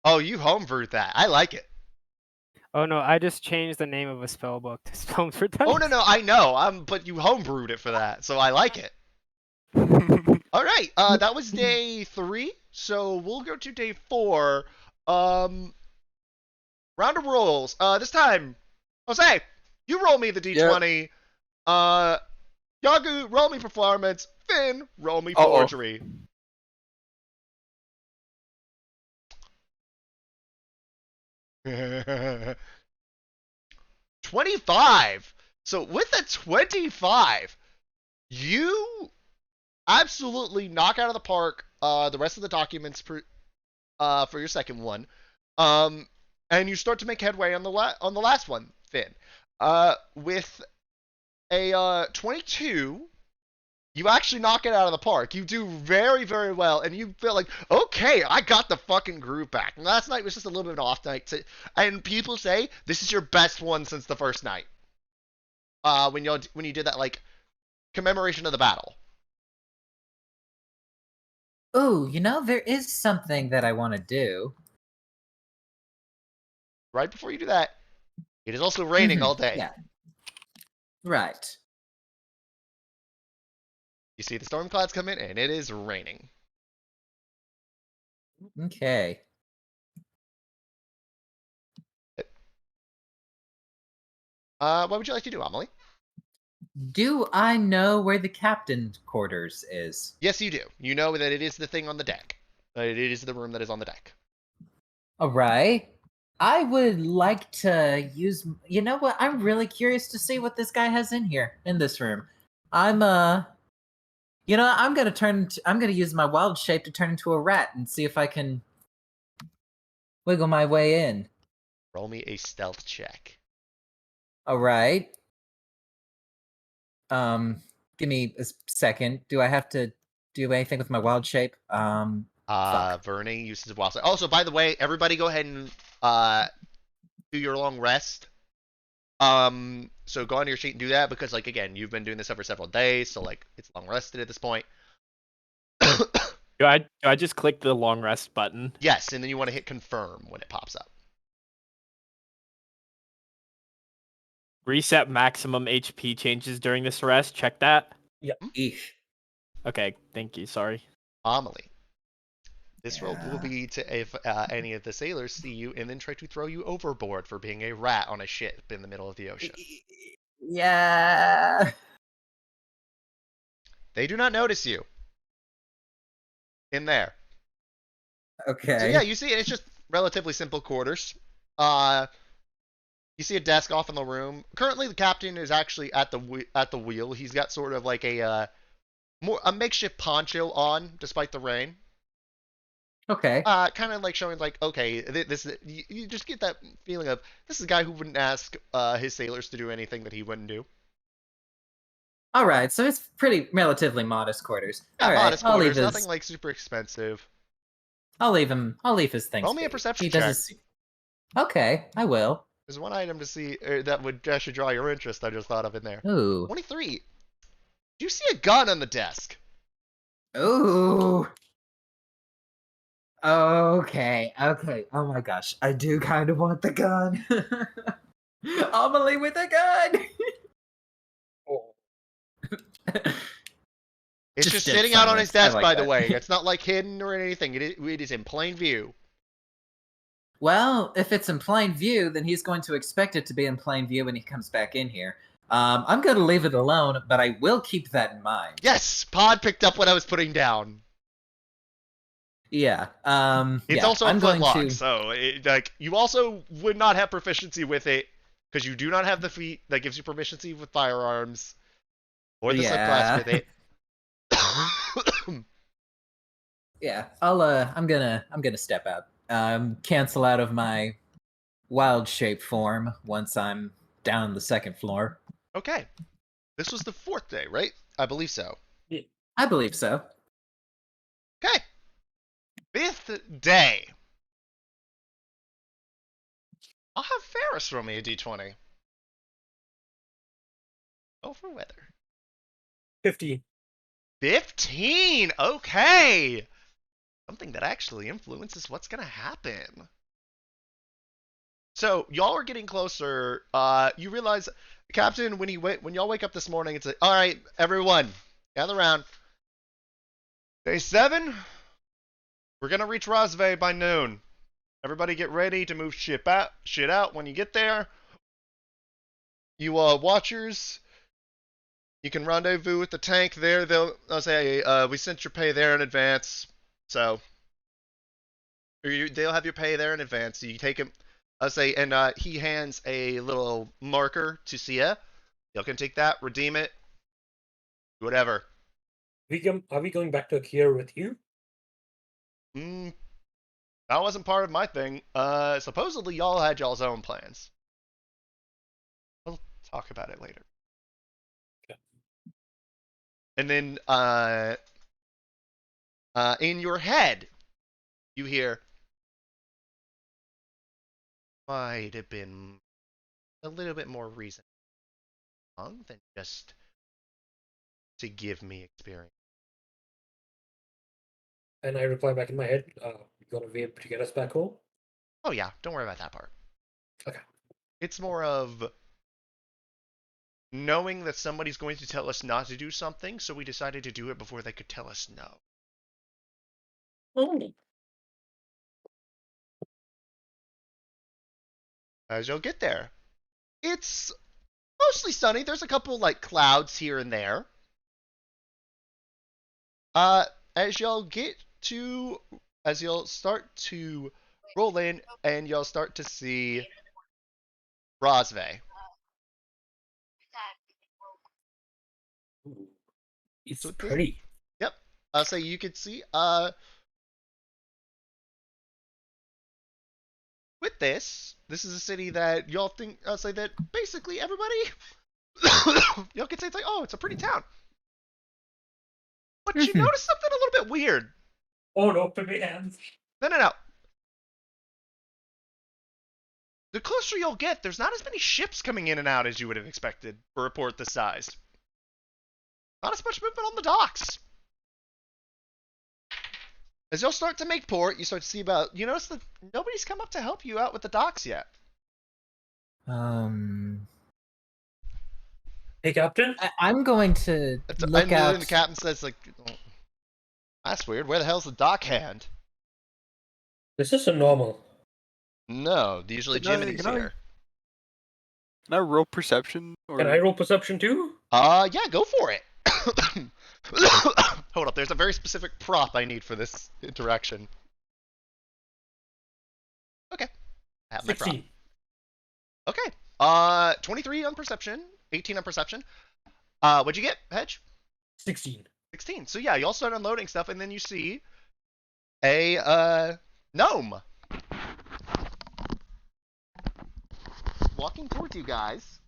Oh, you homebrewed that. I like it. Oh no, I just changed the name of a spell book to spell for dice. Oh no, I know. But you homebrewed it for that, so I like it. All right, that was day 3. So we'll go to day 4. Round of rolls. This time, Jose, you roll me the d20. Yagu, roll me performance. Finn, roll me Uh-oh. forgery. $25. So with a 25, you absolutely knock out of the park the rest of the documents for your second one, and you start to make headway on the last one, Finn. With a 22, you actually knock it out of the park. You do very, very well, and you feel like, okay, I got the fucking groove back. And last night was just a little bit of an off night, and people say this is your best one since the first night. When you did that like commemoration of the battle. Oh, there is something that I want to do. Right before you do that, it is also raining all day. Yeah. Right. You see the storm clouds come in, and it is raining. Okay. What would you like to do, Amelie? Do I know where the captain's quarters is? Yes, you do. You know that it is the thing on the deck. It is the room that is on the deck. All right. I would like to use. You know what? I'm really curious to see what this guy has in here in this room. I'm gonna use my wild shape to turn into a rat and see if I can wiggle my way in. Roll me a stealth check. All right. Give me a second. Do I have to do anything with my wild shape? Fuck. Verne uses wild shape. Also, by the way, everybody go ahead and do your long rest. So go on your sheet and do that because, like, again, you've been doing this over several days, so like it's long rested at this point. Do I just click the long rest button? Yes, and then you want to hit confirm when it pops up. Reset maximum HP changes during this rest. Check that. Eesh. Okay, thank you. Sorry. Amelie. This roll will Yeah. be to if any of the sailors see you and then try to throw you overboard for being a rat on a ship in the middle of the ocean. Yeah. They do not notice you. In there. Okay. So yeah, you see it's just relatively simple quarters. You see a desk off in the room. Currently, the captain is actually at the wheel. He's got sort of like a makeshift poncho on, despite the rain. Okay. Kind of like showing like, okay, this you just get that feeling of this is a guy who wouldn't ask his sailors to do anything that he wouldn't do. All right, so it's pretty relatively modest quarters. Yeah, All right, modest quarters, nothing like super expensive. I'll leave him. I'll leave his things. Roll me a be. perception He check. does his... Okay, I will. There's one item to see that would actually draw your interest. I just thought of in there. Ooh. 23. Do you see a gun on the desk? Ooh. Okay. Okay. Oh my gosh, I do kind of want the gun. Amelie with a gun. It's just dead sitting out on his silence. I desk, like by the that. way. It's not like hidden or anything. It is in plain view. Well, if it's in plain view, then he's going to expect it to be in plain view when he comes back in here. I'm going to leave it alone, but I will keep that in mind. Yes, Pod picked up what I was putting down. Yeah. It's yeah, also a I'm going flintlock, to... so like you also would not have proficiency with it because you do not have the feat that gives you proficiency with firearms or the subclass with it. Yeah, I'm gonna step out. Cancel out of my wild shape form once I'm down the second floor. Okay. This was the 4th day, right? I believe so. I believe so. Okay. 5th day. I'll have Ferris roll me a d20. Oh, for weather. 15. 15! Okay! Something that actually influences what's gonna happen. So, y'all are getting closer. You realize, Captain, when y'all wake up this morning, it's like, alright, everyone, gather around. Day 7, we're gonna reach Rozveh by noon. Everybody get ready to move shit out when you get there. You watchers, you can rendezvous with the tank there. They'll say, we sent your pay there in advance. So, they'll have your pay there in advance. So you take him, I'll say, and he hands a little marker to Sia. Y'all can take that, redeem it, whatever. Are we going back to Akira with you? That wasn't part of my thing. Supposedly y'all had y'all's own plans. We'll talk about it later. Okay. And then, in your head, you hear, might have been a little bit more reason than just to give me experience. And I reply back in my head, you got a way to get us back home? Oh yeah, don't worry about that part. Okay. It's more of knowing that somebody's going to tell us not to do something, so we decided to do it before they could tell us no. Oh. As you'll get there, it's mostly sunny. There's a couple like clouds here and there. As y'all start to roll in, and y'all start to see Rozveh. Ooh. It's So pretty. Yep. So you could see with this is a city that y'all think I'll say that basically everybody y'all could say it's like, oh, it's a pretty town. But you notice something a little bit weird. Oh no, put my hands. No. The closer you'll get, there's not as many ships coming in and out as you would have expected for a port this size. Not as much movement on the docks. As you'll start to make port, you start to see you notice that nobody's come up to help you out with the docks yet. Hey, Captain? I'm going to look and out. then the captain says, like, oh, that's weird. Where the hell's the dock hand? This isn't normal. No, usually Jiminy's here. Can I roll perception? Or... Can I roll perception too? Yeah, go for it. Hold up, there's a very specific prop I need for this interaction. Okay. I have my prop. 16. Okay. 23 on perception, 18 on perception. What'd you get, Hedge? 16. 16. So yeah, y'all start unloading stuff, and then you see a gnome walking towards you guys,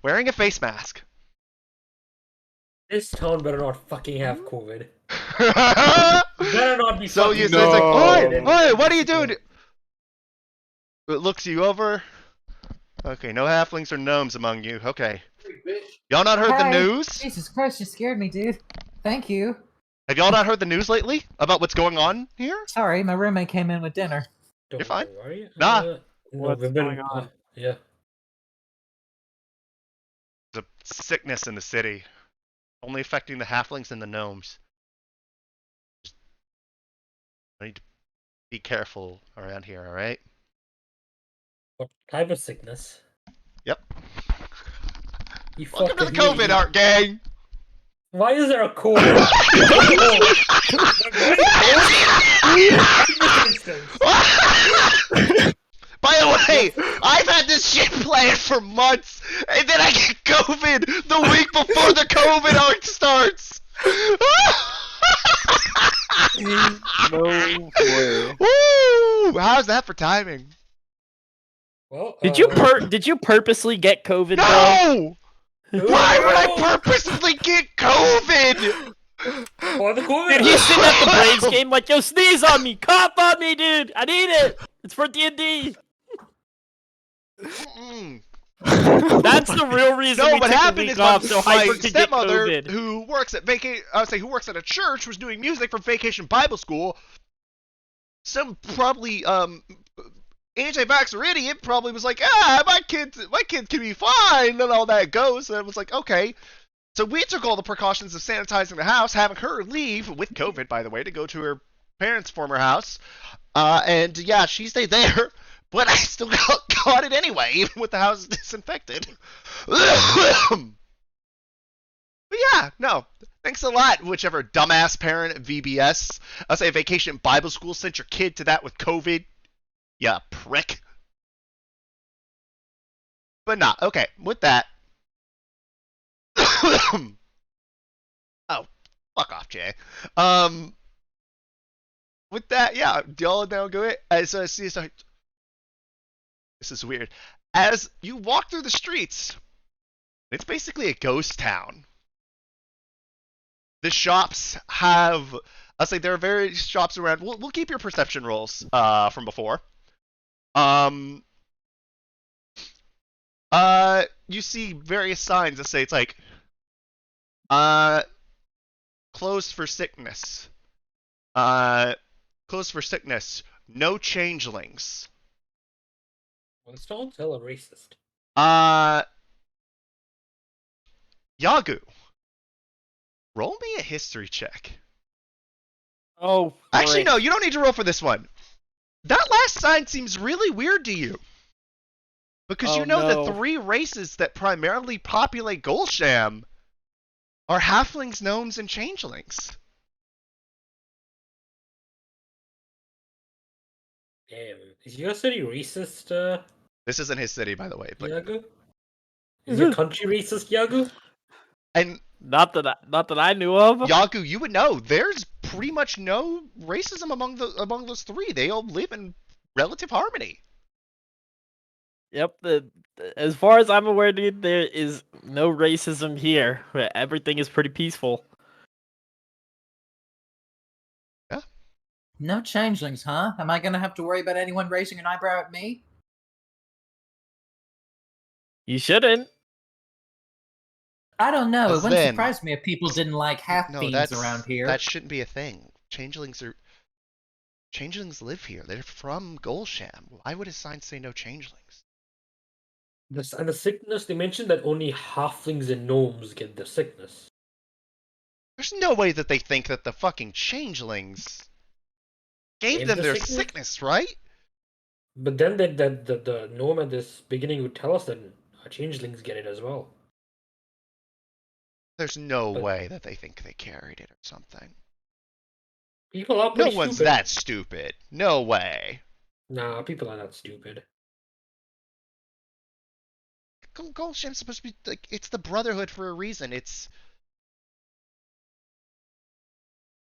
wearing a face mask. This town better not fucking have COVID. So Better not be you fucking say, it's like, oi, No. oi, what are you doing? It looks you over. Okay, no halflings or gnomes among you. Okay. Y'all not heard the Hi. news? Jesus Christ, you scared me, dude. Thank you. Have y'all not heard the news lately about what's going on here? Sorry, my roommate came in with dinner. Don't You're fine. worry. Nah. No, What's we've been, going on? yeah. There's a sickness in the city, only affecting the halflings and the gnomes. I need to be careful around here, alright? What type of sickness? Yep. You Welcome to the fucking COVID, art gang! Why is there a COVID? By the way, I've had this shit planned for months, and then I get COVID the week before the COVID arc starts! No way. Woo! How's that for timing? Well, Did you purposely get COVID, bro? No! Why would I purposely get COVID? For the COVID? Dude, he's sitting at the Braves game like, yo, sneeze on me, cough on me, dude. I need it. It's for D&D. Mm. That's the real reason No, we what took a happened week is off, so my Hyper could get stepmother, COVID. who works at who works at a church, was doing music for Vacation Bible School. Some probably anti-vaxxer idiot probably was like, my kid can be fine, and all that goes. And it was like, okay. So we took all the precautions of sanitizing the house, having her leave with COVID, by the way, to go to her parents' former house. And yeah, she stayed there, but I still got it anyway, even with the house disinfected. But yeah, no. Thanks a lot, whichever dumbass parent at VBS, I'll say Vacation Bible School, sent your kid to that with COVID. Ya prick. But nah, okay, with that. Oh, fuck off, Jay. With that, yeah, y'all now go it. As this is weird. As you walk through the streets, it's basically a ghost town. The shops have, I'll say there are various shops around. We'll keep your perception rolls from before. You see various signs that say it's like, closed for sickness. Closed for sickness. No changelings. Well, don't tell a racist. Yagu. Roll me a history check. Oh, Actually, frick. no, you don't need to roll for this one. That last sign seems really weird to you. Because Oh, you know no. the three races that primarily populate Golsham are halflings, gnomes, and changelings. Damn. Is your city racist, This isn't his city, by the way. But Yagu? Is your country racist, Yagu? and Not that I knew of. Yagu, you would know. There's pretty much no racism among those three. They all live in relative harmony. Yep. As far as I'm aware, dude, there is no racism here. Everything is pretty peaceful. No changelings, huh? Am I gonna have to worry about anyone raising an eyebrow at me? You shouldn't. I don't know. It wouldn't Rozveh. surprise me if people didn't like half No, fiends around here. that shouldn't be a thing. Changelings live here. They're from Golsham. Why would his sign say no changelings? And the sickness, they mentioned that only halflings and gnomes get the sickness. There's no way that they think that the fucking changelings gave Gave them the their sickness? sickness, right? But then the gnome at this beginning would tell us that changelings get it as well. There's no But- way that they think they carried it or something. People are No pretty one's stupid. that stupid. No way. Nah, people are not stupid. Goldsham's supposed to be like, it's the Brotherhood for a reason. It's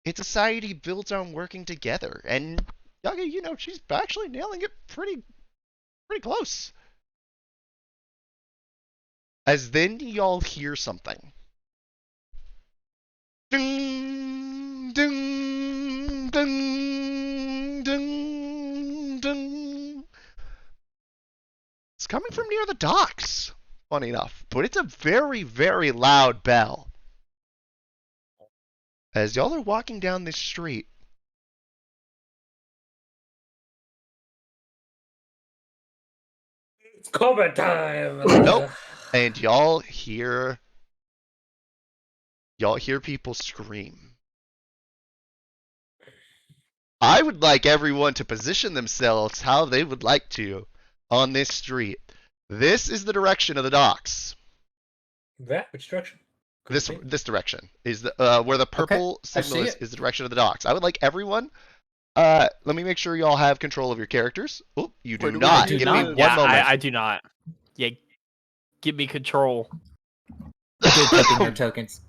It's a society built on working together, and Yaga, you know, she's actually nailing it pretty close. As then y'all hear something. Ding, ding, ding, ding, ding. It's coming from near the docks, funny enough, but it's a very, very loud bell. As y'all are walking down this street, It's combat time. nope, and y'all hear people scream. I would like everyone to position themselves how they would like to on this street. This is the direction of the docks. That which direction? This direction is the where the purple signal is the direction of the docks. I would like everyone. Let me make sure y'all have control of your characters. Oh, you do not. Give me one moment. I do not. Yeah, give me control. Good taking your tokens.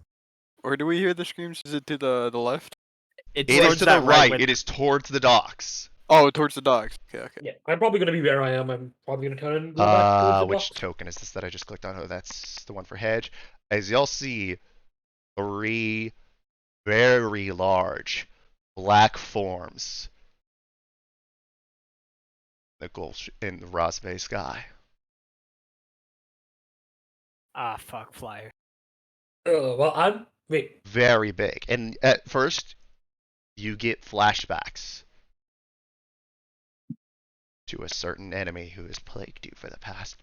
Or do we hear the screams? Is it to the left? It is to the right. It is towards the docks. Oh, towards the docks. Okay. Yeah, I'm probably gonna be where I am. I'm probably gonna turn and go back towards the Which docks. token is this that I just clicked on? Oh, that's the one for hedge. As y'all see, 3 very large black forms in the Rozveh sky. Ah, fuck, flyer. Well, wait. Very big. And at first, you get flashbacks to a certain enemy who has plagued you for the past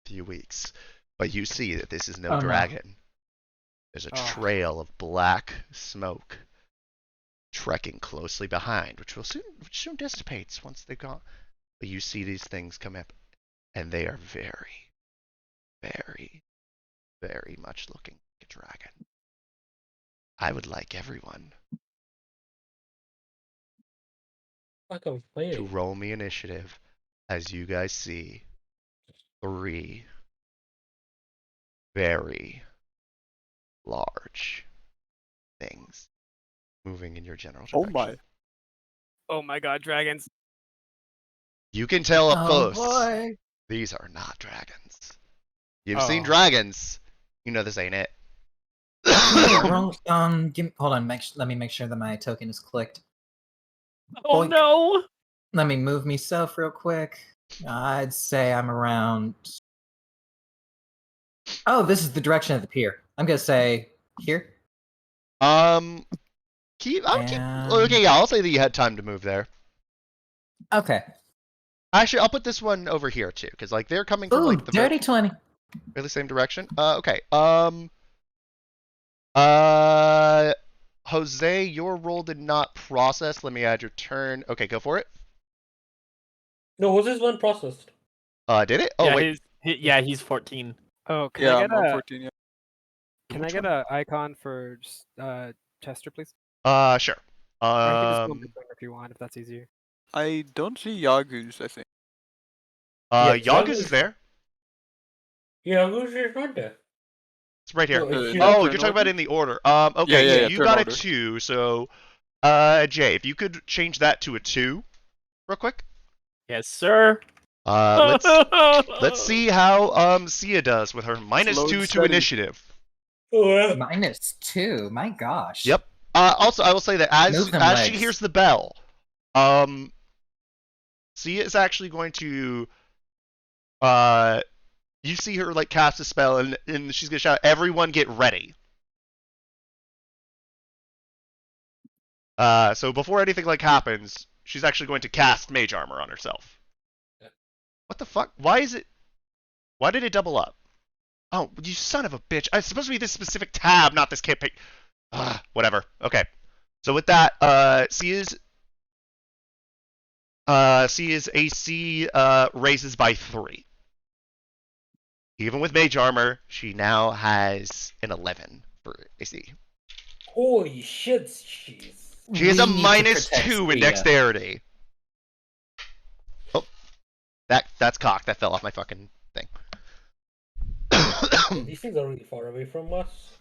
few weeks. But you see that this is no dragon. No. There's a trail of black smoke trekking closely behind, which soon dissipates once they're gone. But you see these things come up, and they are very, very, very much looking like a dragon. I would like everyone to roll me initiative as you guys see 3 very large things moving in your general direction. Oh my god, dragons. You can tell up close. Boy. These are not dragons. You've seen dragons. You know this ain't it. Hold on. Let me make sure that my token is clicked. Oh Boink. no! Let me move myself real quick. I'd say I'm around. Oh, this is the direction of the pier. I'm gonna say here. Okay, yeah, I'll say that you had time to move there. Okay. Actually, I'll put this one over here too, because like they're coming from like the dirty 20. Really same direction. Okay. Jose, your roll did not process. Let me add your turn. Okay, go for it. No, Jose's one processed. Did it? Oh yeah, wait. He's 14. Oh, can I get I'm a 14. Yeah. Can I get an icon for Chester, please? Sure. Or I can just go my turn if you want, if that's easier. I don't see Yagu's, I think. Yagus is there. Yagu's is not there. It's right here. No, you're talking about in the order. Okay, yeah, you got a order. 2, so Jay, if you could change that to a 2 real quick. Yes, sir. Let's see how Sia does with her -2 to initiative. -2. My gosh. Yep. Also, I will say that as she hears the bell, Sia is actually going to you see her like cast a spell, and she's gonna shout, "Everyone, get ready!" So before anything like happens, she's actually going to cast Mage Armor on herself. What the fuck? Why did it double up? Oh, you son of a bitch! It's supposed to be this specific tab, not this campaign. Whatever. Okay. So with that, Sia's AC raises by 3. Even with Mage Armor, she now has an 11 for AC. Holy shit, jeez. She has a -2 in Dexterity. Oh, that's cocked. That fell off my fucking thing. These things are really far away from us.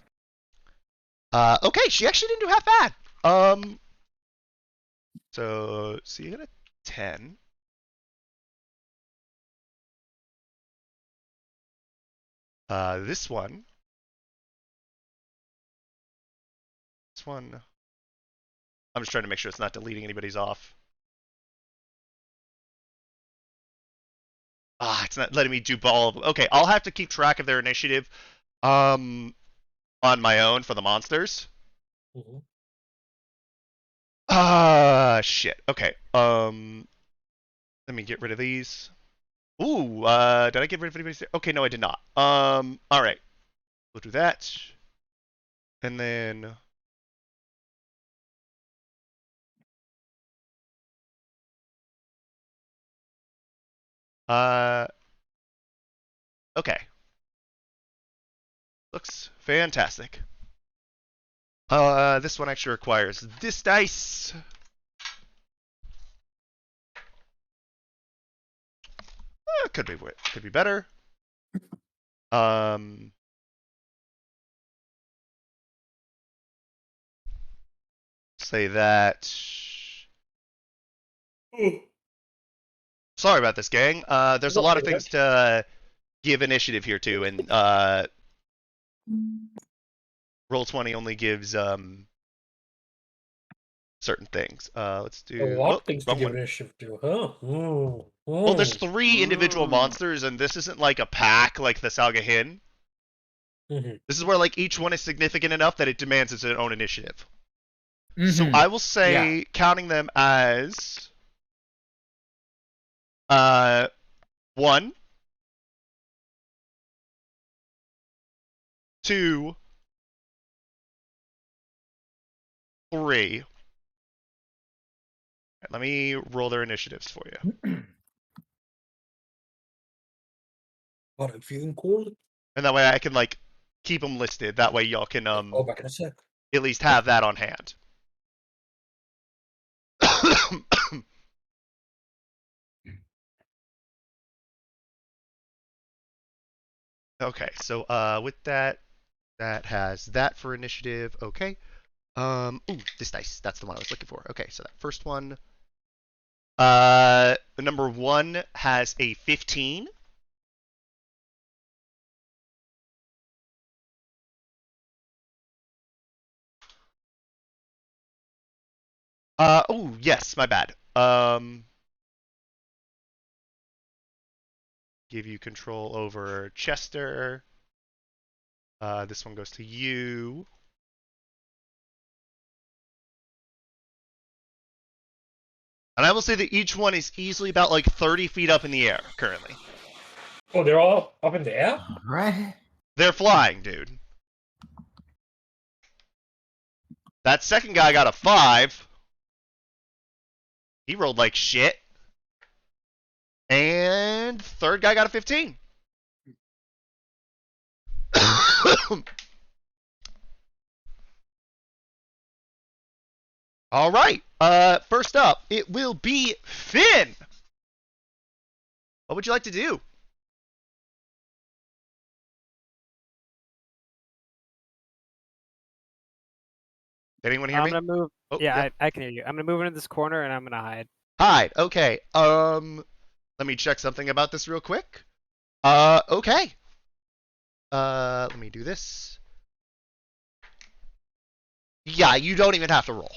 Okay, she actually didn't do half bad. So you got a 10. This one. This one. I'm just trying to make sure it's not deleting anybody's off. It's not letting me do all of them. Okay, I'll have to keep track of their initiative on my own for the monsters. Mhm. Shit. Okay. Let me get rid of these. Ooh, did I get rid of anybody's? Okay, no, I did not. All right. We'll do that. And then okay. Looks fantastic. This one actually requires this dice. Could be better. Say that. Sorry about this, gang. There's a lot of things to give initiative here too, and Roll20 only gives certain things. Let's do. A lot of things to wrong give one. initiative to, huh? Well, there's 3 individual monsters, and this isn't like a pack like the Saga Hin. Mhm. This is where like each one is significant enough that it demands its own initiative. So Mhm. I will say, counting them as 1, 2, 3. Let me roll their initiatives for you. God, I'm feeling cold. And that way I can like keep them listed. That way y'all can Oh, back in a sec. at least have that on hand. Okay, so with that has that for initiative. Okay. Ooh, this dice. That's the one I was looking for. Okay, so that first one. Number 1 has a 15. Oh, yes, my bad. Give you control over Chester. This one goes to you. And I will say that each one is easily about like 30 feet up in the air currently. Oh, they're all up in the air? All right. They're flying, dude. That second guy got a 5. He rolled like shit. And third guy got a 15. All right. First up, it will be Finn. What would you like to do? Anyone hear I'm me? gonna move. Oh, yeah, I can hear you. I'm gonna move into this corner and I'm gonna hide. Hide. Okay. Let me check something about this real quick. Okay. Let me do this. Yeah, you don't even have to roll.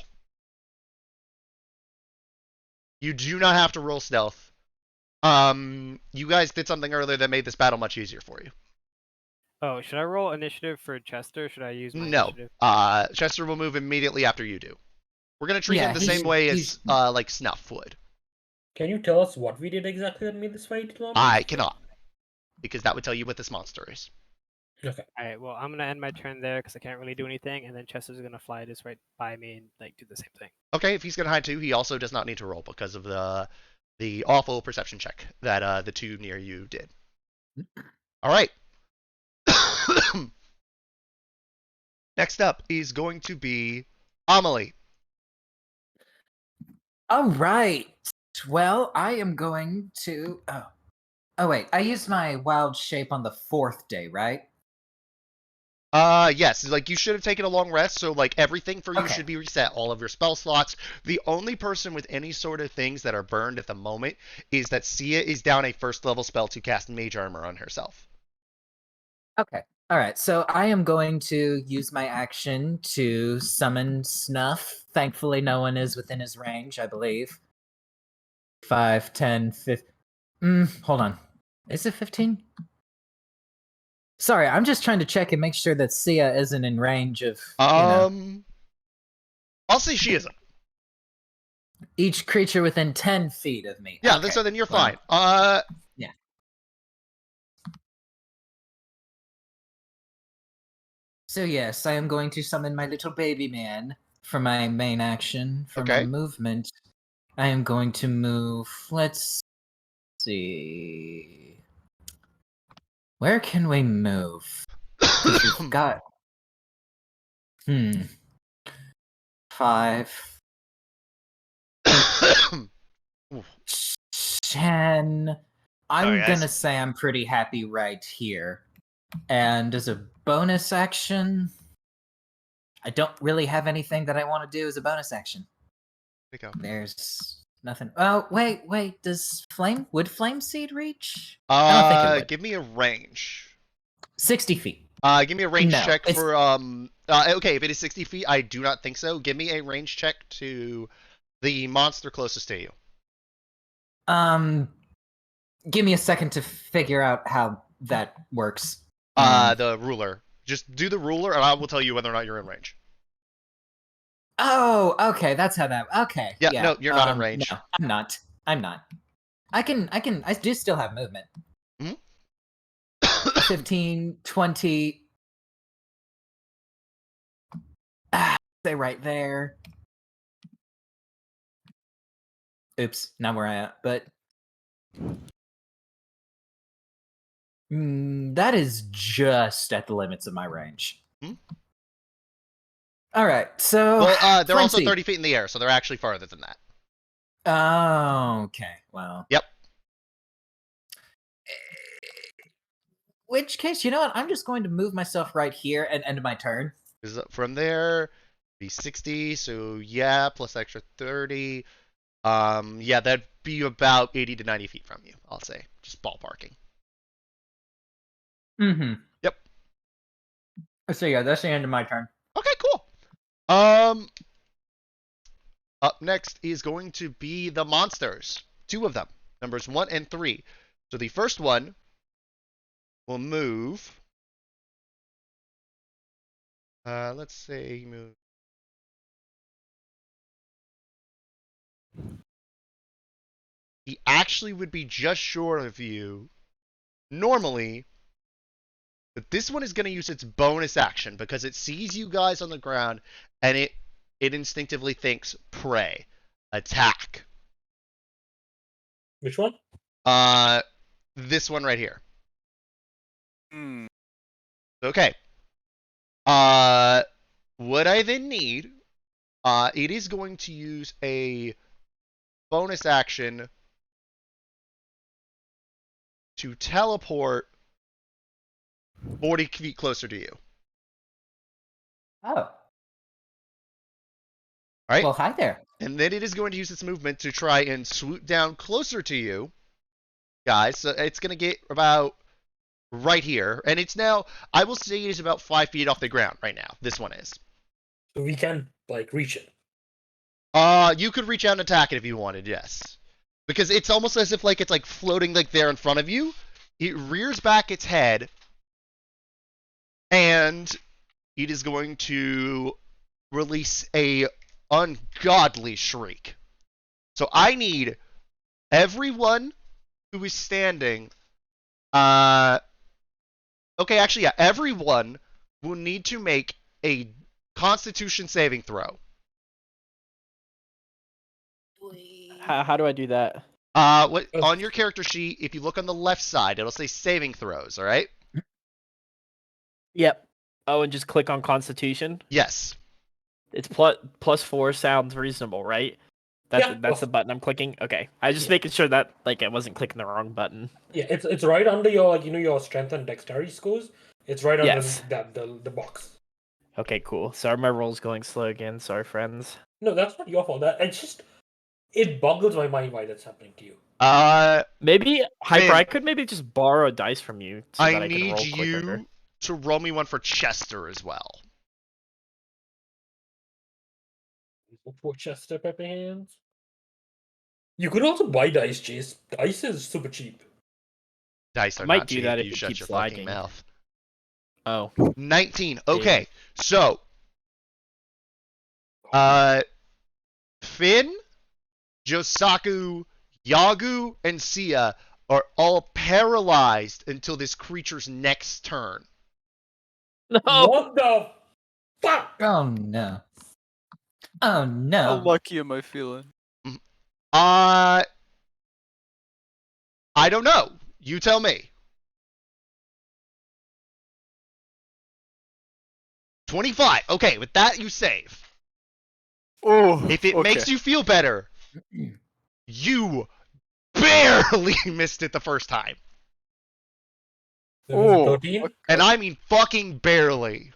You do not have to roll stealth. You guys did something earlier that made this battle much easier for you. Oh, should I roll initiative for Chester? Or should I use my No. initiative? Chester will move immediately after you do. We're gonna treat him the same way as like Snuff would. Can you tell us what we did exactly that made this fight long? I cannot, because that would tell you what this monster is. Okay. All right. Well, I'm gonna end my turn there because I can't really do anything, and then Chester's gonna fly just right by me and like do the same thing. Okay, if he's gonna hide too, he also does not need to roll because of the awful perception check that the 2 near you did. All right. Next up is going to be Amelie. All right. Well, I am going to. Oh wait. I used my wild shape on the 4th day, right? Yes, like you should have taken a long rest, so like everything for you Okay. should be reset, all of your spell slots. The only person with any sort of things that are burned at the moment is that Sia is down a first level spell to cast Mage Armor on herself. Okay. All right. So I am going to use my action to summon Snuff. Thankfully, no one is within his range, I believe. 5, 10, 15. Hold on. Is it 15? Sorry, I'm just trying to check and make sure that Sia isn't in range of, I'll say she isn't. each creature within 10 feet of me. Yeah, Okay. so then you're Well, fine. yeah. So yes, I am going to summon my little baby man for my main action. For my Okay. movement, I am going to move. Let's see. Where can we move? 'Cause we've got 5, 10. I'm Sorry, guys. gonna say I'm pretty happy right here. And as a bonus action, I don't really have anything that I want to do as a bonus action. There you go. There's nothing. Oh, wait. Would Flame Seed reach? I don't think it would. Give me a range. 60 feet. Give me a range No, check it's- for okay, if it is 60 feet, I do not think so. Give me a range check to the monster closest to you. Give me a second to figure out how that works. The ruler. Just do the ruler, and I will tell you whether or not you're in range. Oh, okay, that's how that. Okay. Yeah, no, you're not in range. No, I'm not. I do still have movement. Mhm. 15, 20. Stay right there. Oops, not where I am, but that is just at the limits of my range. Hmm? All right, so Well, they're also Frenzy. 30 feet in the air, so they're actually farther than that. Oh, okay. Well. Yep. Which case, you know what? I'm just going to move myself right here and end my turn. Because from there, be 60, so yeah, plus extra 30. Yeah, that'd be about 80 to 90 feet from you, I'll say. Just ballparking. Mm-hmm. Yep. So yeah, that's the end of my turn. Okay, cool. Up next is going to be the monsters. 2 of them, numbers 1 and 3. So the first one will move. Let's say move. He actually would be just short of you normally, but this one is going to use its bonus action because it sees you guys on the ground and it instinctively thinks prey, attack. Which one? This one right here. Hmm. Okay. What I then need, it is going to use a bonus action to teleport 40 feet closer to you. Oh. All right. Well, hi there. And then it is going to use its movement to try and swoop down closer to you, guys. So it's going to get about right here. And it's now, I will say it is about 5 feet off the ground right now. This one is. So we can like reach it. You could reach out and attack it if you wanted, yes. Because it's almost as if like it's like floating like there in front of you. It rears back its head. And it is going to release a ungodly shriek. So I need everyone who is standing. Okay, actually, yeah, everyone will need to make a Constitution saving throw. How do I do that? What on your character sheet? If you look on the left side, it'll say saving throws. All right. Yep. Oh, and just click on Constitution. Yes. It's +4 sounds reasonable, right? That's Yeah. that's the button I'm clicking. Okay, I was just making sure that like I wasn't clicking the wrong button. Yeah, it's right under your your strength and dexterity scores. It's right under Yes. the box. Okay, cool. Sorry, my roll's going slow again. Sorry, friends. No, that's not your fault. It boggles my mind why that's happening to you. Maybe Hyper. Finn. I could maybe just borrow a dice from you so that I can need roll quicker. you to roll me one for Chester as well. For Chester Pepper Hands. You could also buy dice, Chase. Dice is super cheap. Dice I are might not do cheap. that if You it shut keeps your fucking lagging. mouth. Oh. 19. Okay, so Finn, Josaku, Yagu, and Sia are all paralyzed until this creature's next turn. No. What the fuck? Oh no. Oh How no. lucky am I feeling? I don't know. You tell me. 25. Okay, with that you save. Oh, If it okay. makes you feel better, you barely missed it the first time. Oh, 13? And I mean fucking barely.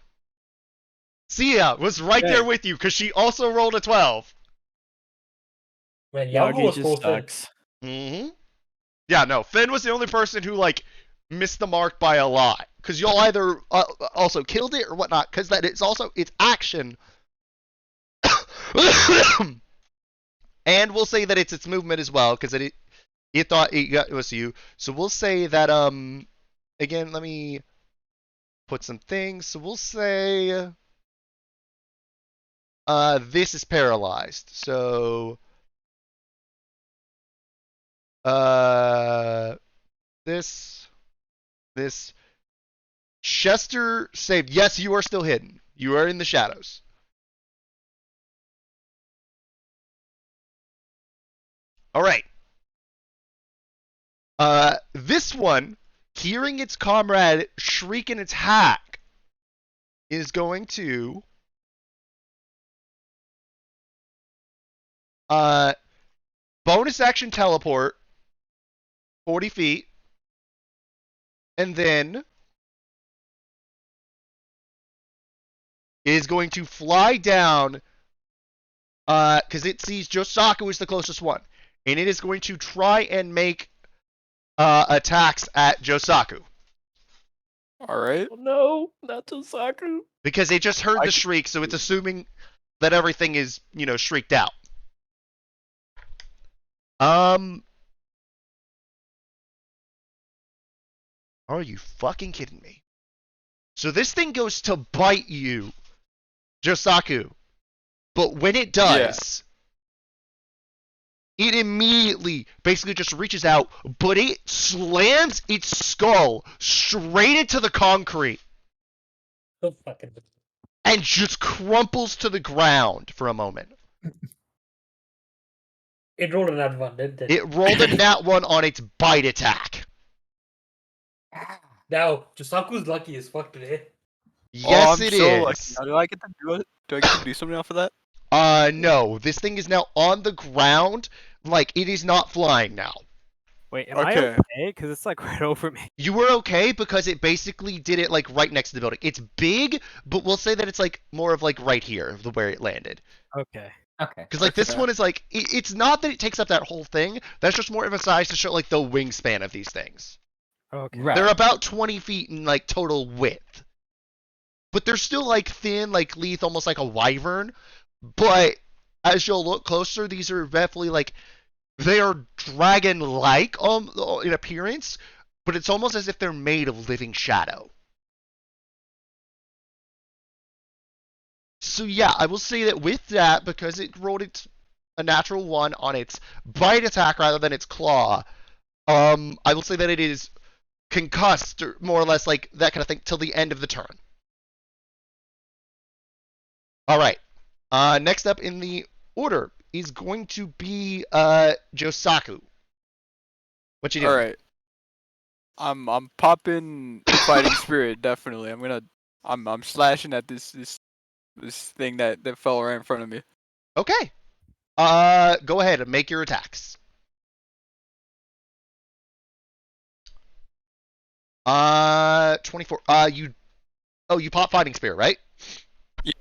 Sia was right there Dang. with you because she also rolled a 12. Man, Yahoo Yagi was just close in. sucks. Mm-hmm. Yeah, no, Finn was the only person who, like, missed the mark by a lot. Because y'all either also killed it or whatnot, because that it's also, it's action. And we'll say that it's its movement as well, because it thought it was you. So we'll say that, again, let me put some things. So we'll say, this is paralyzed. So, this, Chester saved. Yes, you are still hidden. You are in the shadows. All right. This one, hearing its comrade shriek in its hack, is going to bonus action teleport 40 feet, and then is going to fly down because it sees Josaku is the closest one, and it is going to try and make attacks at Josaku. All right. Oh, no, not Tosaku. Because it just heard the shriek, so it's assuming that everything is, shrieked out. Are you fucking kidding me? So this thing goes to bite you, Josaku. But when it does, it immediately basically just reaches out, but it slams its skull straight into the concrete Oh, fucking. and just crumples to the ground for a moment. It rolled an nat one, didn't it? It rolled a nat 1 on its bite attack. Now, Josaku's lucky as fuck today. Yes, I'm it so is. lucky. Now, do I get to do it? Do I get to do something off of that? No. This thing is now on the ground. Like, it is not flying now. Wait, am I Okay. okay? Because it's like right over me. You were okay because it basically did it, like, right next to the building. It's big, but we'll say that it's, like, more of, like, right here, where it landed. Okay. Okay. Because, like, this one is, like, it's not that it takes up that whole thing. That's just more of a size to show, like, the wingspan of these things. Okay. Right. They're about 20 feet in, like, total width. But they're still, like, thin, like, Leith, almost like a wyvern. But as you'll look closer, these are definitely, like, they are dragon-like in appearance, but it's almost as if they're made of living shadow. So yeah, I will say that with that, because it rolled a natural 1 on its bite attack rather than its claw, I will say that it is concussed, or more or less like that kind of thing, till the end of the turn. Alright. Next up in the order is going to be Josaku. What you doing? All right. I'm popping fighting spirit definitely. I'm slashing at this thing that fell right in front of me. Okay. Go ahead and make your attacks. 24. You Oh, you pop Fighting Spear, right? Yeah.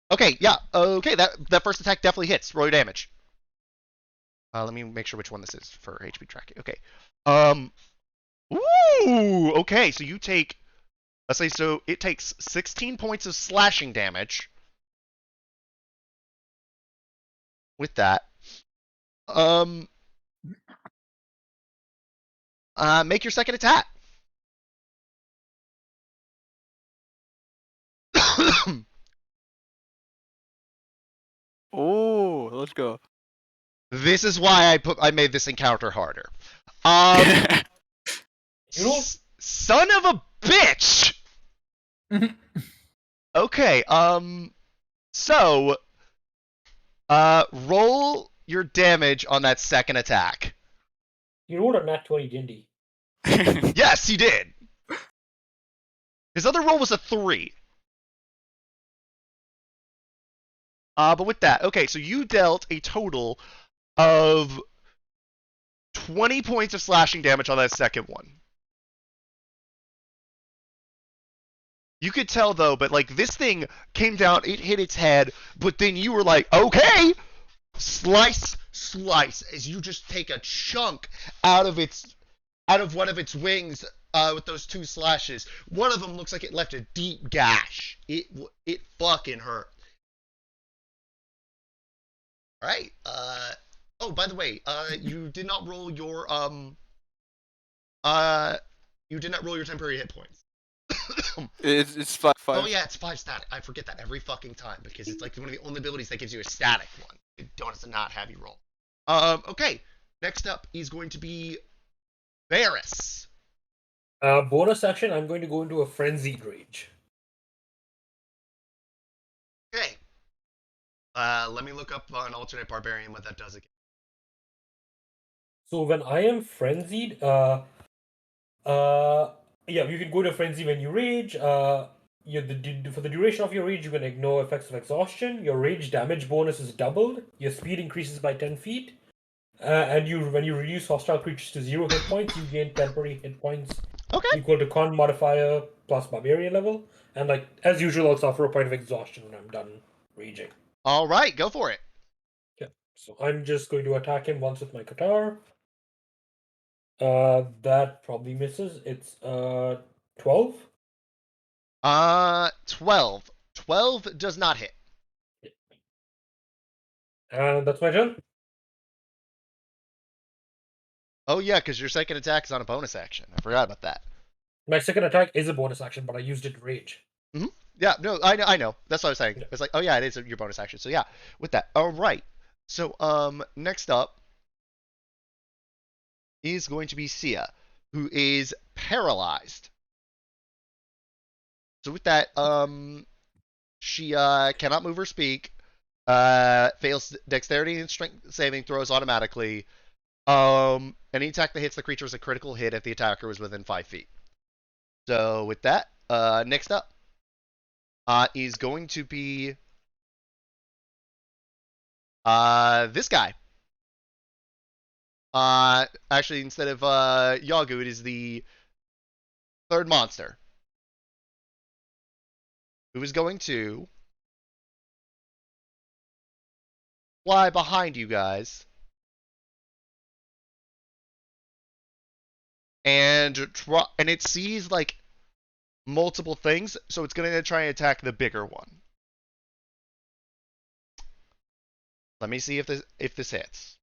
Okay, yeah. Okay, that first attack definitely hits. Roll your damage. Let me make sure which one this is for HP tracking. Okay. Ooh. Okay, so you take. Let's say so. It takes 16 points of slashing damage. With that. Make your second attack. Oh, let's go. This is why I made this encounter harder. You know- Son of a bitch. Okay. So, roll your damage on that second attack. You rolled a nat 20, didn't he? Yes, he did. His other roll was a 3. But with that, okay, so you dealt a total of 20 points of slashing damage on that second one. You could tell though, but like this thing came down, it hit its head, but then you were like, okay, slice, as you just take a chunk out of one of its wings with those 2 slashes. One of them looks like it left a deep gash. It fucking hurt. All right. Oh, by the way, you did not roll your temporary hit points. It's 5/5. Oh yeah, it's 5 static. I forget that every fucking time because it's like one of the only abilities that gives you a static one. It does not have you roll. Okay. Next up is going to be Varys. Bonus action, I'm going to go into a frenzied rage. Okay. Let me look up an alternate barbarian what that does again. So when I am frenzied, yeah, you can go to frenzy when you rage. For the duration of your rage, you can ignore effects of exhaustion. Your rage damage bonus is doubled. Your speed increases by 10 feet. And when you reduce hostile creatures to 0 hit points, you gain temporary hit points equal to con modifier plus barbarian level. And like as usual, I'll suffer a point of exhaustion when I'm done raging. All right, go for it. Yeah. So I'm just going to attack him once with my Qatar. That probably misses. It's 12. 12. 12 does not hit. And that's my turn. Oh yeah, because your second attack is on a bonus action. I forgot about that. My second attack is a bonus action, but I used it to rage. Yeah, no, I know. That's what I was saying. Yeah. It's like, oh yeah, it is your bonus action. So yeah, with that. All right. So next up is going to be Sia, who is paralyzed. So with that, she cannot move or speak. Fails dexterity and strength saving throws automatically. Any attack that hits the creature is a critical hit if the attacker was within 5 feet. So with that, next up is going to be this guy. Actually, instead of Yagu, it is the third monster, who is going to fly behind you guys and it sees like multiple things, so it's going to try and attack the bigger one. Let me see if this hits.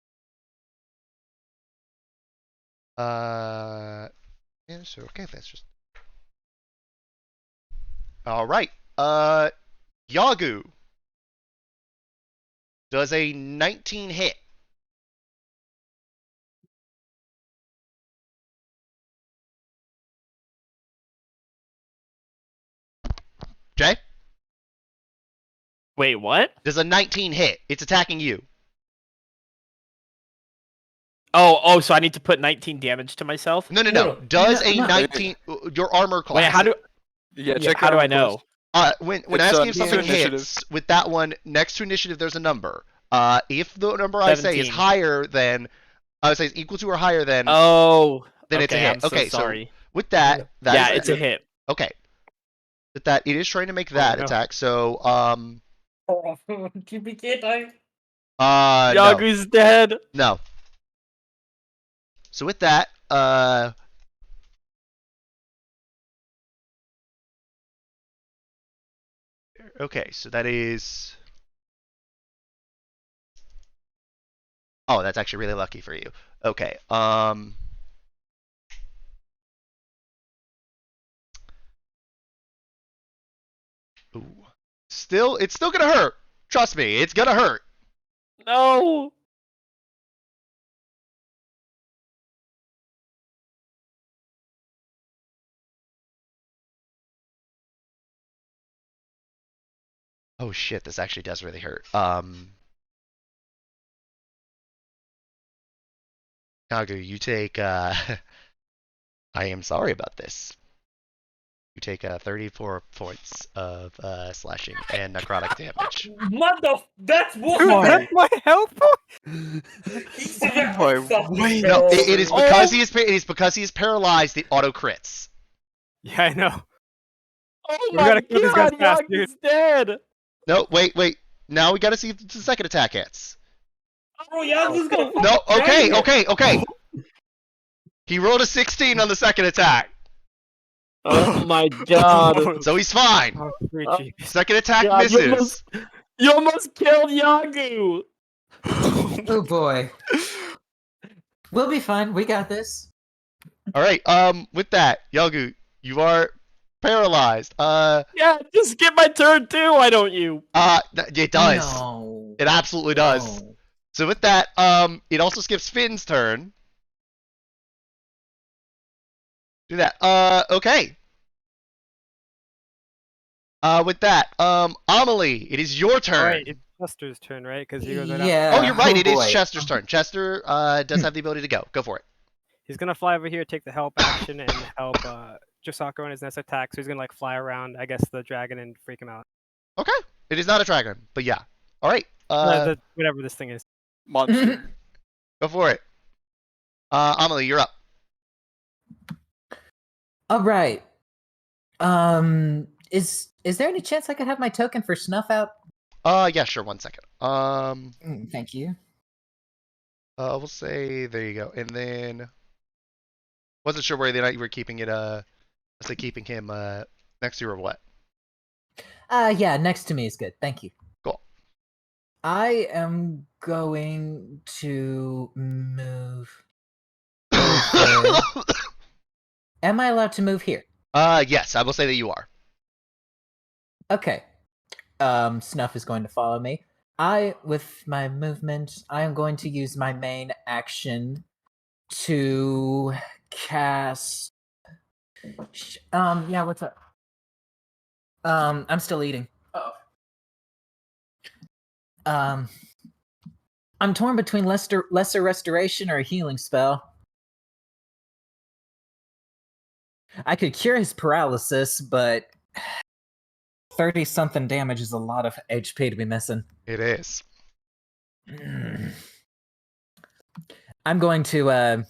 Yeah, so okay, that's just all right. Yagu does a 19 hit. Jay? Wait, what? Does a 19 hit? It's attacking you. Oh, so I need to put 19 damage to myself? No. No. Does a No. 19 your armor class? Wait, how do Check how do your I know? When It's, asking if next something to initiative. hits with that one next to initiative, there's a number. If the number I say is 17. higher than, I would say is equal to or higher than, Oh, then okay, it's a hit. I'm so okay, sorry. so with that, Yeah, it's a hit. Okay. With that, it is trying to make that no. attack. So, TPK time. no, Yagu's dead. no. So with that, okay, so that is. Oh, that's actually really lucky for you. Okay, ooh. Still, it's still gonna hurt. Trust me, it's gonna hurt. No. Oh shit, this actually does really hurt. Kagu, you take, I am sorry about this. You take 34 points of slashing and necrotic damage. That's Dude, what. that's my health He's my fucking No, hell. it is because he is because he is paralyzed. It auto crits. Yeah, I know. Oh We my gotta kill these guys god, fast, dude. Yagu's dead. No, wait. Now we gotta see if the second attack hits. Bro, Yagu's gonna No, fucking die okay. He rolled a 16 on the second attack, Oh my god. so he's fine. Oh, sweet Oh, Jesus. Second attack God, misses. You almost killed Yagu. Oh boy. We'll be fine. We got this. All right. With that, Yagu, you are paralyzed. Yeah, just skip my turn too, why don't you? It does. No. It absolutely does. No. So with that, it also skips Finn's turn. Do that. Okay. With that, Amelie, it is your turn. Alright, it's Chester's turn, right? Because he goes right after. Yeah. Oh, you're right. It is boy. Chester's turn. Chester does have the ability to go. Go for it. He's gonna fly over here, take the help action, and help Josako on his next attack. So he's gonna like fly around, I guess, the dragon and freak him out. Okay. It is not a dragon, but yeah. All right. Whatever this thing is. monster. Go for it. Amelie, you're up. All right. Is there any chance I could have my token for snuff out? Yeah, sure. 1 second. Thank you. We'll say there you go, and then wasn't sure whether or not you were keeping it. Let's say keeping him next to you or what. Yeah, next to me is good. Thank you. Cool. I am going to move. over. Am I allowed to move here? Yes, I will say that you are. Okay. Snuff is going to follow me. With my movement, I am going to use my main action to cast. Yeah, what's up? I'm still eating. Oh. I'm torn between lesser restoration or a healing spell. I could cure his paralysis, but 30-something damage is a lot of HP to be missing. It is. I'm going to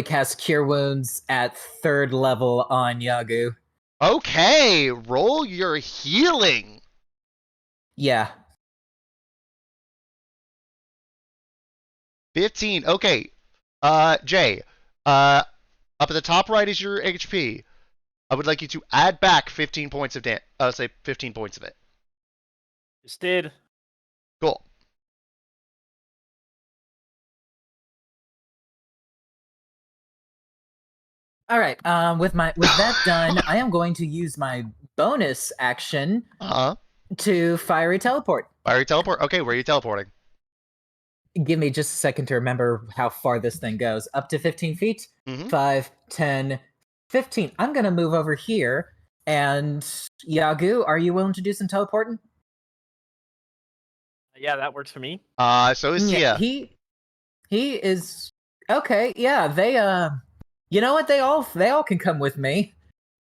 cast Cure Wounds at 3rd level on Yagu. Okay, roll your healing. Yeah. 15. Okay. Jay. Up at the top right is your HP. I would like you to add back 15 points of say 15 points of it. Just did. Cool. All right. With that done, I am going to use my bonus action to fiery teleport. Fiery teleport. Okay, where are you teleporting? Give me just a second to remember how far this thing goes. Up to 15 feet. 5, 10, 15. I'm gonna move over here. And Yagu, are you willing to do some teleporting? Yeah, that works for me. So is Tia. He is okay. Yeah, they you know what? They all can come with me.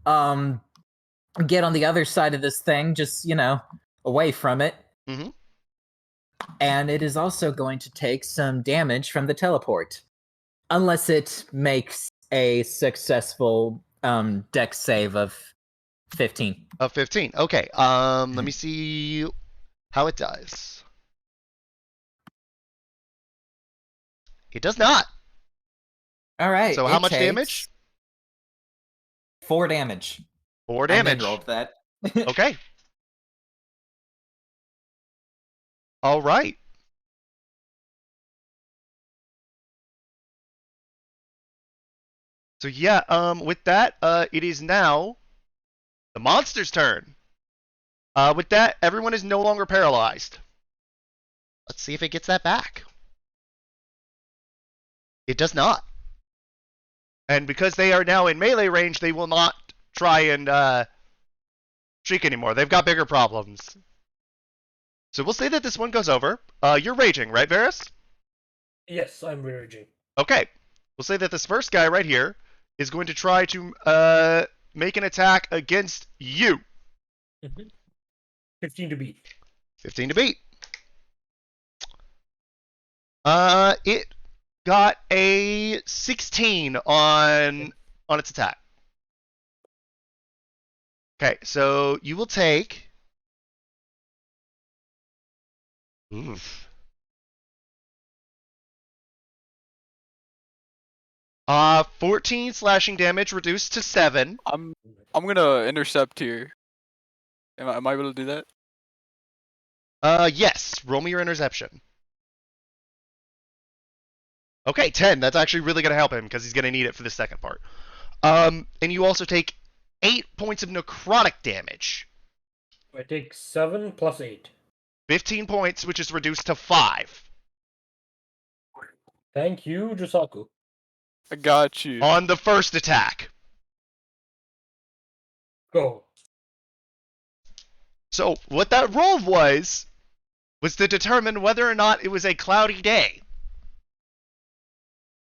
Get on the other side of this thing, just away from it. And it is also going to take some damage from the teleport, unless it makes a successful dex save of 15. Of 15. Okay. Let me see how it does. It does not. All right. So how it much takes damage? 4 damage. 4 I damage. min-rolled that. Okay. All right. So yeah, with that, it is now the monster's turn. With that, everyone is no longer paralyzed. Let's see if it gets that back. It does not. And because they are now in melee range, they will not try and shriek anymore. They've got bigger problems. So we'll say that this one goes over. You're raging, right, Varus? Yes, I'm raging. Okay. We'll say that this first guy right here is going to try to make an attack against you. 15 to beat. 15 to beat. It got a 16 on its attack. Okay, so you will take. Oof. 14 slashing damage reduced to 7. I'm gonna intercept here. Am I able to do that? Yes. Roll me your interception. Okay, 10. That's actually really gonna help him because he's gonna need it for the second part. And you also take 8 points of necrotic damage. I take 7 plus 8. 15 points, which is reduced to 5. Thank you, Jusaku. I got you. On the first attack. Go. So, what that roll was to determine whether or not it was a cloudy day.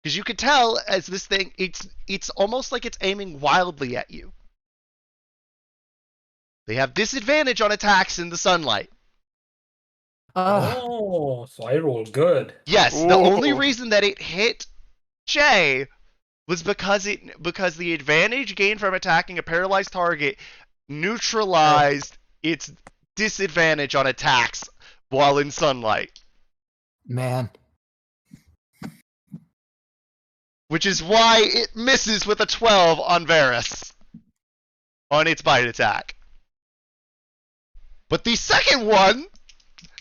Because you could tell as this thing, it's almost like it's aiming wildly at you. They have disadvantage on attacks in the sunlight. Oh, so I roll good. Yes, the only Ooh. reason that it hit Jay was because the advantage gained from attacking a paralyzed target neutralized its disadvantage on attacks while in sunlight. Man. Which is why it misses with a 12 on Varus on its bite attack. But the second one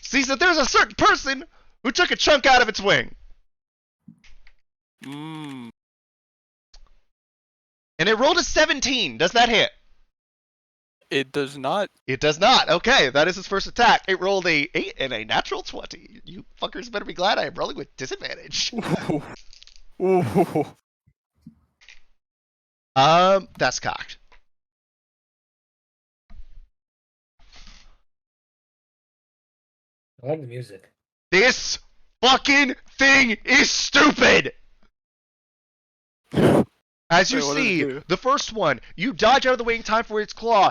sees that there's a certain person who took a chunk out of its wing. Mm. And it rolled a 17. Does that hit? It does not. It does not. Okay, that is its first attack. It rolled a 8 and a natural 20. You fuckers better be glad I am rolling with disadvantage. Ooh. That's cocked. I like the music. This fucking thing is stupid! As you Wait, what does it see, do? the first one, you dodge out of the way in time for its claw,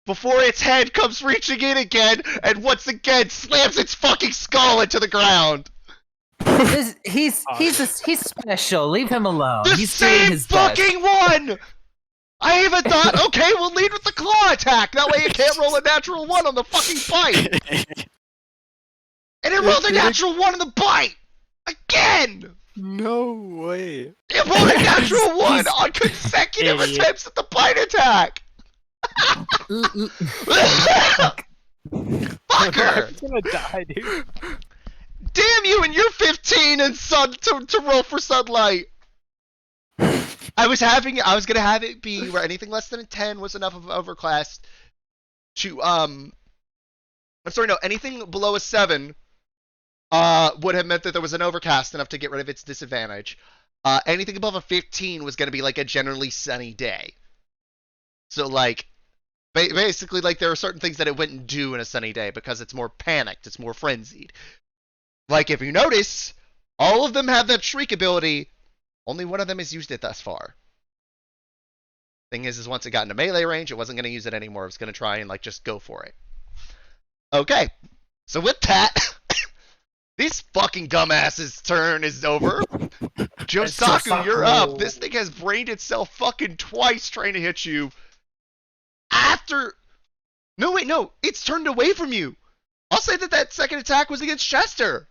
before its head comes reaching in again, and once again slams its fucking skull into the ground. He's special. Leave him alone. The He's doing same his best. fucking one! I even thought, okay, we'll lead with the claw attack. That way it can't roll a natural 1 on the fucking bite. And it rolled a natural 1 on the bite! Again! No way. It rolled a natural 1 on consecutive Idiot. attempts at the bite attack! Fucker! He's gonna die, dude. Damn you and your 15 and sun to roll for sunlight! I was gonna have it be where anything less than a 10 was enough of overclass to I'm sorry, no, anything below a 7 would have meant that there was an overcast enough to get rid of its disadvantage. Anything above a 15 was gonna be like a generally sunny day. So like basically like there are certain things that it wouldn't do in a sunny day because it's more panicked, it's more frenzied. Like if you notice, all of them have that shriek ability. Only one of them has used it thus far. Thing is once it got into melee range, it wasn't going to use it anymore. It was going to try and like just go for it. Okay, so with that, this fucking dumbass's turn is over. Josaku, you're up. This thing has brained itself fucking twice trying to hit you. after. No, wait, no. It's turned away from you. I'll say that second attack was against Chester.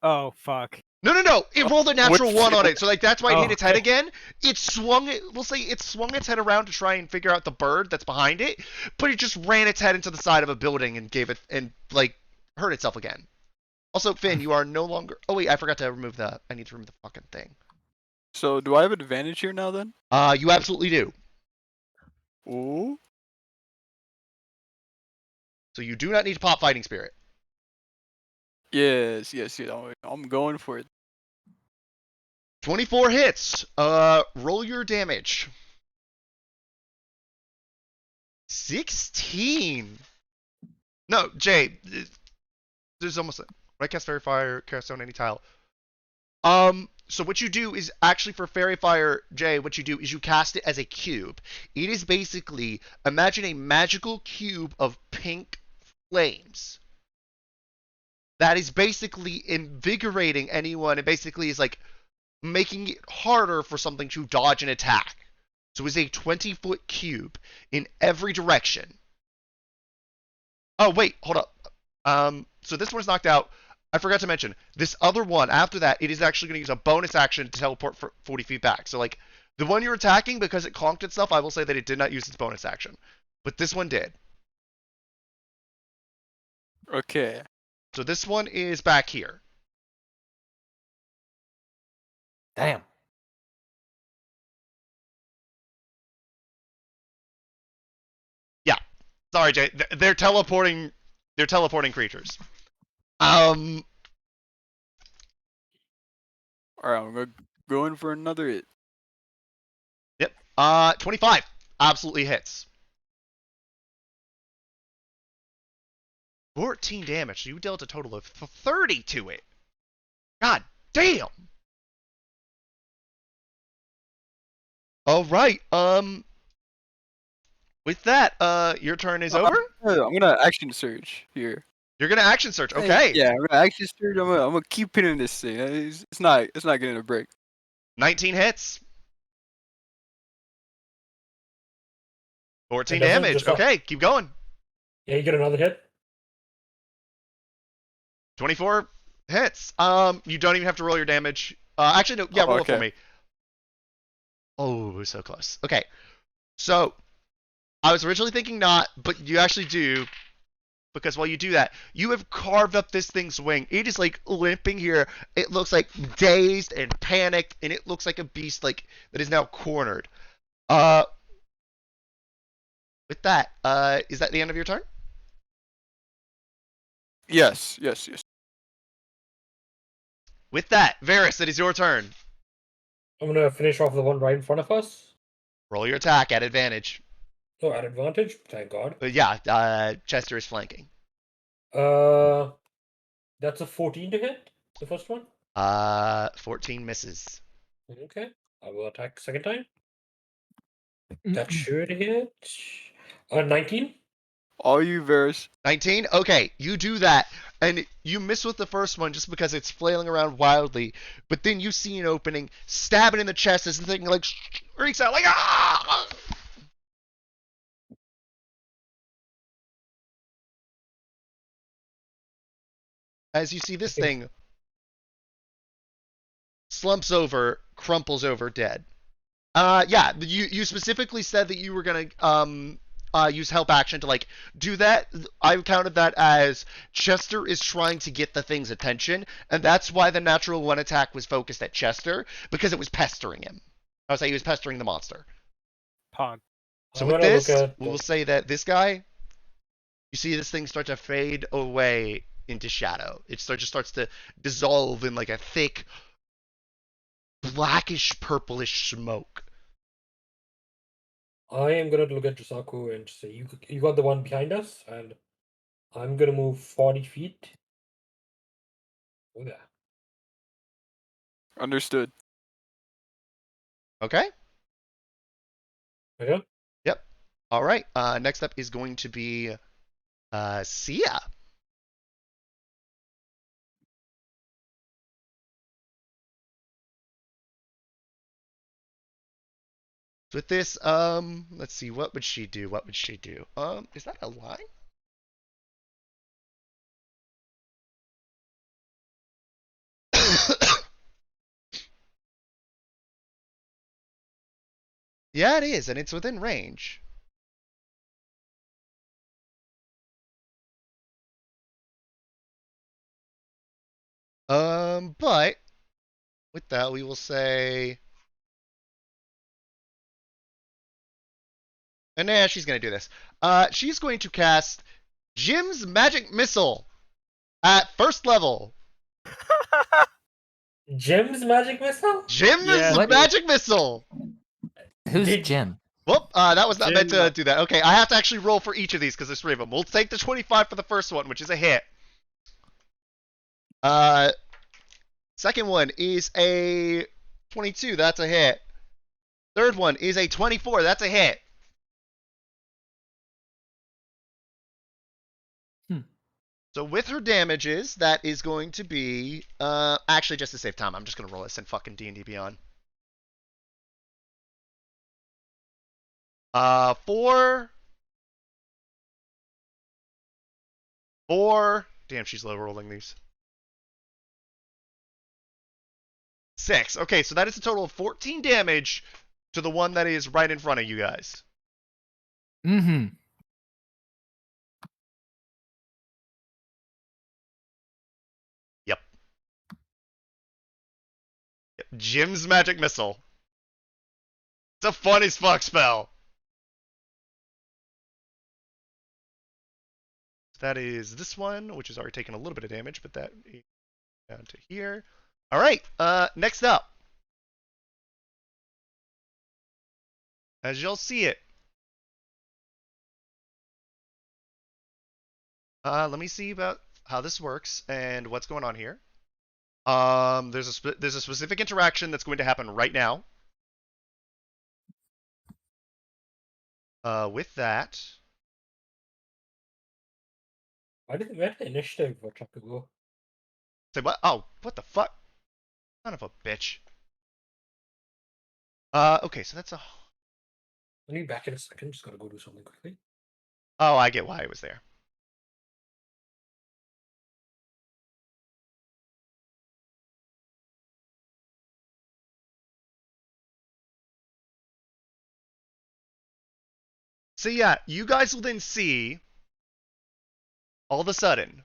Oh fuck. No. It rolled a natural What's- 1 on it, so like that's why it Oh, hit its head okay. again. It swung it. We'll say it swung its head around to try and figure out the bird that's behind it, but it just ran its head into the side of a building and gave it and like hurt itself again. Also, Finn, you are no longer. Oh wait, I forgot to remove the. I need to remove the fucking thing. So do I have advantage here now then? You absolutely do. Ooh. So you do not need to pop Fighting Spirit. Yes. I'm going for it. 24 hits. Roll your damage. 16. No, Jay. There's almost. When I cast Fairy Fire, cast on any tile. So what you do is actually for Fairy Fire, Jay, what you do is you cast it as a cube. It is basically, imagine a magical cube of pink flames. That is basically invigorating anyone. It basically is like making it harder for something to dodge an attack. So it's a 20-foot cube in every direction. Oh, wait, hold up. So this one's knocked out. I forgot to mention, this other one, after that, it is actually going to use a bonus action to teleport for 40 feet back. So, like, the one you're attacking, because it conked itself, I will say that it did not use its bonus action. But this one did. Okay. So this one is back here. Damn. Yeah. Sorry, Jay. They're teleporting creatures. Alright, I'm going for another hit. Yep. 25. Absolutely hits. 14 damage. So you dealt a total of 30 to it. God damn. All right. With that, your turn is over. I'm gonna action surge here. You're gonna action search. Okay. Yeah, I'm gonna action surge. I'm gonna keep hitting this thing. It's not getting a break. 19 hits. 14 It doesn't damage. just- Okay, keep going. Yeah, you get another hit. 24 hits. You don't even have to roll your damage. Actually, no. Yeah, roll it for Okay. me. Oh, so close. Okay. So, I was originally thinking not, but you actually do. Because while you do that, you have carved up this thing's wing. It is like limping here. It looks like dazed and panicked, and it looks like a beast like that is now cornered. With that, is that the end of your turn? Yes. With that, Varys, it is your turn. I'm gonna finish off the one right in front of us. Roll your attack at advantage. Oh, at advantage. Thank God. But yeah, Chester is flanking. That's a 14 to hit. The first one. 14 misses. Okay. I will attack second time. That should hit. 19. All you Varys. 19? Okay, you do that, and you miss with the first one just because it's flailing around wildly, but then you see an opening, stab it in the chest as the thing like shrieks out like ah! As you see this thing slumps over, crumples over, dead. Yeah, you specifically said that you were gonna use help action to like do that. I counted that as Chester is trying to get the thing's attention, and that's why the natural one attack was focused at Chester, because it was pestering him. I would say he was pestering the monster. Pog. So I'm with gonna this, look at we'll say that this guy, you see this thing start to fade away into shadow. It just starts to dissolve in like a thick blackish purplish smoke. I am gonna look at Josaku and say you got the one behind us, and I'm gonna move 40 feet. Oh yeah. Understood. Okay? Okay. Yep. All right. Next up is going to be Sia. With this, let's see, what would she do? What would she do? Is that a line? Yeah, it is, and it's within range. But with that, we will say, and nah, she's gonna do this. She's going to cast Jim's Magic Missile at first level. Jim's magic missile? Jim's Yeah, Magic Missile. Who's Did- Jim? Whoop, that was not meant Jim, to do that. Okay, I have to actually roll for each of these because there's 3 of them. We'll take the 25 for the first one, which is a hit. Second one is a 22. That's a hit. Third one is a 24. That's a hit. So with her damages, that is going to be actually just to save time. I'm just gonna roll this in fucking D&D Beyond. 4. Damn, she's low rolling these. 6. Okay, so that is a total of 14 damage to the one that is right in front of you guys. Mm-hmm. Yep. Jim's Magic Missile. It's a fun as fuck spell. That is this one, which has already taken a little bit of damage, but that is down to here. All right, next up. As you'll see it. Let me see about how this works and what's going on here. There's a specific interaction that's going to happen right now. With that, Where did the initiative for Chaka go? say what? Oh, what the fuck? Son of a bitch. Okay, so that's a. I'll be back in a second. Just gotta go do something quickly. Oh, I get why it was there. So yeah, you guys will then see, all of a sudden,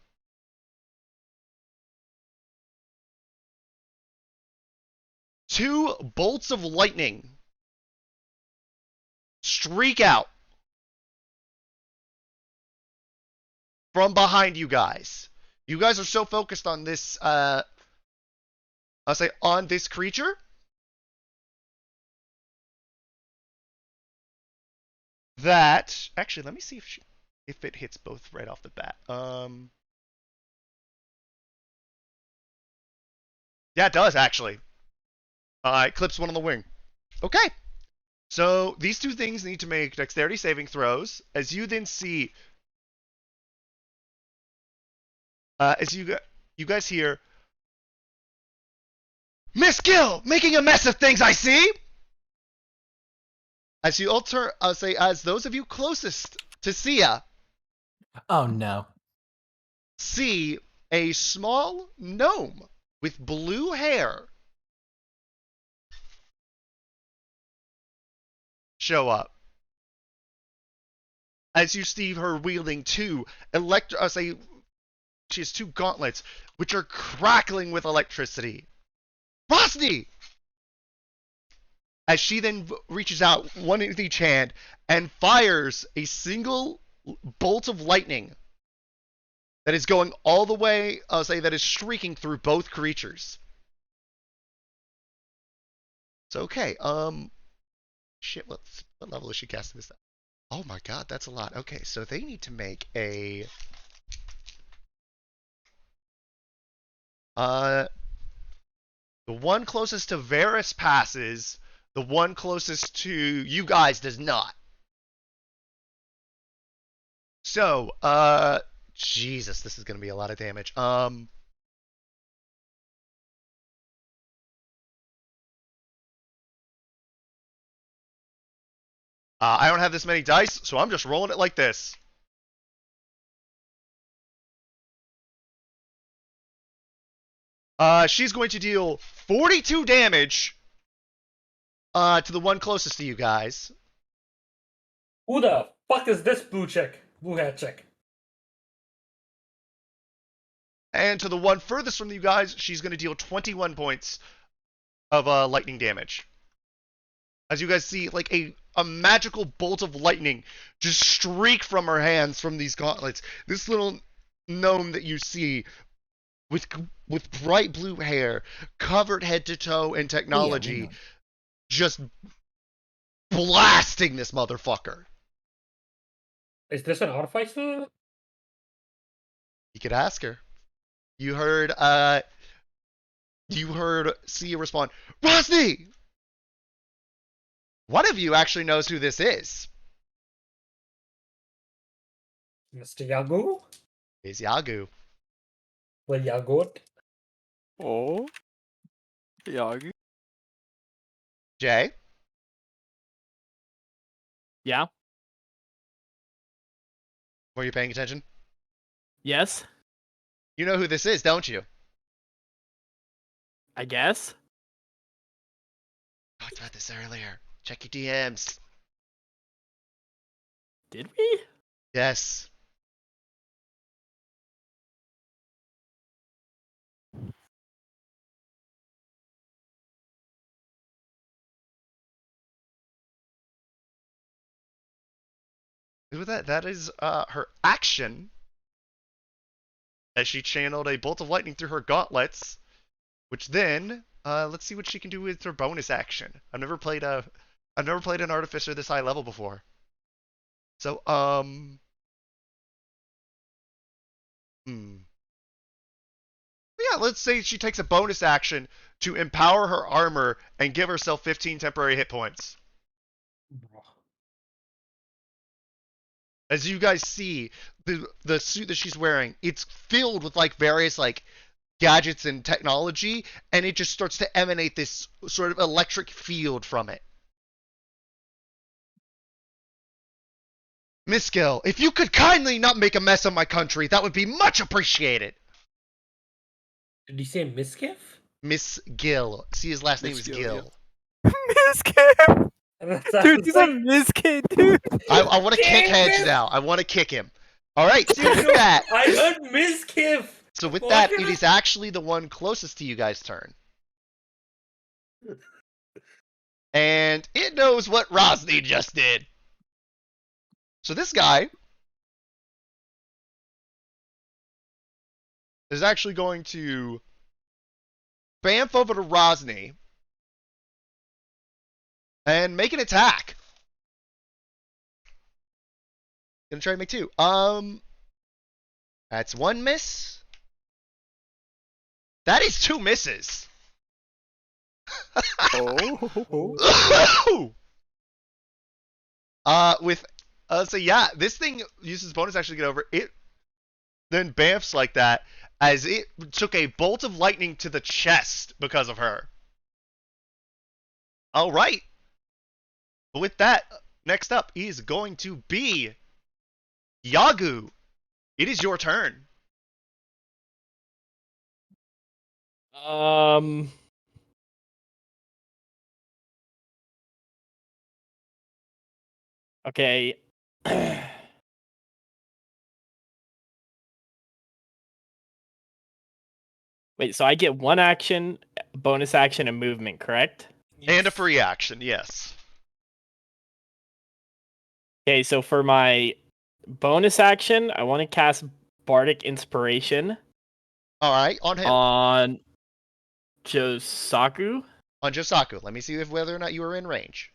two bolts of lightning streak out from behind you guys. You guys are so focused on this, I'll say on this creature, that actually, let me see if it hits both right off the bat. Yeah, it does actually. It clips one on the wing. Okay. So these two things need to make dexterity saving throws. As you then see, as you guys hear, Miss Gill making a mess of things. I see. As you alter, I'll say, as those of you closest to Sia Oh no. see a small gnome with blue hair show up. As you see her wielding two I'll say she has two gauntlets which are crackling with electricity. Rosny! As she then reaches out, one with each hand, and fires a single bolt of lightning that is going all the way, I'll say, that is streaking through both creatures. So, okay, shit, what level is she casting this at? Oh my god, that's a lot. Okay, so they need to make a... The one closest to Varus passes, the one closest to you guys does not. So, Jesus, this is gonna be a lot of damage. I don't have this many dice, so I'm just rolling it like this. She's going to deal 42 damage to the one closest to you guys. Who the fuck is this blue chick? Blue hat chick. And to the one furthest from you guys, she's going to deal 21 points of lightning damage. As you guys see, like a magical bolt of lightning just streak from her hands from these gauntlets. This little gnome that you see with bright blue hair, covered head to toe in technology, just blasting this motherfucker. Is this an artificer? You could ask her. You heard Sia respond, Rozveh! One of you actually knows who this is. Mr. Yagu? It's Yagu. Well, Yagot. Oh. Yagi. Jay? Yeah. Were you paying attention? Yes. You know who this is, don't you? I guess. I talked about this earlier. Check your DMs. Did we? Yes. With that is her action as she channeled a bolt of lightning through her gauntlets, which then let's see what she can do with her bonus action. I've never played an artificer this high level before. So yeah, let's say she takes a bonus action to empower her armor and give herself 15 temporary hit points. As you guys see, the suit that she's wearing, it's filled with like various like gadgets and technology, and it just starts to emanate this sort of electric field from it. Miss Gill, if you could kindly not make a mess of my country, that would be much appreciated. Did he say Miskiff? Miss Gill. See, his last name Miss is Gill, Gill. Miskip! That Dude, sounds he's like- a miskid, dude. I want to kick Damn heads it! now. I want to kick him. All right, so with that, I heard Miskiff! so with What? that, it is actually the one closest to you guys' turn. And it knows what Rozveh just did. So this guy is actually going to bamf over to Rozveh and make an attack. Gonna try to make two. That's one miss. That is two misses. Oh. So yeah, this thing uses bonus action to get over it. Then bamfs like that as it took a bolt of lightning to the chest because of her. All right. With that, next up is going to be Yagu. It is your turn. Okay. Wait, so I get one action, bonus action, and movement, correct? And a free action, yes. Okay, so for my bonus action, I want to cast Bardic Inspiration All right, on him. on Josaku. On Josaku. Let me see whether or not you are in range.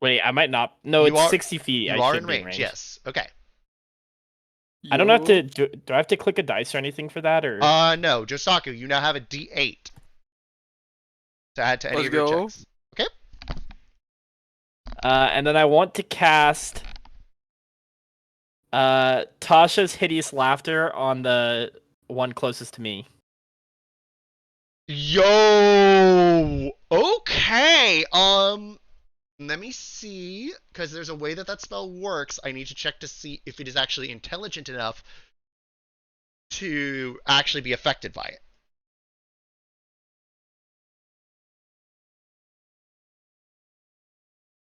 Wait, I might not. No, You it's are- 60 feet. You I are should in be range, yes. Okay. I don't have to. Do I have to click a dice or anything for that, or? No, Josaku, you now have a D8 to add to any Let's of your go. checks. Okay. And then I want to cast Tasha's Hideous Laughter on the one closest to me. Yo. Okay. Let me see, because there's a way that that spell works. I need to check to see if it is actually intelligent enough to actually be affected by it.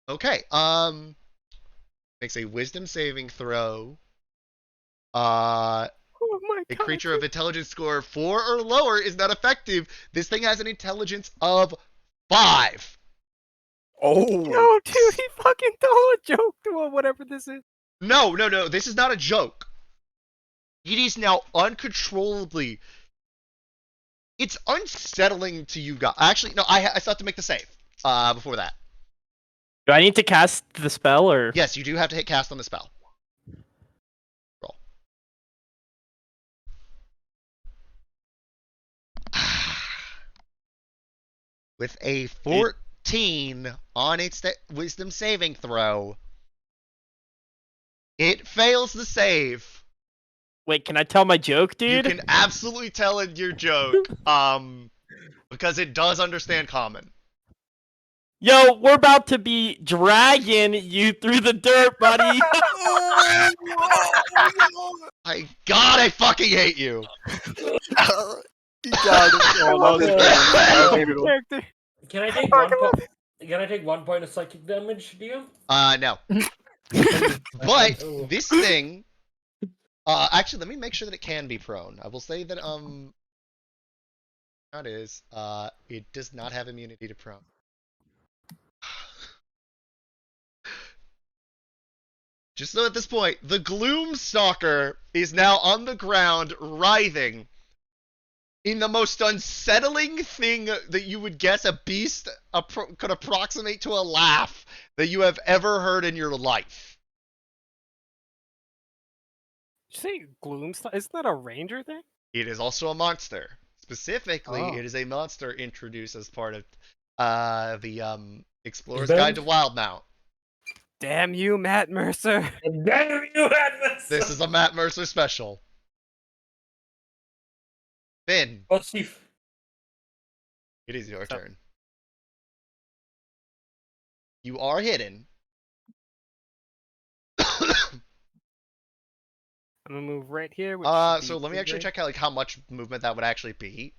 Okay, makes a wisdom saving throw. Oh my A god. creature of intelligence score 4 or lower is not effective. This thing has an intelligence of 5. Oh. Yo, dude, he fucking told a joke to him, whatever this is. No, this is not a joke. It is now uncontrollably. It's unsettling to you guys. Actually, no, I still have to make the save. Before that. Do I need to cast the spell or? Yes, you do have to hit cast on the spell. Roll. With a 14 on its wisdom saving throw, it fails the save. Wait, can I tell my joke, dude? You can absolutely tell it your joke, because it does understand common. Yo, we're about to be dragging you through the dirt, buddy. My God, I fucking hate you. He got him. Oh, that was Oh, brutal. Character. Can I take Fucking one point? Can I take 1 point of psychic damage, DM? No. But Oh. this thing, actually, let me make sure that it can be prone. I will say that that is, it does not have immunity to prone. Just so at this point, the Gloom Stalker is now on the ground, writhing in the most unsettling thing that you would guess a beast could approximate to a laugh that you have ever heard in your life. Did you say Gloom? Isn't that a ranger thing? It is also a monster. Specifically, Oh. it is a monster introduced as part of the Explorer's Ben? Guide to Wildmount. Damn you, Matt Mercer. Damn you, Atlas! This is a Matt Mercer special. Finn, Oh, Steve. it is your What's up? turn. You are hidden. I'm gonna move right here. Which should So be let me actually good. check out how much movement that would actually be,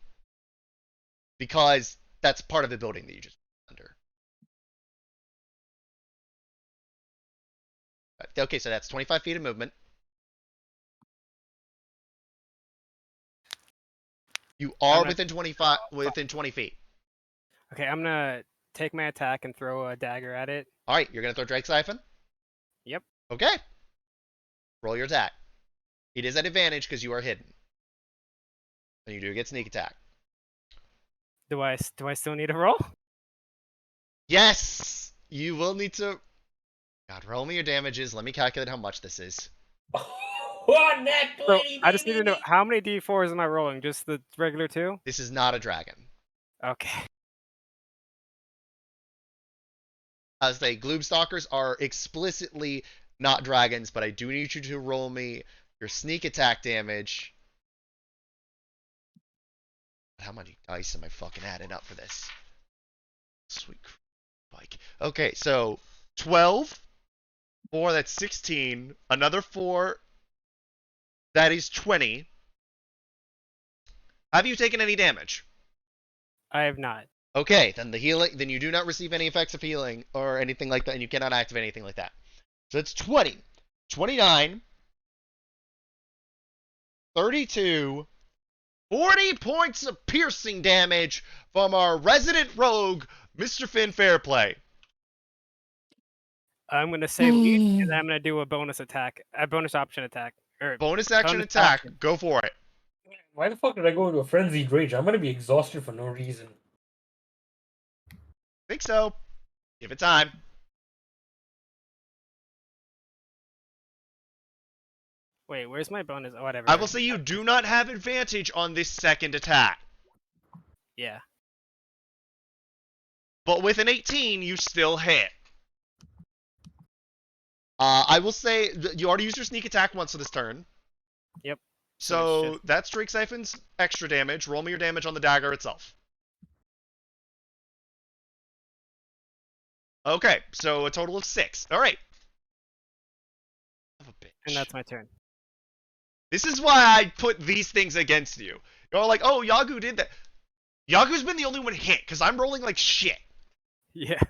because that's part of the building that you just under. Okay, so that's 25 feet of movement. You are gonna- within 20 feet. Okay, I'm gonna take my attack and throw a dagger at it. All right, you're gonna throw Drake Siphon. Yep. Okay. Roll your attack. It is at advantage because you are hidden, and you do get sneak attack. Do I still need a roll? Yes, you will need to. God, roll me your damages. Let me calculate how much this is. What net So 20, I just need to know baby? how many d4s am I rolling? Just the regular 2? This is not a dragon. Okay. As the Gloomstalkers are explicitly not dragons, but I do need you to roll me your sneak attack damage. How many dice am I fucking adding up for this? Sweet bike. Okay, so 12. 4, that's 16. Another 4, that is 20. Have you taken any damage? I have not. Okay, then then you do not receive any effects of healing or anything like that, and you cannot activate anything like that. So it's 20, 29, 32, 40 points of piercing damage from our resident rogue, Mr. Finn Fairplay. I'm gonna save each, and I'm gonna do a bonus attack, a bonus option attack. Bonus action Bonus attack, action. go for it. Why the fuck did I go into a frenzied rage? I'm gonna be exhausted for no reason. Think so. Give it time. Wait, where's my bonus? Oh, whatever. I will say you do not have advantage on this second attack. Yeah. But with an 18, you still hit. I will say you already used your sneak attack once for this turn. Yep. So that's Drake Siphon's extra damage. Roll me your damage on the dagger itself. Okay, so a total of 6. All right. Son of a bitch. And that's my turn. This is why I put these things against you. You're like, oh, Yagu did that. Yagu's been the only one hit, because I'm rolling like shit. Yeah.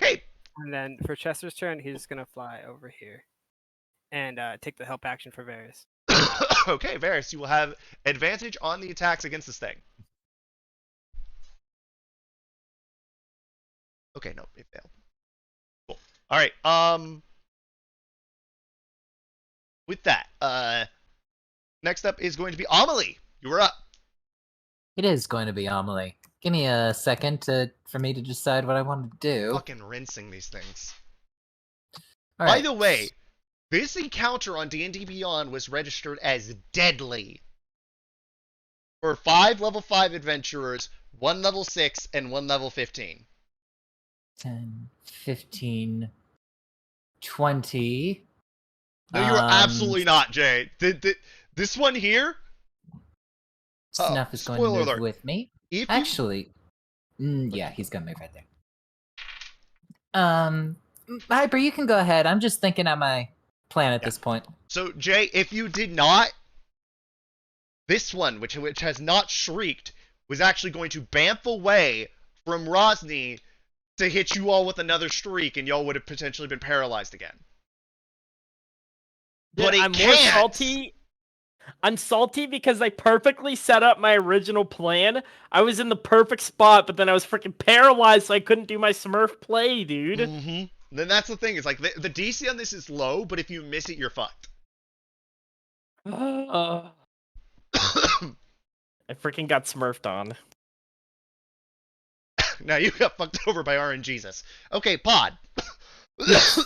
Okay. And then for Chester's turn, he's gonna fly over here and take the help action for Varys. Okay, Varys, you will have advantage on the attacks against this thing. Okay, no, it failed. Cool. Alright, with that, next up is going to be Amelie. You are up. It is going to be Amelie. Give me a second for me to decide what I want to do. Fucking rinsing these things. All By right. the way, this encounter on D&D Beyond was registered as deadly for 5 level 5 adventurers, 1 level 6, and 1 level 15. 10, 15, 20. No, you are absolutely not, Jay. This one here? Snuff is going to spoiler move alert. with me. If you... Actually, yeah, he's gonna move right there. Hyper, you can go ahead. I'm just thinking on my plan at this point. So, Jay, if you did not, this one, which has not shrieked, was actually going to bamf away from Rosny to hit you all with another streak, and y'all would have potentially been paralyzed again. But I'm more salty. I'm salty because I perfectly set up my original plan. I was in the perfect spot, but then I was freaking paralyzed, so I couldn't do my Smurf play, dude. Mm-hmm. Then that's the thing. It's like the DC on this is low, but if you miss it, you're fucked. I freaking got Smurfed on. Now you got fucked over by RNGesus. Okay, Pod. Yes.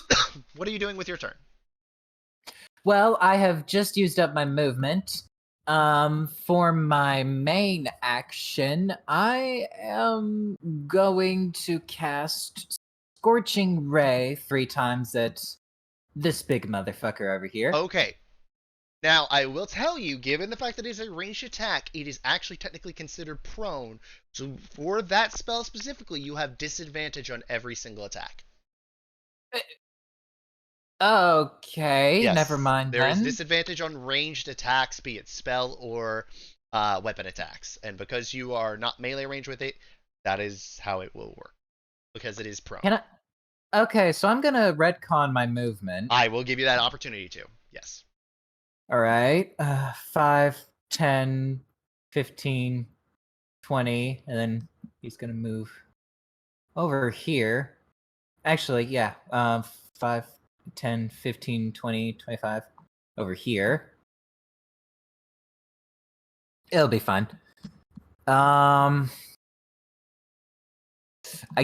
What are you doing with your turn? Well, I have just used up my movement. For my main action, I am going to cast Scorching Ray 3 times at this big motherfucker over here. Okay. Now, I will tell you, given the fact that it is a ranged attack, it is actually technically considered prone. So for that spell specifically, you have disadvantage on every single attack. Okay, Yes, never mind there is then. disadvantage on ranged attacks, be it spell or weapon attacks. And because you are not melee range with it, that is how it will work. Because it is prone. Okay, so I'm gonna retcon my movement. I will give you that opportunity to. Yes. Alright, 5, 10, 15, 20, and then he's gonna move over here. Actually, yeah, 5, 10, 15, 20, 25, over here. It'll be fine. I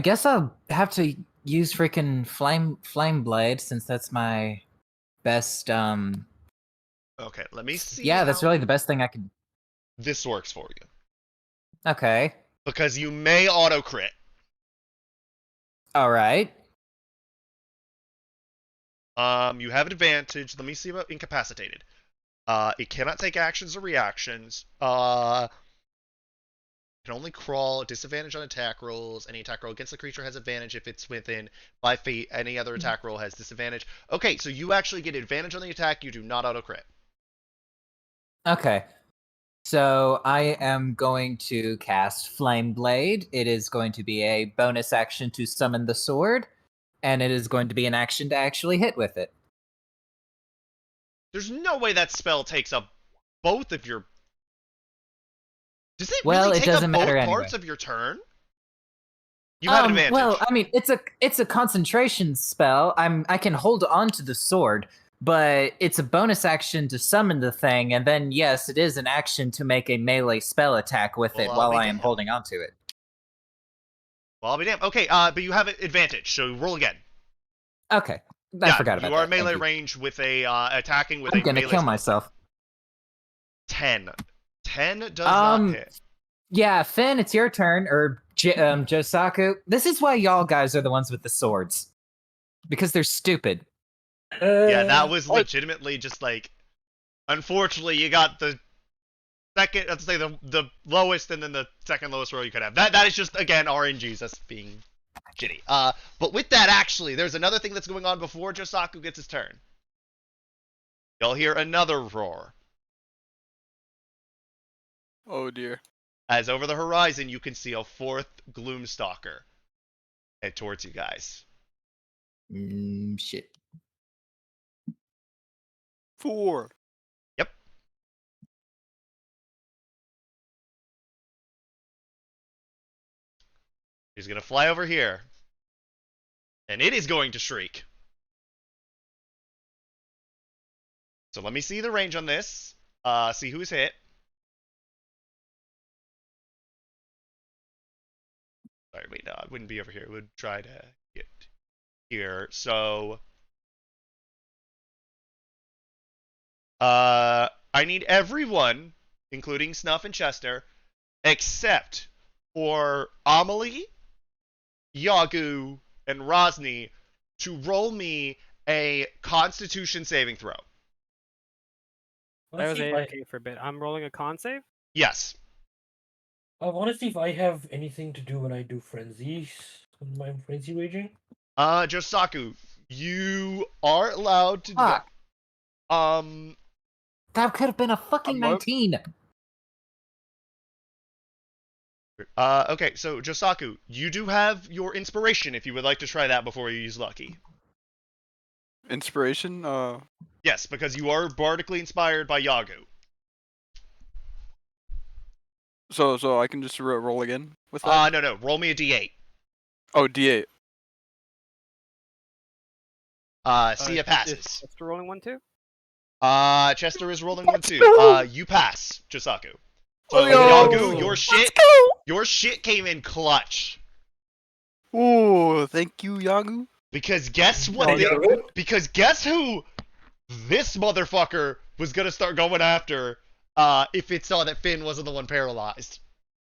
guess I'll have to use freaking flame blade since that's my best. Okay, let me see. Yeah, that's really the best thing I can. This works for you. Okay. Because you may auto crit. All right. You have an advantage. Let me see about incapacitated. It cannot take actions or reactions. Can only crawl. Disadvantage on attack rolls. Any attack roll against the creature has advantage if it's within 5 feet. Any other attack roll has disadvantage. Okay, so you actually get advantage on the attack. You do not auto crit. Okay. So I am going to cast Flame Blade. It is going to be a bonus action to summon the sword, and it is going to be an action to actually hit with it. There's no way that spell takes up both of your... Does it Well, really it take doesn't up matter both anyway. parts of your turn? You have advantage. Well, I mean, it's a concentration spell. I can hold on to the sword, but it's a bonus action to summon the thing, and then yes, it is an action to make a melee spell attack with it Well, I'll while be I am damned. holding on to it. Well, I'll be damned. Okay, but you have advantage, so roll again. Okay, I forgot about that. You are melee Thank you. range with a attacking with I'm a gonna melee kill spell. myself. 10. 10 does not hit. Yeah, Finn, it's your turn, or Josaku. This is why y'all guys are the ones with the swords, because they're stupid. Yeah, that was legitimately just like. Unfortunately, you got the second. Let's say the lowest, and then the second lowest roll you could have. That is just again RNGesus being shitty. But with that, actually, there's another thing that's going on before Josaku gets his turn. You'll hear another roar. Oh dear. As over the horizon, you can see a fourth Gloomstalker head towards you guys. Shit. 4. Yep. He's gonna fly over here. And it is going to shriek. So let me see the range on this. See who's hit. Sorry, wait, no, I wouldn't be over here. I would try to get here. So I need everyone, including Snuff and Chester, except for Amelie, Yagu, and Rosny, to roll me a Constitution saving throw. I was AFK for a bit. I'm rolling a con save? Yes. I want to see if I have anything to do when I do frenzies. When my frenzy raging. Josaku, you are allowed to do that. That could have been a fucking 19. Okay, so Josaku, you do have your inspiration if you would like to try that before you use Lucky. Inspiration? Yes, because you are bardically inspired by Yagu. So I can just roll again with that? No. Roll me a d8. Oh, D8. See it passes. Chester rolling one too? Chester is rolling one too. You pass, Josaku. So Oh, Yagu, your shit came in clutch. Ooh, thank you, Yagu. Because guess what? Because guess who this motherfucker was gonna start going after if it saw that Finn wasn't the one paralyzed.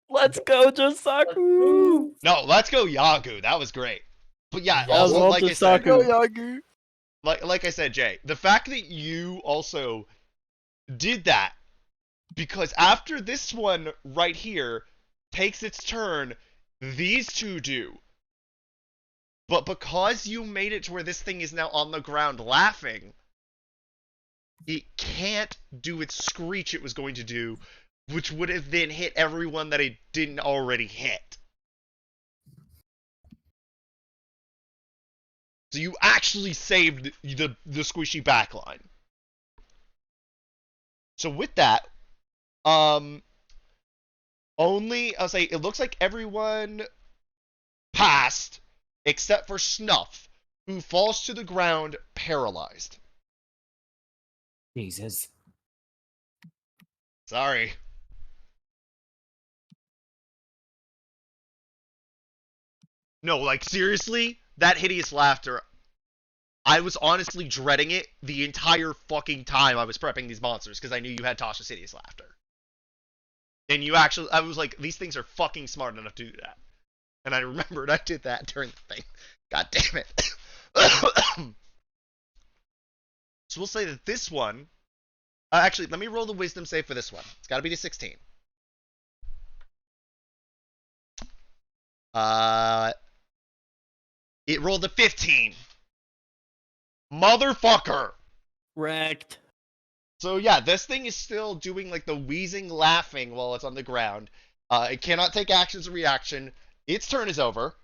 Let's go, Josaku! No, let's go Yagu. That was great. But yeah, That was also all like I said, Josaku. Yagu. like I said, Jay, the fact that you also did that, because after this one right here takes its turn, these two do. But because you made it to where this thing is now on the ground laughing, it can't do its screech it was going to do, which would have then hit everyone that it didn't already hit. So you actually saved the squishy backline. So with that, I'll say it looks like everyone passed except for Snuff, who falls to the ground paralyzed. Jesus. Sorry. No, like seriously, that hideous laughter. I was honestly dreading it the entire fucking time I was prepping these monsters because I knew you had Tasha's hideous laughter. And you actually, I was like, these things are fucking smart enough to do that. And I remembered I did that during the thing. God damn it. So we'll say that this one, actually, let me roll the wisdom save for this one. It's got to be to 16. It rolled a 15. Motherfucker. Wrecked. So yeah, this thing is still doing like the wheezing laughing while it's on the ground. It cannot take actions or reaction. Its turn is over.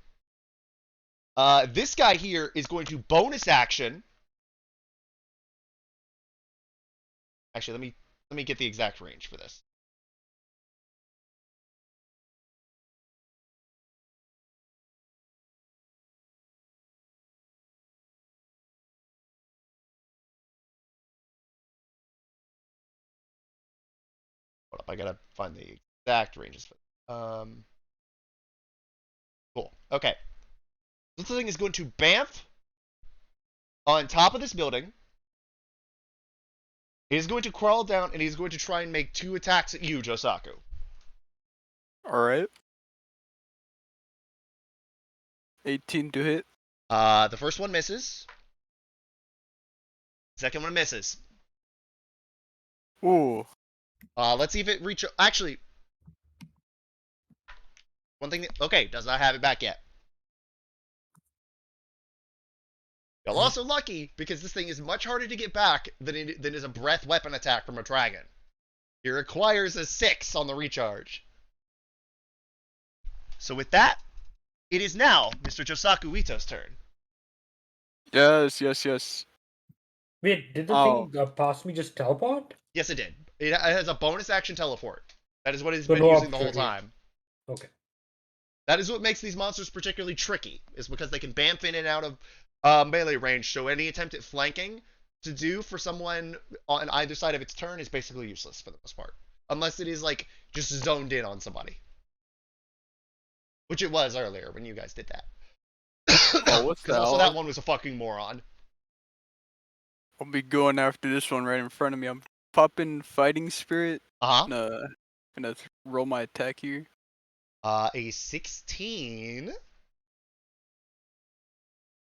This guy here is going to bonus action. Actually, let me get the exact range for this. Hold up, I gotta find the exact ranges. Cool. Okay. This thing is going to bamf on top of this building. He is going to crawl down and he's going to try and make 2 attacks at you, Josaku. Alright. 18 to hit. The first one misses. Second one misses. Ooh. Let's see if it reach. Actually, one thing. Okay, does not have it back yet. Y'all also lucky because this thing is much harder to get back than is a breath weapon attack from a dragon. It requires a 6 on the recharge. So with that, it is now Mr. Josaku Ito's turn. Yes. Wait, did the Oh. thing past me just teleport? Yes, it did. It has a bonus action teleport. That is what it's So been no using the whole opportunity. time. Okay. That is what makes these monsters particularly tricky, is because they can bamf in and out of melee range, so any attempt at flanking to do for someone on either side of its turn is basically useless for the most part. Unless it is, like, just zoned in on somebody. Which it was earlier when you guys did that. Oh, what's Because that? also that one was a fucking moron. I'll be going after this one right in front of me. I'm popping Fighting Spirit. Uh-huh. Gonna roll my attack here. A 16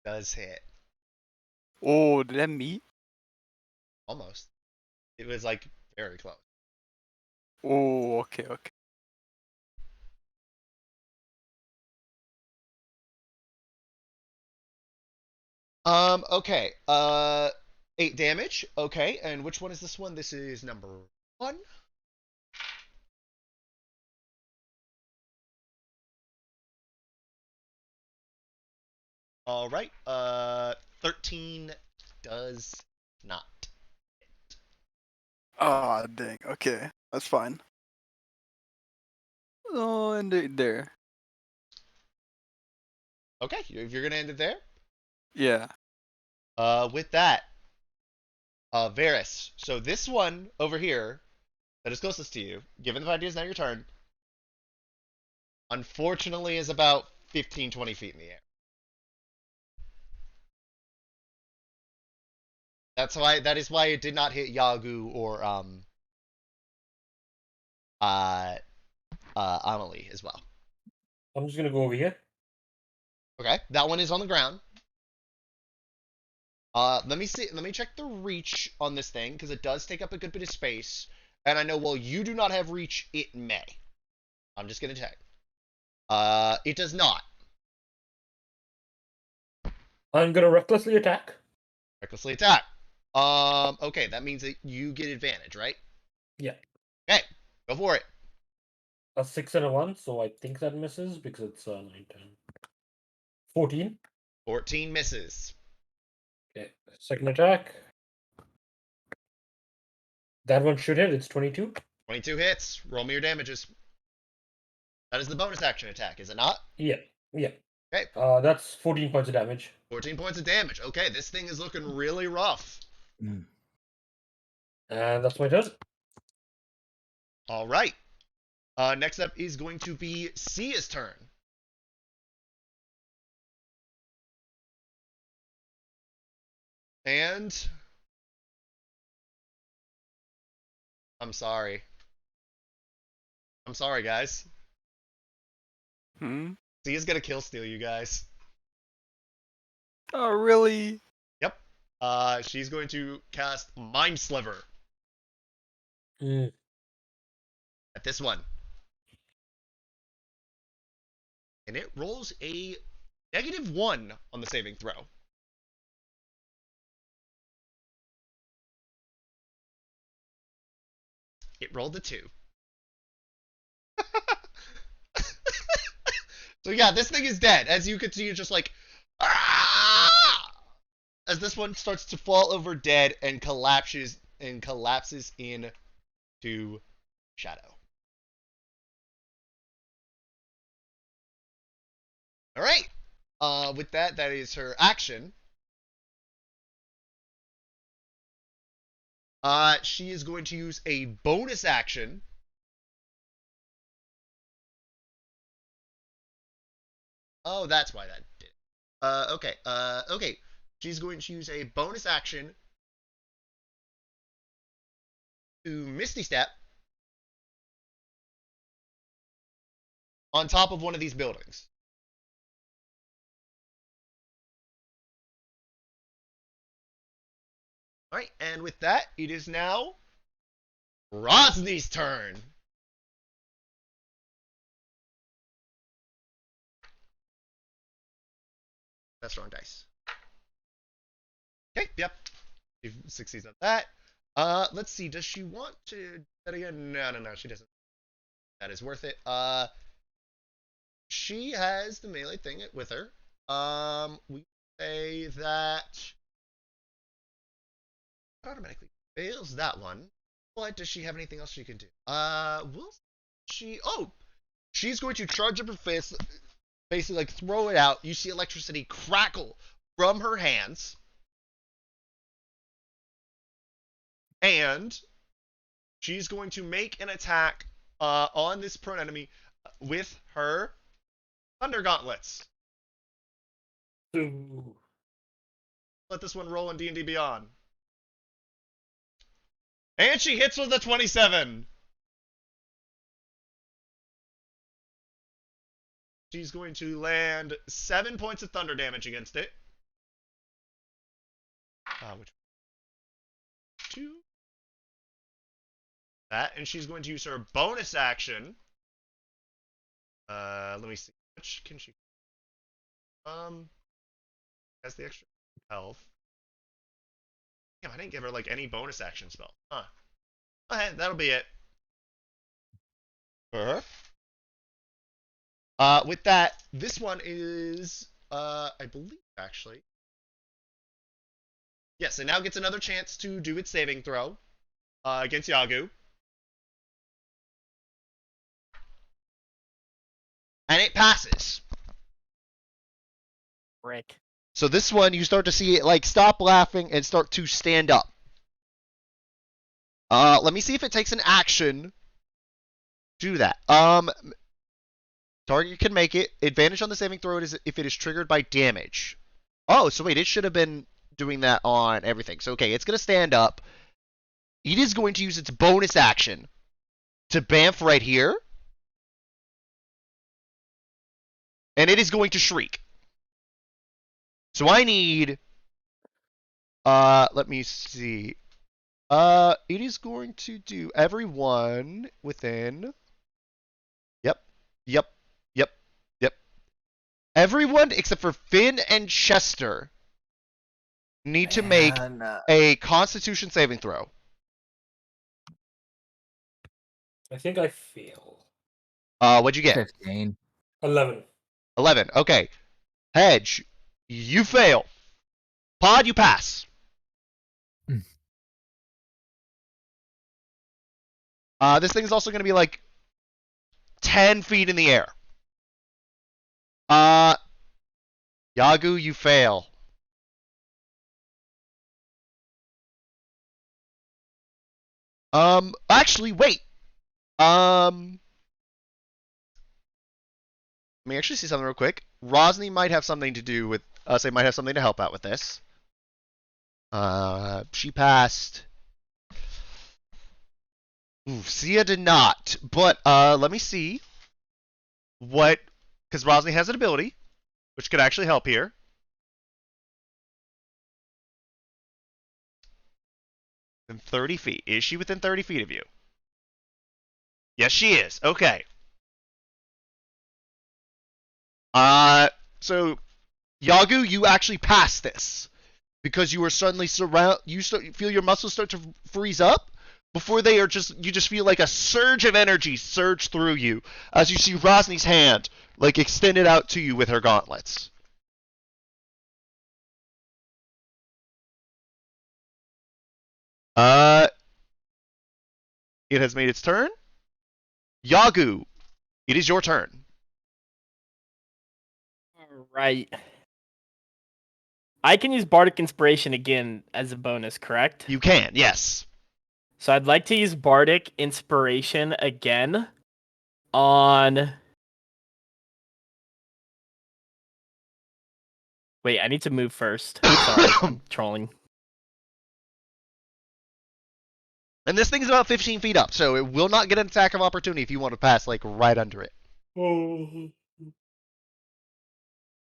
does hit. Oh, did that meet? Almost. It was, like, very close. Oh, okay. Okay. 8 damage. Okay, and which one is this one? This is number 1. All right. 13 does not. Ah, dang. Okay, that's fine. Oh, and there. Okay, if you're gonna end it there. Yeah. With that, Varys. So this one over here, that is closest to you, given the fact it is now your turn, unfortunately is about 15, 20 feet in the air. That is why it did not hit Yagu or Amelie as well. I'm just gonna go over here. Okay, that one is on the ground. Let me see. Let me check the reach on this thing because it does take up a good bit of space. And I know while you do not have reach, it may. I'm just gonna check. It does not. I'm gonna recklessly attack. Recklessly attack. Okay, that means that you get advantage, right? Yeah. Okay, go for it. A 6 and a 1, so I think that misses because it's 9, 10. 14. 14 misses. Okay. Second attack. That one should hit. It's 22. 22 hits. Roll me your damages. That is the bonus action attack, is it not? Yeah. Okay. That's 14 points of damage. 14 points of damage. Okay, this thing is looking really rough. And that's my turn. All right. Next up is going to be Sia's turn. And I'm sorry. I'm sorry, guys. Sia's gonna kill steal you guys. Oh, really? Yep. She's going to cast Mind Sliver at this one. And it rolls a -1 on the saving throw. It rolled a 2. So yeah, this thing is dead. As you can see, it's just like, ah! As this one starts to fall over dead and collapses into shadow. All right. With that, that is her action. She is going to use a bonus action. Oh, that's why that did. Okay. Okay. She's going to use a bonus action to Misty Step on top of one of these buildings. All right, and with that, it is now Rosny's turn. That's wrong dice. Okay, yep. She succeeds on that. Let's see. Does she want to do that again? No, she doesn't. That is worth it. She has the melee thing with her. We say that automatically fails that one. But does she have anything else she can do? She's going to charge up her fist, basically like throw it out. You see electricity crackle from her hands. And she's going to make an attack on this prone enemy with her Thunder Gauntlets. Ooh. Let this one roll in D&D Beyond. And she hits with a 27. She's going to land 7 points of thunder damage against it. Which 2. That, and she's going to use her bonus action. Let me see. Which can she? Has the extra health. Damn, I didn't give her like any bonus action spell. Huh. Okay, that'll be it. For her. With that, this one is I believe actually. Yes, it now gets another chance to do its saving throw against Yagu. And it passes. Rick. So this one, you start to see it like stop laughing and start to stand up. Let me see if it takes an action to do that. Target can make it. Advantage on the saving throw is if it is triggered by damage. Oh, so wait, it should have been doing that on everything. So okay, it's gonna stand up. It is going to use its bonus action to bamf right here. And it is going to shriek. So I need let me see. It is going to do everyone within Yep. Everyone except for Finn and Chester need to make a Constitution saving throw. I think I fail. What'd you get? 15. 11. 11. Okay. Hedge, you fail. Pod, you pass. This thing is also going to be like 10 feet in the air. Yagu, you fail. Actually, wait. Let me actually see something real quick. Rosny might have something to do with us. They might have something to help out with this. She passed. Ooh, Sia did not. But let me see what, because Rosny has an ability, which could actually help here. Within 30 feet. Is she within 30 feet of you? Yes, she is. Okay. So Yagu, you actually passed this because you were suddenly you feel your muscles start to freeze up before they are you just feel like a surge of energy surge through you as you see Rosny's hand like extended out to you with her gauntlets. It has made its turn. Yagu, it is your turn. Right. I can use Bardic Inspiration again as a bonus, correct? You can, yes. So I'd like to use Bardic Inspiration again on... Wait, I need to move first. Sorry, I'm trolling. And this thing's about 15 feet up, so it will not get an attack of opportunity if you want to pass, like, right under it.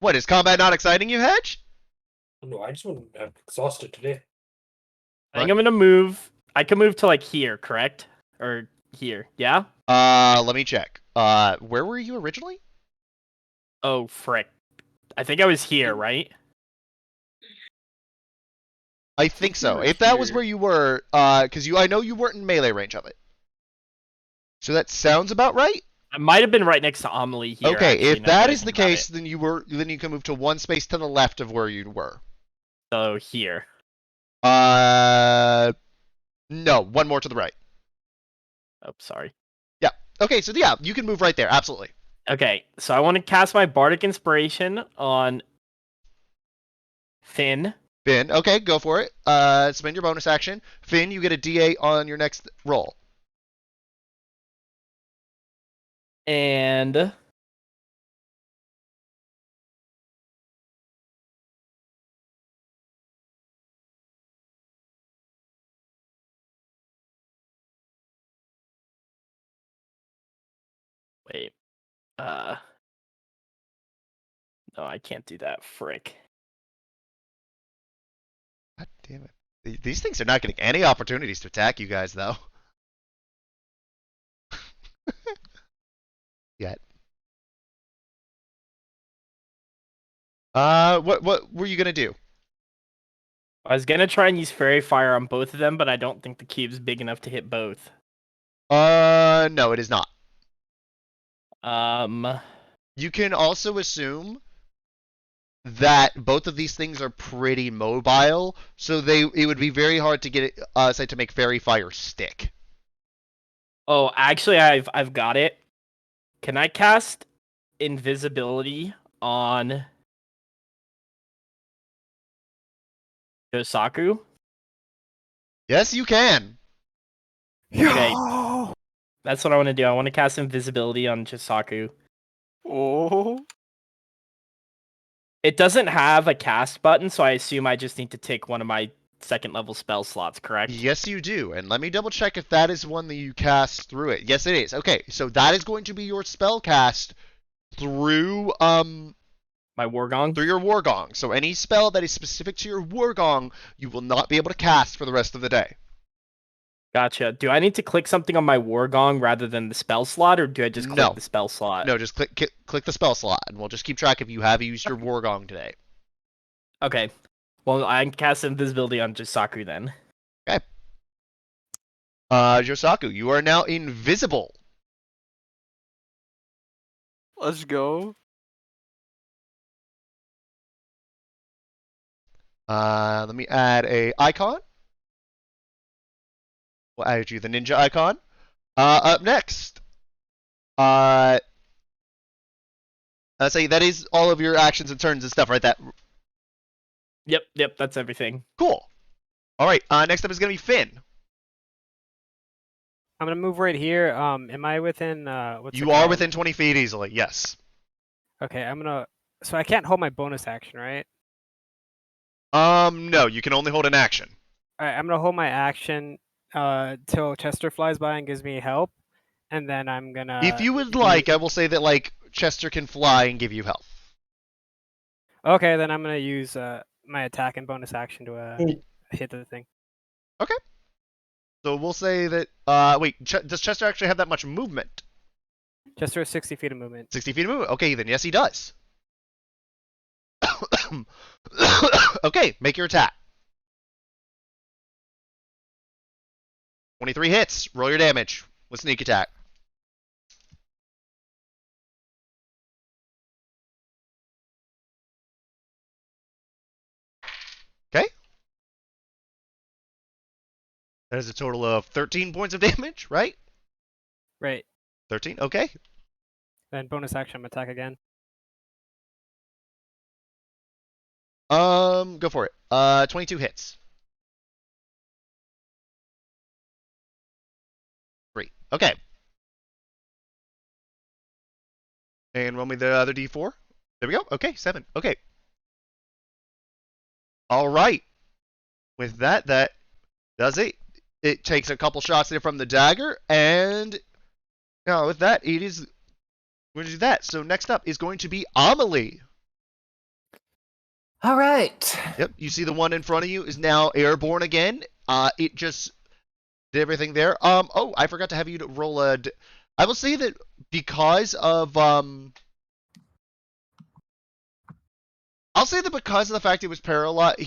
What, is combat not exciting you, Hedge? No, I just want to. I'm exhausted today. I think I'm gonna move. I can move to like here, correct? Or here, yeah? Let me check. Where were you originally? Oh, frick. I think I was here, right? I think so. If that was where you were, because I know you weren't in melee range of it. So that sounds about right. I might have been right next to Amelie here. Okay, actually, if now that I is the think about case, it. then you can move to one space to the left of where you were. So here. No, one more to the right. Oh, sorry. Yeah. Okay, so yeah, you can move right there. Absolutely. Okay, so I want to cast my Bardic Inspiration on Finn. Finn, okay, go for it. Spend your bonus action. Finn, you get a D8 on your next roll. And wait. No, I can't do that. Frick. God damn it. These things are not getting any opportunities to attack you guys, though. Yet. What were you gonna do? I was gonna try and use Fairy Fire on both of them, but I don't think the cube's big enough to hit both. No, it is not. You can also assume that both of these things are pretty mobile, so it would be very hard to get it, say, to make Fairy Fire stick. Oh, actually, I've got it. Can I cast invisibility on Yosaku? Yes, you can. Okay. That's what I want to do. I want to cast invisibility on Chisaku. Oh. It doesn't have a cast button, so I assume I just need to take one of my second level spell slots, correct? Yes, you do. And let me double check if that is one that you cast through it. Yes, it is. Okay, so that is going to be your spell cast through My War Gong? through your War Gong. So any spell that is specific to your War Gong, you will not be able to cast for the rest of the day. Gotcha. Do I need to click something on my War Gong rather than the spell slot, or do I just click the spell slot? No, just click the spell slot, and we'll just keep track if you have used your War Gong today. Okay. Well, I can cast invisibility on Chisaku then. Okay. Yosaku, you are now invisible. Let's go. Let me add a icon. We'll add you the ninja icon. Up next. Let's say that is all of your actions and turns and stuff, right? Yep, that's everything. Cool. All right. Next up is gonna be Finn. I'm gonna move right here. Am I within? You are within 20 feet easily. Yes. Okay, So I can't hold my bonus action, right? No, you can only hold an action. All right, I'm gonna hold my action till Chester flies by and gives me help, and then I'm gonna. If you would like, I will say that like Chester can fly and give you help. Okay, then I'm gonna use my attack and bonus action to hit the thing. Okay. So we'll say that. Wait, does Chester actually have that much movement? Chester has 60 feet of movement. 60 feet of movement. Okay, then yes, he does. Okay, make your attack. 23 hits. Roll your damage with sneak attack. Okay. That is a total of 13 points of damage, right? Right. 13. Okay. Then bonus action, I'm attack again. Go for it. 22 hits. 3. Okay. And roll me the other d4. There we go. Okay, 7. Okay. All right. With that does it. It takes a couple shots there from the dagger, and now with that, it is going to do that. So next up is going to be Amelie. All right. Yep, you see the one in front of you is now airborne again. It just did everything there. Oh, I forgot to have you roll a. I will say that because of I'll say that because of the fact it was paralyzed,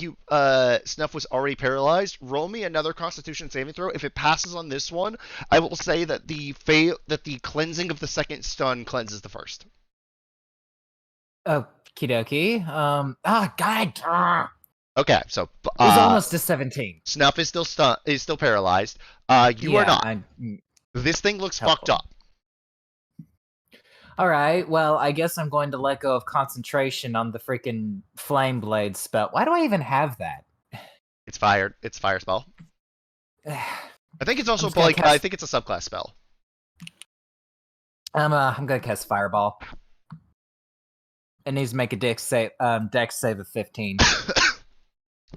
Snuff was already paralyzed. Roll me another Constitution saving throw. If it passes on this one, I will say that the cleansing of the second stun cleanses the first. Okie dokie. God. Okay, so It was almost a 17. Snuff is still paralyzed. You are not. This thing looks fucked up. All right. Well, I guess I'm going to let go of concentration on the freaking flame blade spell. Why do I even have that? It's fire. It's fire spell. I think it's also like I think it's a subclass spell. I'm gonna cast Fireball. It needs to make a dex save of 15.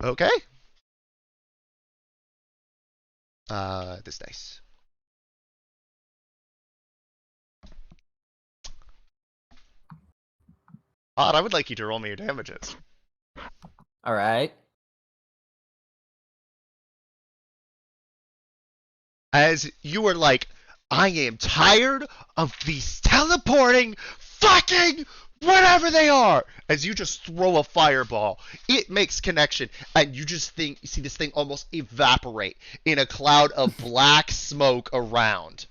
Okay. This dice. Odd, I would like you to roll me your damages. All right. As you are like, I am tired of these teleporting fucking whatever they are. As you just throw a fireball, it makes connection, and you just see this thing almost evaporate in a cloud of black smoke around.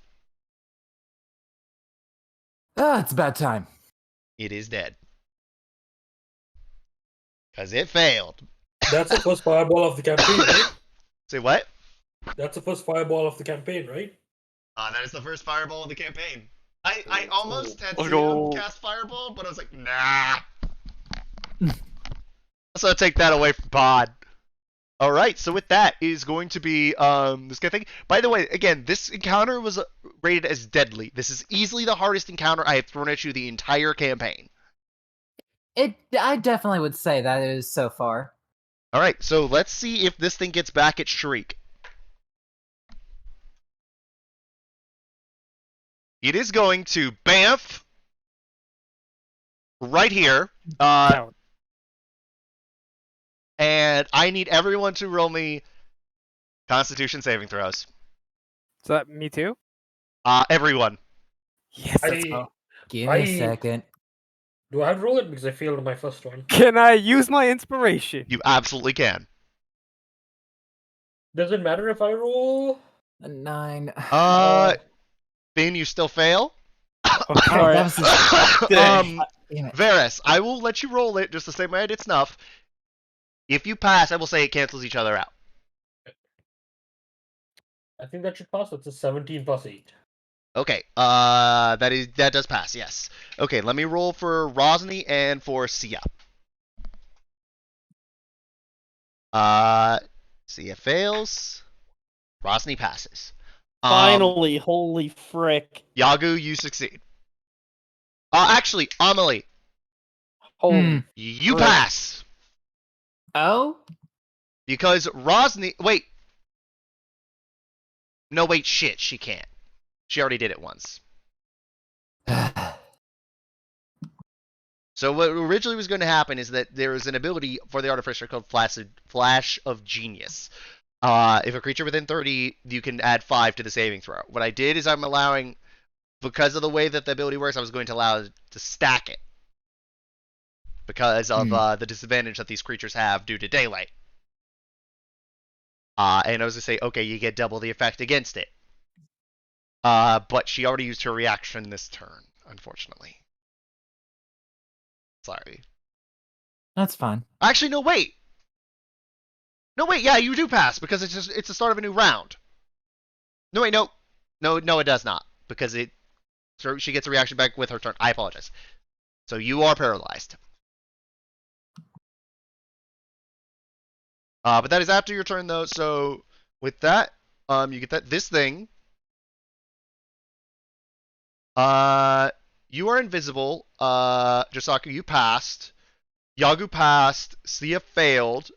It's about time. It is dead. Because it failed. That's the first fireball of the campaign, right? Say what? That's the first fireball of the campaign, right? That is the first fireball of the campaign. I almost had Let's to go. cast fireball, but I was like, nah. So I'll take that away from Pod. Alright, so with that is going to be this kind of thing. By the way, again, this encounter was rated as deadly. This is easily the hardest encounter I have thrown at you the entire campaign. I definitely would say that it is so far. Alright, so let's see if this thing gets back at Shriek. It is going to Bamf right here. And I need everyone to roll me Constitution saving throws. Is that me too? Everyone. Yes, let's I- go. Give me a second. Do I have to roll it because I failed my first one? Can I use my inspiration? You absolutely can. Does it matter if I roll? A 9. Finn, you still fail? Okay. Oh, that was um, damn it. Varys, I will let you roll it just the same way I did Snuff. If you pass, I will say it cancels each other out. I think that should pass. It's a 17 plus 8. Okay, that does pass, yes. Okay, let me roll for Rosny and for Sia. Sia fails. Rosny passes. Finally, holy frick. Yagu, you succeed. Actually, Amelie, Holy. you Frick. pass. Oh? Because Rosny... Wait. No, wait, shit, she can't. She already did it once. So what originally was going to happen is that there is an ability for the Artificer called Flash of Genius. If a creature within 30, you can add 5 to the saving throw. What I did is I'm allowing, because of the way that the ability works, I was going to allow it to stack it. Because of the disadvantage that these creatures have due to daylight. And I was going to say, okay, you get double the effect against it. But she already used her reaction this turn, unfortunately. Sorry. That's fine. Actually, no, wait. No, wait, yeah, you do pass, because it's the start of a new round. No, wait, no. No, it does not. Because she gets a reaction back with her turn. I apologize. So you are paralyzed. But that is after your turn, though, so with that, you get that. This thing... you are invisible. Josaku, you passed. Yagu passed. Sia failed.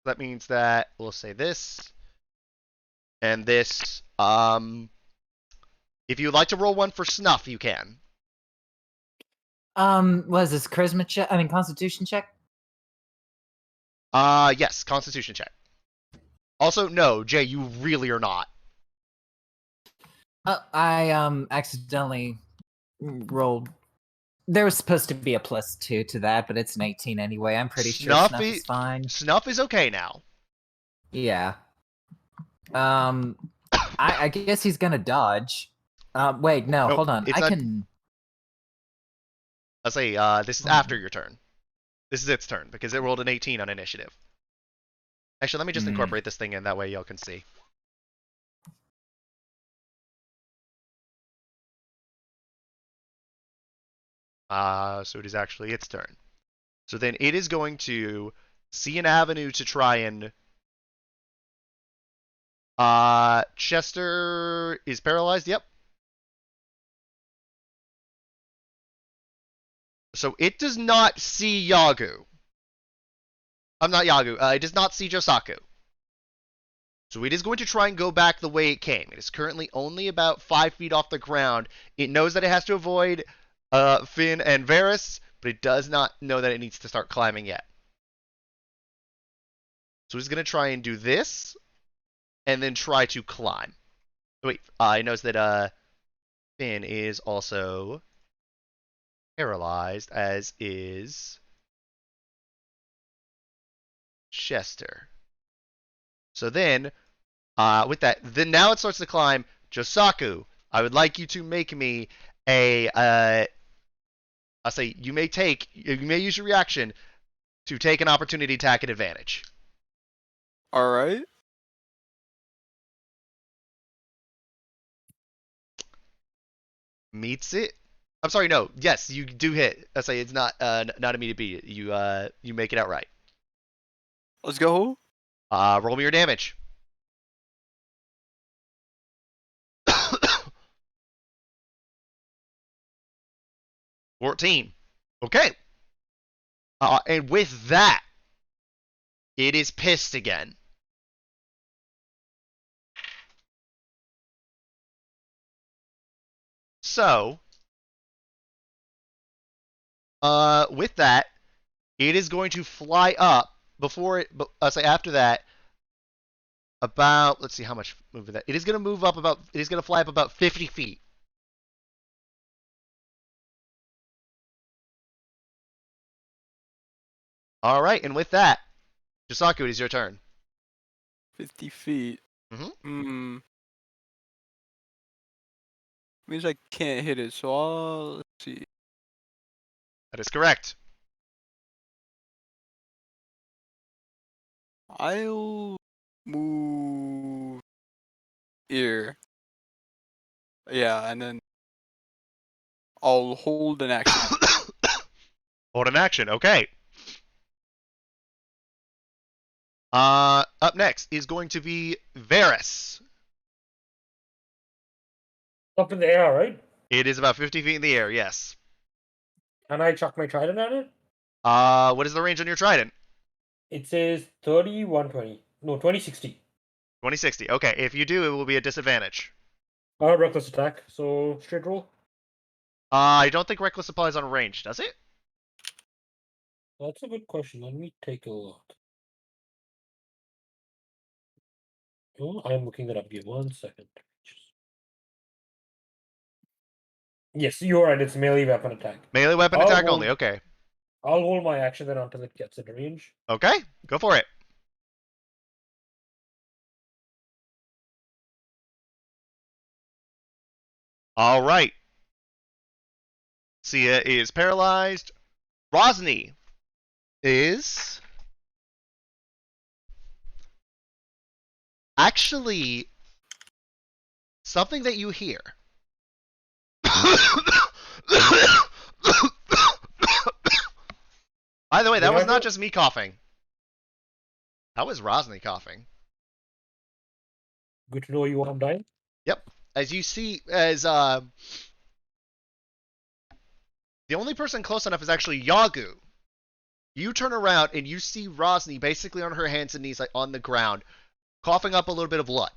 That means that we'll say this and this. If you'd like to roll one for Snuff, you can. What is this, charisma check? I mean, constitution check? Yes, Constitution check. Also, no, Jay, you really are not. I accidentally rolled There was supposed to be a +2 to that, but it's an 18 anyway. I'm pretty sure Snuff is fine. Snuff is okay now. Yeah. I guess he's gonna dodge. Wait, no, Nope, hold on. it's I not- can. I'll say this is after your turn. This is its turn because it rolled an 18 on initiative. Actually, let me just incorporate this thing in. That way y'all can see. So it is actually its turn. So then it is going to see an avenue to try and... Chester is paralyzed, yep. So it does not see Yagu. I'm not Yagu. It does not see Josaku. So it is going to try and go back the way it came. It is currently only about 5 feet off the ground. It knows that it has to avoid Finn and Varys, but it does not know that it needs to start climbing yet. So it's going to try and do this, and then try to climb. Wait, it knows that Finn is also paralyzed, as is Chester. So then, with that, then now it starts to climb. Josaku, I would like you to make me a, I'll say you may use your reaction to take an opportunity attack at advantage. Alright. Meets it. I'm sorry, no. Yes, you do hit. I say it's not not immediate beat. You make it outright. Let's go. Roll me your damage. $14. Okay. And with that, it is pissed again. So, with that, it is going to fly up before it. I'll say after that, about, let's see how much movement that. It is going to move up about. It is going to fly up about 50 feet. All right, and with that, Josaku, it is your turn. 50 feet. Mm-hmm. Means I can't hit it, so let's see. That is correct. I'll move here. Yeah, and then I'll hold an action. Hold an action. Okay. Up next is going to be Varys. Up in the air, right? It is about 50 feet in the air, yes. Can I chuck my trident at it? What is the range on your trident? It says 30, 120. No, 2060. 2060. Okay, if you do, it will be a disadvantage. Reckless attack, so straight roll. I don't think reckless applies on range, does it? That's a good question. Let me take a look. Oh, I'm looking that up. Give 1 second. Yes, you're right. It's melee weapon attack. Melee weapon I'll attack hold- only, okay. I'll hold my action then until it gets in range. Okay, go for it. All right. Sia is paralyzed. Rosny is actually something that you hear. By the way, that was not just me coughing. That was Rosny coughing. Good to know you I'm dying. Yep. As you see, as the only person close enough is actually Yagu. You turn around and you see Rosny basically on her hands and knees, like on the ground, coughing up a little bit of blood.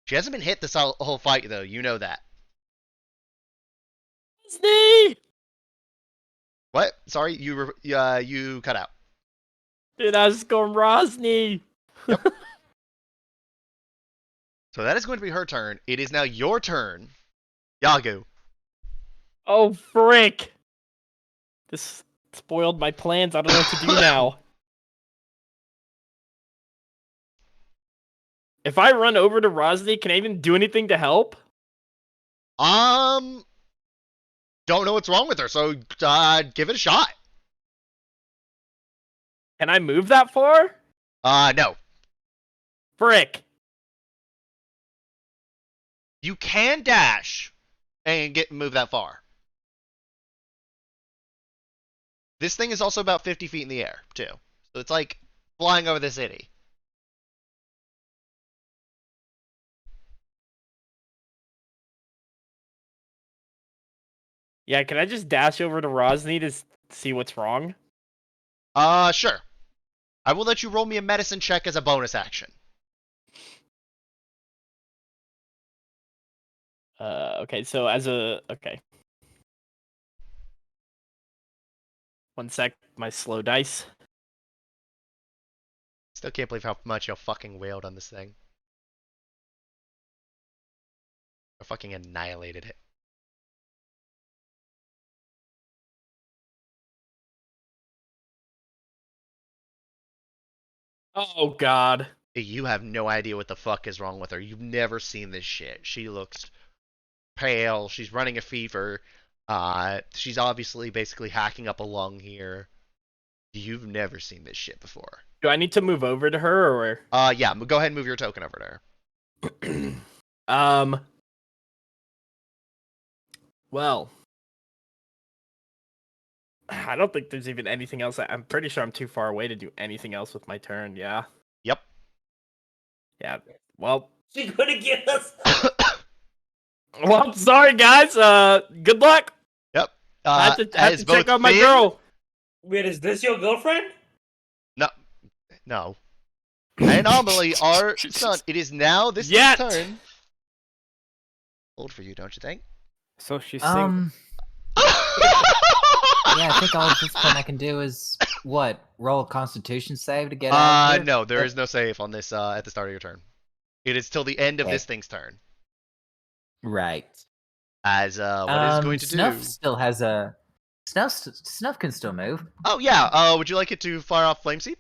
She hasn't been hit this whole fight, though. You know that. Disney! What? Sorry, you cut out. Dude, I was going Rosny. So that is going to be her turn. It is now your turn, Yagu. Oh, frick! This spoiled my plans. I don't know what to do now. If I run over to Rozveh, can I even do anything to help? Don't know what's wrong with her, so give it a shot. Can I move that far? No. Frick. You can dash and move that far. This thing is also about 50 feet in the air, too. So it's like flying over the city. Yeah, can I just dash over to Rozveh to see what's wrong? Sure. I will let you roll me a medicine check as a bonus action. Okay, so okay. 1 sec, my slow dice. Still can't believe how much you fucking wailed on this thing. I fucking annihilated it. Oh, God. You have no idea what the fuck is wrong with her. You've never seen this shit. She looks pale. She's running a fever. She's obviously basically hacking up a lung here. You've never seen this shit before. Do I need to move over to her, or? Yeah, go ahead and move your token over to her. Well. I don't think there's even anything else. I'm pretty sure I'm too far away to do anything else with my turn, yeah? Yep. Yeah, well. She's gonna get us. Well, I'm sorry, guys. Good luck. Yep. I have to check on my girl. Wait, is this your girlfriend? No. Anomaly, our son. It is now this Yet. turn. Old for you, don't you think? So she's single. Yeah, I think all at this point I can do is roll a Constitution save to get out of here? No, there is no save on this at the start of your turn. It is till the end of this thing's turn. Right. As what is going to Snuff do? still has a Snuff can still move. Oh yeah. Would you like it to fire off flame seed?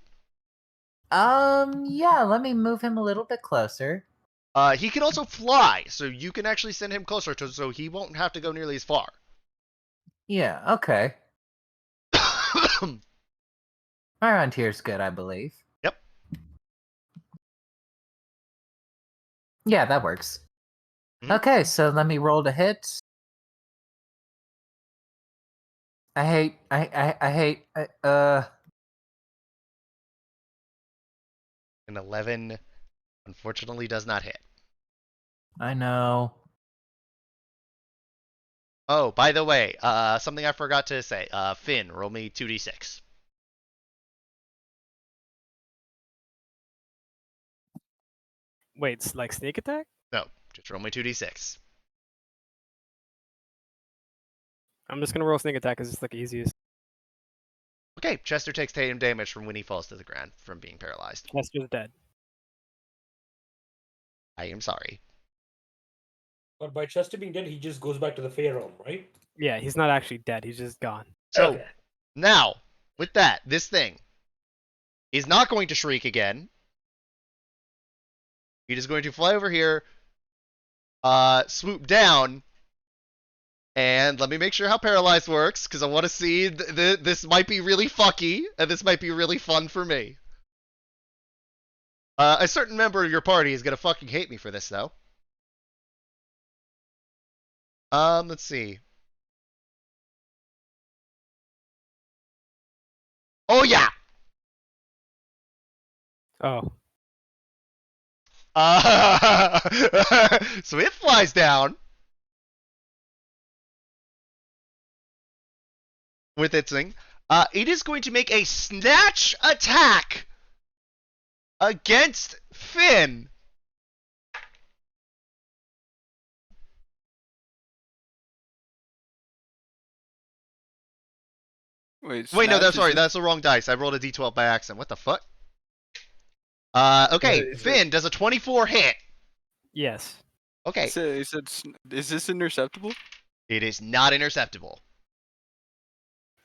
Yeah. Let me move him a little bit closer. He can also fly, so you can actually send him closer so he won't have to go nearly as far. Yeah. Okay. Around here is good, I believe. Yep. Yeah, that works. Mhm. Okay, so let me roll to hit. I hate. An 11, unfortunately, does not hit. I know. Oh, by the way, something I forgot to say. Finn, roll me 2d6. Wait, it's like sneak attack? No, just roll me 2d6. I'm just gonna roll sneak attack because it's like easiest. Okay, Chester takes tatum damage from when he falls to the ground from being paralyzed. Chester's dead. I am sorry. But by Chester being dead, he just goes back to the Fey realm, right? Yeah, he's not actually dead. He's just gone. So, Okay. now, with that, this thing is not going to shriek again. It is going to fly over here, swoop down, and let me make sure how paralyzed works, because I want to see this might be really fucky, and this might be really fun for me. A certain member of your party is going to fucking hate me for this, though. Let's see. Oh, yeah! Oh. So it flies down with its thing. It is going to make a snatch attack against Finn. Wait, Wait, no, Snatch is sorry, just- that's the wrong dice. I rolled a d12 by accident. What the fuck? Okay, Yeah, Finn, does a 24 hit? Yes. Okay, He said, is this interceptable? it is not interceptable.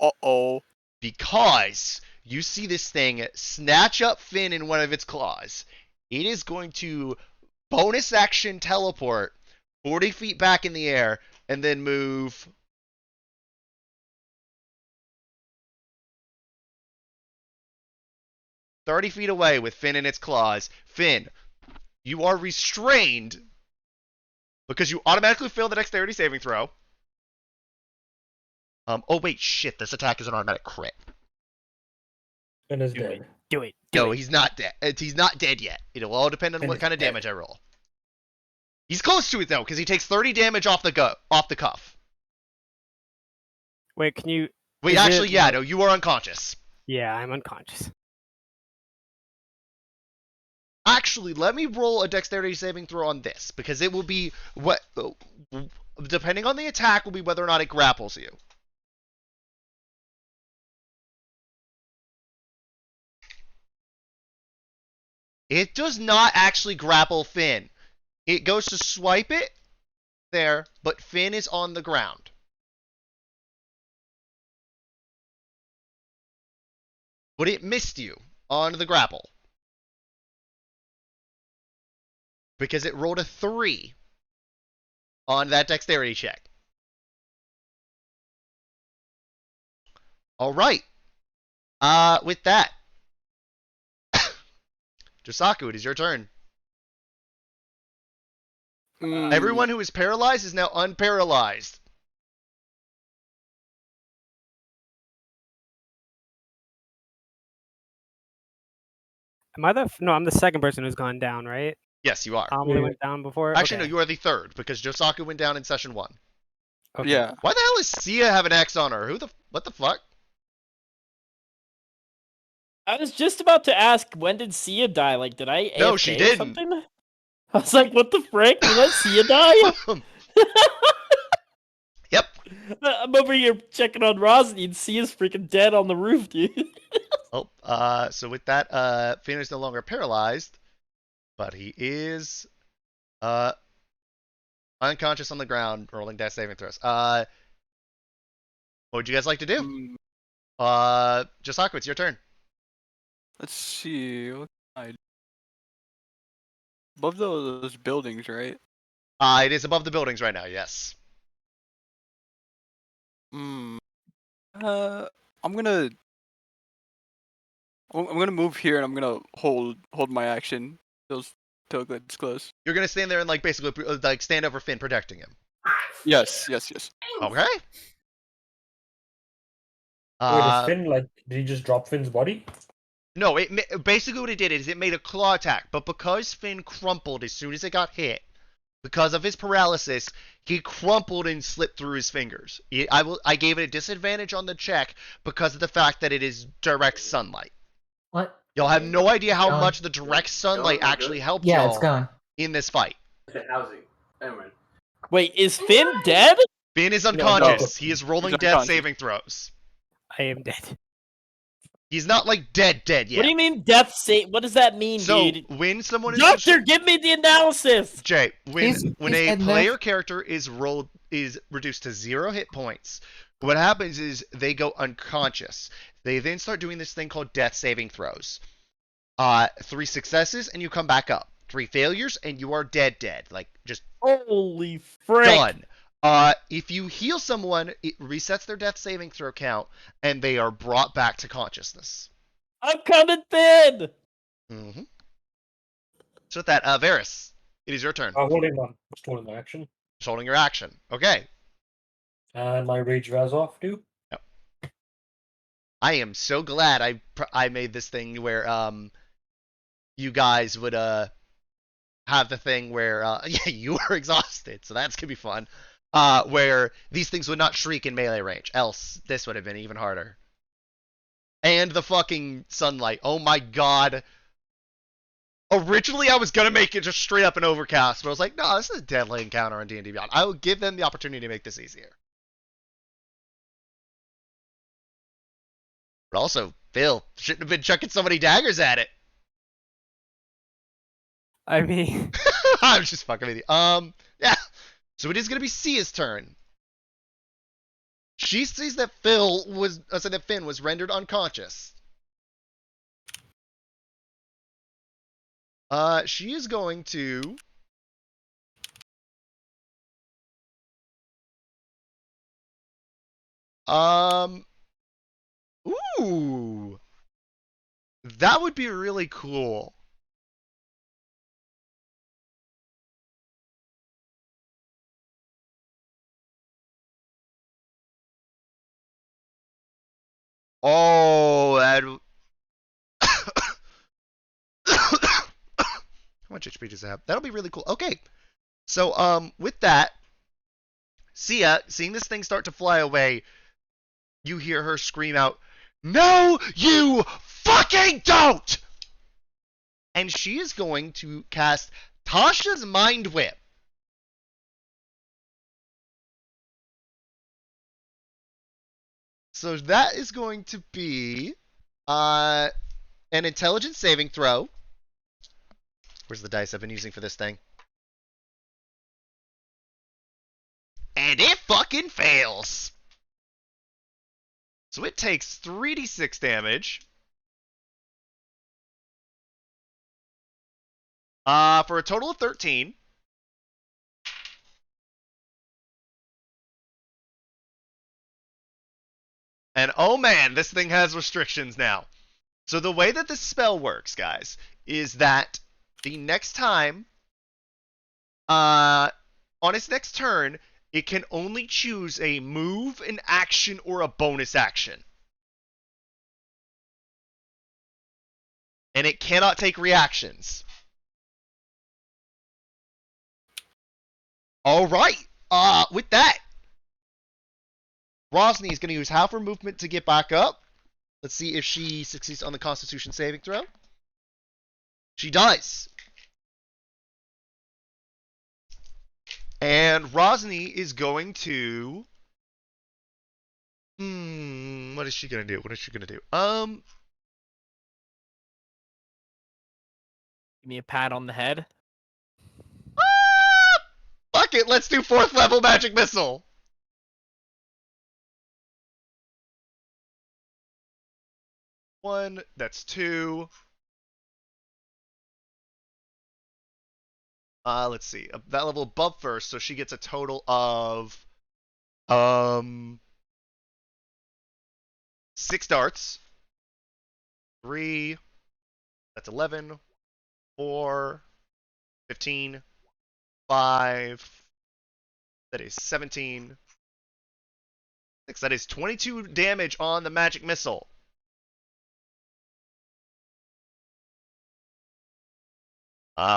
Uh-oh. Because you see this thing snatch up Finn in one of its claws. It is going to bonus action teleport 40 feet back in the air and then move 30 feet away with Finn in its claws. Finn, you are restrained because you automatically fail the dexterity saving throw. Oh wait, shit, this attack is an automatic crit. And is Do dead. it. Do it. No, he's not dead. He's not dead yet. It'll all depend on And what it's kind of dead. damage I roll. He's close to it though, because he takes 30 damage off the cuff. Wait, can you? Wait, Is actually, it- yeah, no, you are unconscious. Yeah, I'm unconscious. Actually, let me roll a dexterity saving throw on this, because it will be what, depending on the attack, will be whether or not it grapples you. It does not actually grapple Finn. It goes to swipe it there, but Finn is on the ground. But it missed you on the grapple. Because it rolled a 3 on that dexterity check. Alright. With that, Josaku, it is your turn. Everyone who is paralyzed is now unparalyzed. Am I the? No, I'm the second person who's gone down, right? Yes, you are. Amelie Yeah. went down before. Actually, no, Okay. you are the third, because Josaku went down in session 1. Okay. Yeah. Why the hell does Sia have an X on her? What the fuck? I was just about to ask, when did Sia die? Like, did I AFK No, she or didn't. something? I was like, what the frick? You let Sia die? Yep. I'm over here checking on Rosny and Sia's freaking dead on the roof, dude. Oh, so with that, Finn is no longer paralyzed, but he is, unconscious on the ground, rolling death saving throws. What would you guys like to do? Josaku, it's your turn. Let's see. What can I do? Above those buildings, right? It is above the buildings right now, yes. I'm gonna move here and I'm gonna hold my action till it gets close. You're gonna stand there and like basically like stand over Finn, protecting him. Yes. Okay. Wait, is Finn like? Did he just drop Finn's body? No, basically what it did is it made a claw attack, but because Finn crumpled as soon as it got hit, because of his paralysis, he crumpled and slipped through his fingers. I gave it a disadvantage on the check because of the fact that it is direct sunlight. What? Y'all have no idea how Going. much the direct sunlight actually helped Yeah, y'all it's going. in this fight. Housing. Anyway. Wait, is Finn dead? Finn is no. unconscious. He is rolling He's death unconscious. saving throws. I am dead. He's not like dead yet. What do you mean death save? What does that mean, So dude? when someone is Doctor, give me the analysis! Jay, when He's a dead, player Nick. character is reduced to 0 hit points, what happens is they go unconscious. They then start doing this thing called death saving throws. 3 successes and you come back up. 3 failures and you are dead. Like just Holy frick. done. If you heal someone, it resets their death saving throw count and they are brought back to consciousness. I'm coming thin! Mm-hmm. So with that, Varys, it is your turn. Holding my action. Just holding your action. Okay. And my rage wears off too. I am so glad I made this thing where you guys would have the thing where yeah, you are exhausted, so that's gonna be fun. Where these things would not shriek in melee range, else this would have been even harder. And the fucking sunlight. Oh my god. Originally I was gonna make it just straight up an overcast, but I was like, no, this is a deadly encounter on D&D Beyond. I will give them the opportunity to make this easier. But also, Phil shouldn't have been chucking so many daggers at it. I mean, I'm just fucking with you. Yeah. So it is going to be Sia's turn. She sees that Finn was rendered unconscious. She is going to ooh. That would be really cool. Oh, that. How much HP does it have? That'll be really cool. Okay. So, with that, Sia, seeing this thing start to fly away, you hear her scream out, "No, you fucking don't!" And she is going to cast Tasha's Mind Whip. So that is going to be an intelligence saving throw. Where's the dice I've been using for this thing? And it fucking fails. So it takes 3d6 damage. For a total of 13. And oh man, this thing has restrictions now. So the way that this spell works, guys, is that the next time, on its next turn, it can only choose a move, an action, or a bonus action. And it cannot take reactions. Alright, with that, Rosny is going to use half her movement to get back up. Let's see if she succeeds on the Constitution saving throw. She does. And Rosny is going to... what is she going to do? What is she going to do? Give me a pat on the head. Fuck it, let's do 4th level magic missile. One, that's 2. Let's see. That level above first, so she gets a total of 6 darts. 3, that's 11. 4, 15, 5, that is 17. 6, that is 22 damage on the magic missile.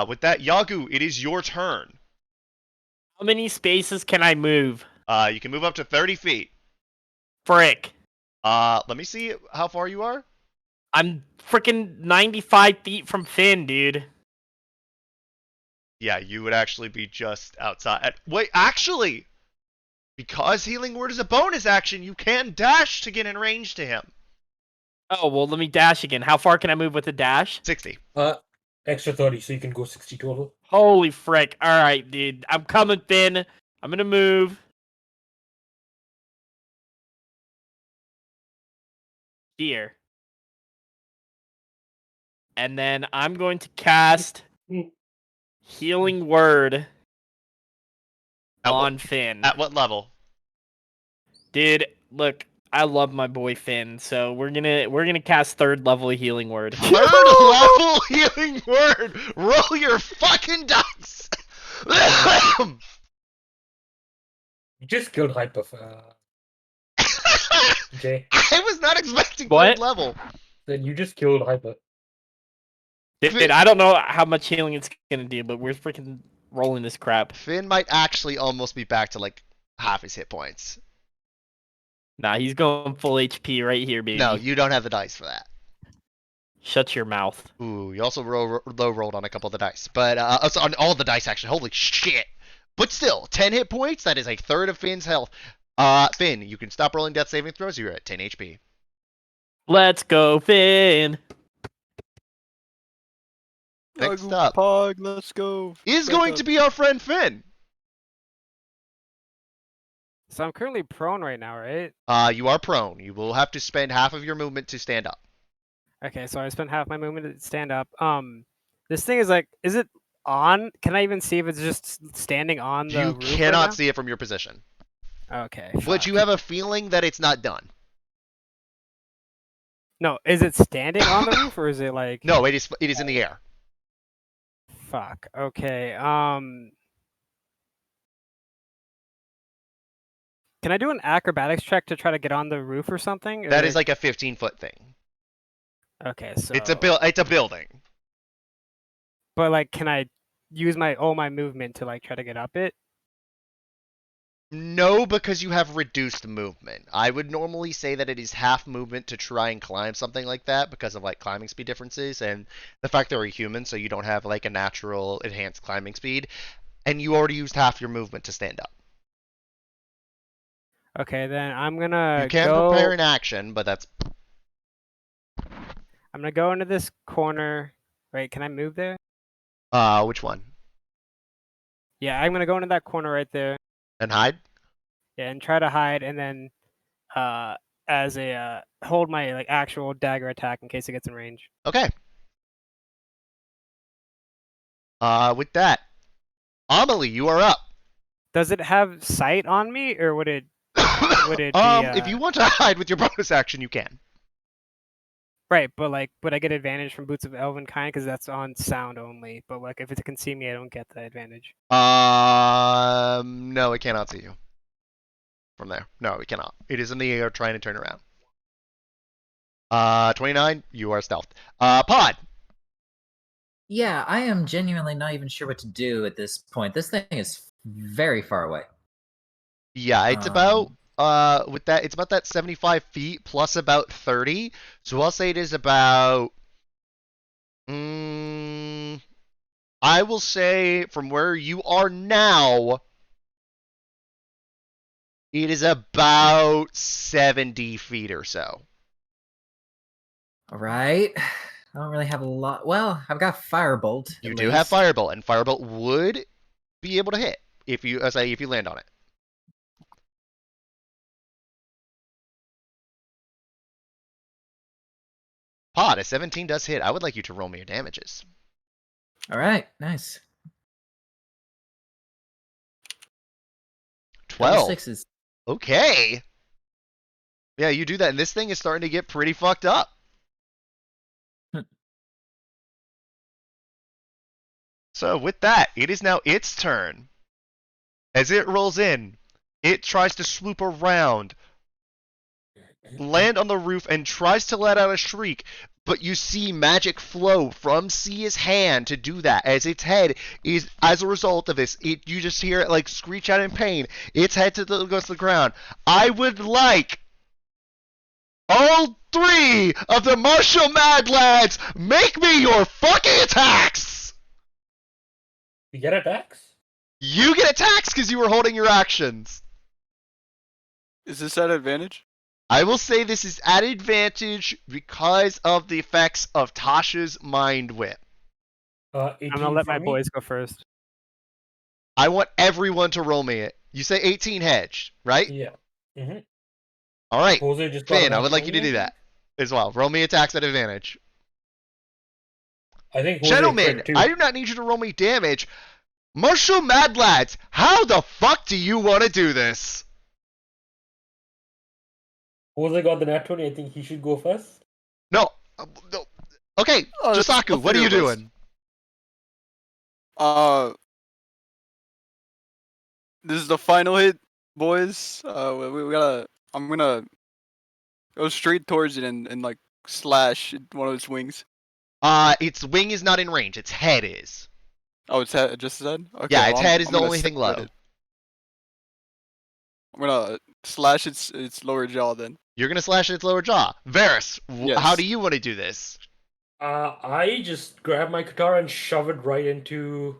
With that, Yagu, it is your turn. How many spaces can I move? You can move up to 30 feet. Frick. Let me see how far you are. I'm freaking 95 feet from Finn, dude. Yeah, you would actually be just outside. Wait, actually, because Healing Word is a bonus action, you can dash to get in range to him. Oh, well, let me dash again. How far can I move with a dash? 60. Extra 30, so you can go 60 total. Holy frick. Alright, dude. I'm coming, Finn. I'm gonna move. Here. And then I'm going to cast Healing Word on Finn. At what level? Dude, look, I love my boy Finn, so we're gonna cast 3rd level Healing Word. 3rd level Healing Word! Roll your fucking dice! You just killed Hyper. Okay. I was not expecting What? 3rd level. Then you just killed Hyper. Dude, I don't know how much healing it's gonna do, but we're freaking rolling this crap. Finn might actually almost be back to like half his hit points. Nah, he's going full HP right here, baby. No, you don't have the dice for that. Shut your mouth. Ooh, you also low rolled on a couple of the dice. But, on all the dice actually. Holy shit. But still, 10 hit points, that is a third of Finn's health. Finn, you can stop rolling death saving throws, you're at 10 HP. Let's go, Finn! Next Yagu up Pog, let's go. is going to be our friend Finn. So I'm currently prone right now, right? You are prone. You will have to spend half of your movement to stand up. Okay, so I spent half my movement to stand up. This thing is like, is it on? Can I even see if it's just standing on the You roof right cannot now? see it from your position. Okay. But fuck. you have a feeling that it's not done. No, is it standing on the roof or is it like? No, it is in the air. Fuck. Okay. Can I do an acrobatics check to try to get on the roof or something? That or- is like a 15-foot thing. Okay, so. It's a building. But like, can I use all my movement to like try to get up it? No, because you have reduced movement. I would normally say that it is half movement to try and climb something like that because of like climbing speed differences and the fact that we're human, so you don't have like a natural enhanced climbing speed, and you already used half your movement to stand up. Okay, then I'm gonna You can go. prepare an action, but that's I'm gonna go into this corner. Wait, can I move there? which one? Yeah, I'm gonna go into that corner right there. And hide? Yeah, and try to hide, and then as a hold my like actual dagger attack in case it gets in range. Okay. With that, Amelie, you are up. Does it have sight on me, or would it be? If you want to hide with your bonus action, you can. Right, but like, would I get advantage from Boots of Elven Kind because that's on sound only? But like, if it can see me, I don't get the advantage. No, it cannot see you. From there. No, it cannot. It is in the air trying to turn around. 29, you are stealthed. Pod! Yeah, I am genuinely not even sure what to do at this point. This thing is very far away. Yeah, it's about, with that, it's about that 75 feet plus about 30. So I'll say it is about, I will say from where you are now, it is about 70 feet or so. All right. I don't really have a lot. Well, I've got Firebolt. You at do have least. Firebolt, and Firebolt would be able to hit if you, if you land on it. Pod, a 17 does hit. I would like you to roll me your damages. All right, nice. 12. 6s. Okay. Yeah, you do that, and this thing is starting to get pretty fucked up. So with that, it is now its turn. As it rolls in, it tries to swoop around, land on the roof, and tries to let out a shriek. But you see magic flow from Sia's hand to do that. As its head is, as a result of this, you just hear it like screech out in pain. Its head goes to the ground. I would like all 3 of the Martial Mad Lads make me your fucking attacks! You get attacks? You get attacks because you were holding your actions. Is this at advantage? I will say this is at advantage because of the effects of Tasha's Mind Whip. 18 I'm gonna let for my me? boys go first. I want everyone to roll me it. You say 18 hedge, right? Yeah. Mm-hmm. All right. Jose just got Finn, a I would like you to 20, do that as well. Roll me attacks at advantage. I think Jose Gentlemen, crit too. I do not need you to roll me damage. Martial Mad Lads, how the fuck do you want to do this? Jose got the nat 20. I think he should go first. No. No. Okay, Oh, that's Jisaku, the what are you 3 of us. doing? This is the final hit, boys. We gotta. I'm gonna go straight towards it and like slash one of its wings. Its wing is not in range. Its head is. Oh, its head, just its head. Okay, Yeah, well, its head is I'm the gonna only thing low. separate it. I'm gonna slash its lower jaw then. You're gonna slash its lower jaw. Varys, Yes. how do you want to do this? I just grab my katana and shove it right into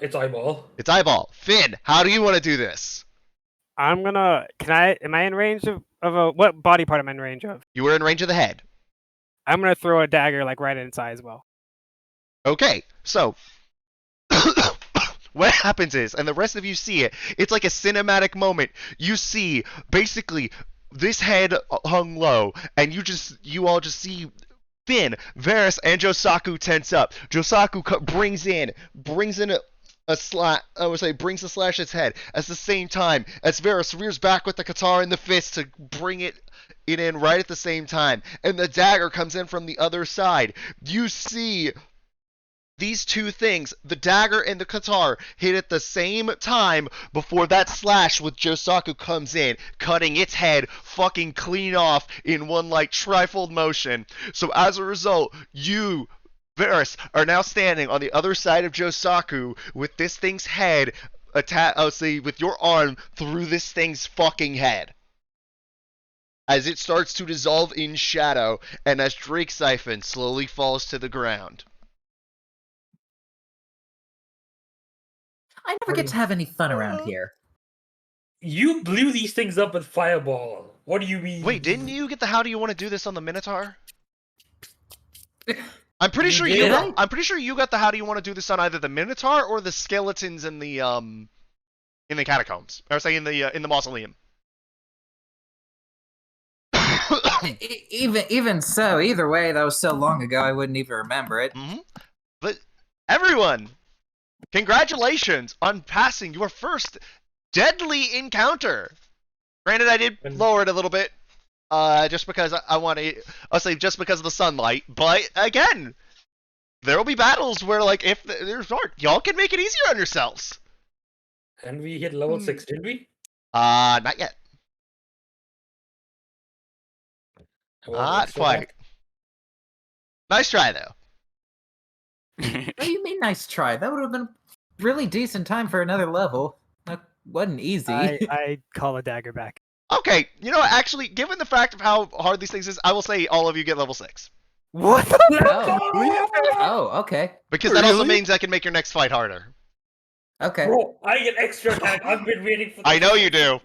its eyeball. Its eyeball. Finn, how do you want to do this? I'm gonna. Am I in range of a what body part am I in range of? You were in range of the head. I'm gonna throw a dagger like right in its eye as well. Okay, so what happens is, and the rest of you see it, it's like a cinematic moment. You see basically this head hung low, and you all just see Finn, Varys, and Josaku tense up. Josaku brings in a slash. I would say brings the slash its head. At the same time, as Varys rears back with the katana in the fist to bring it in right at the same time, and the dagger comes in from the other side. You see these two things, the dagger and the katana, hit at the same time before that slash with Josaku comes in, cutting its head fucking clean off in one like trifold motion. So as a result, you, Varys, are now standing on the other side of Josaku with this thing's head with your arm through this thing's fucking head. As it starts to dissolve in shadow, and as Drake Siphon slowly falls to the ground. I never get to have any fun around here. You blew these things up with fireball. What do you mean? Wait, didn't you get the how do you want to do this on the Minotaur? I'm pretty sure did? I'm pretty sure you got the how do you want to do this on either the Minotaur or the skeletons in the catacombs. Or say in the mausoleum. Even so, either way, that was so long ago I wouldn't even remember it. Mm-hmm. But everyone, congratulations on passing your first deadly encounter. Granted, I did lower it a little bit, just because I want to. I'll say just because of the sunlight. But again, there will be battles where, like, if there's not, y'all can make it easier on yourselves. And we hit level 6, didn't we? Not yet. Not quite. Nice try, though. What do you mean, nice try? That would have been really decent time for another level. That wasn't easy. I call a dagger back. Okay, you know what? Actually, given the fact of how hard these things is, I will say all of you get level 6. What? Oh, okay. Because that also means I can make your next fight harder. Okay. Bro, I get extra attack. I've been waiting for this. I know you do.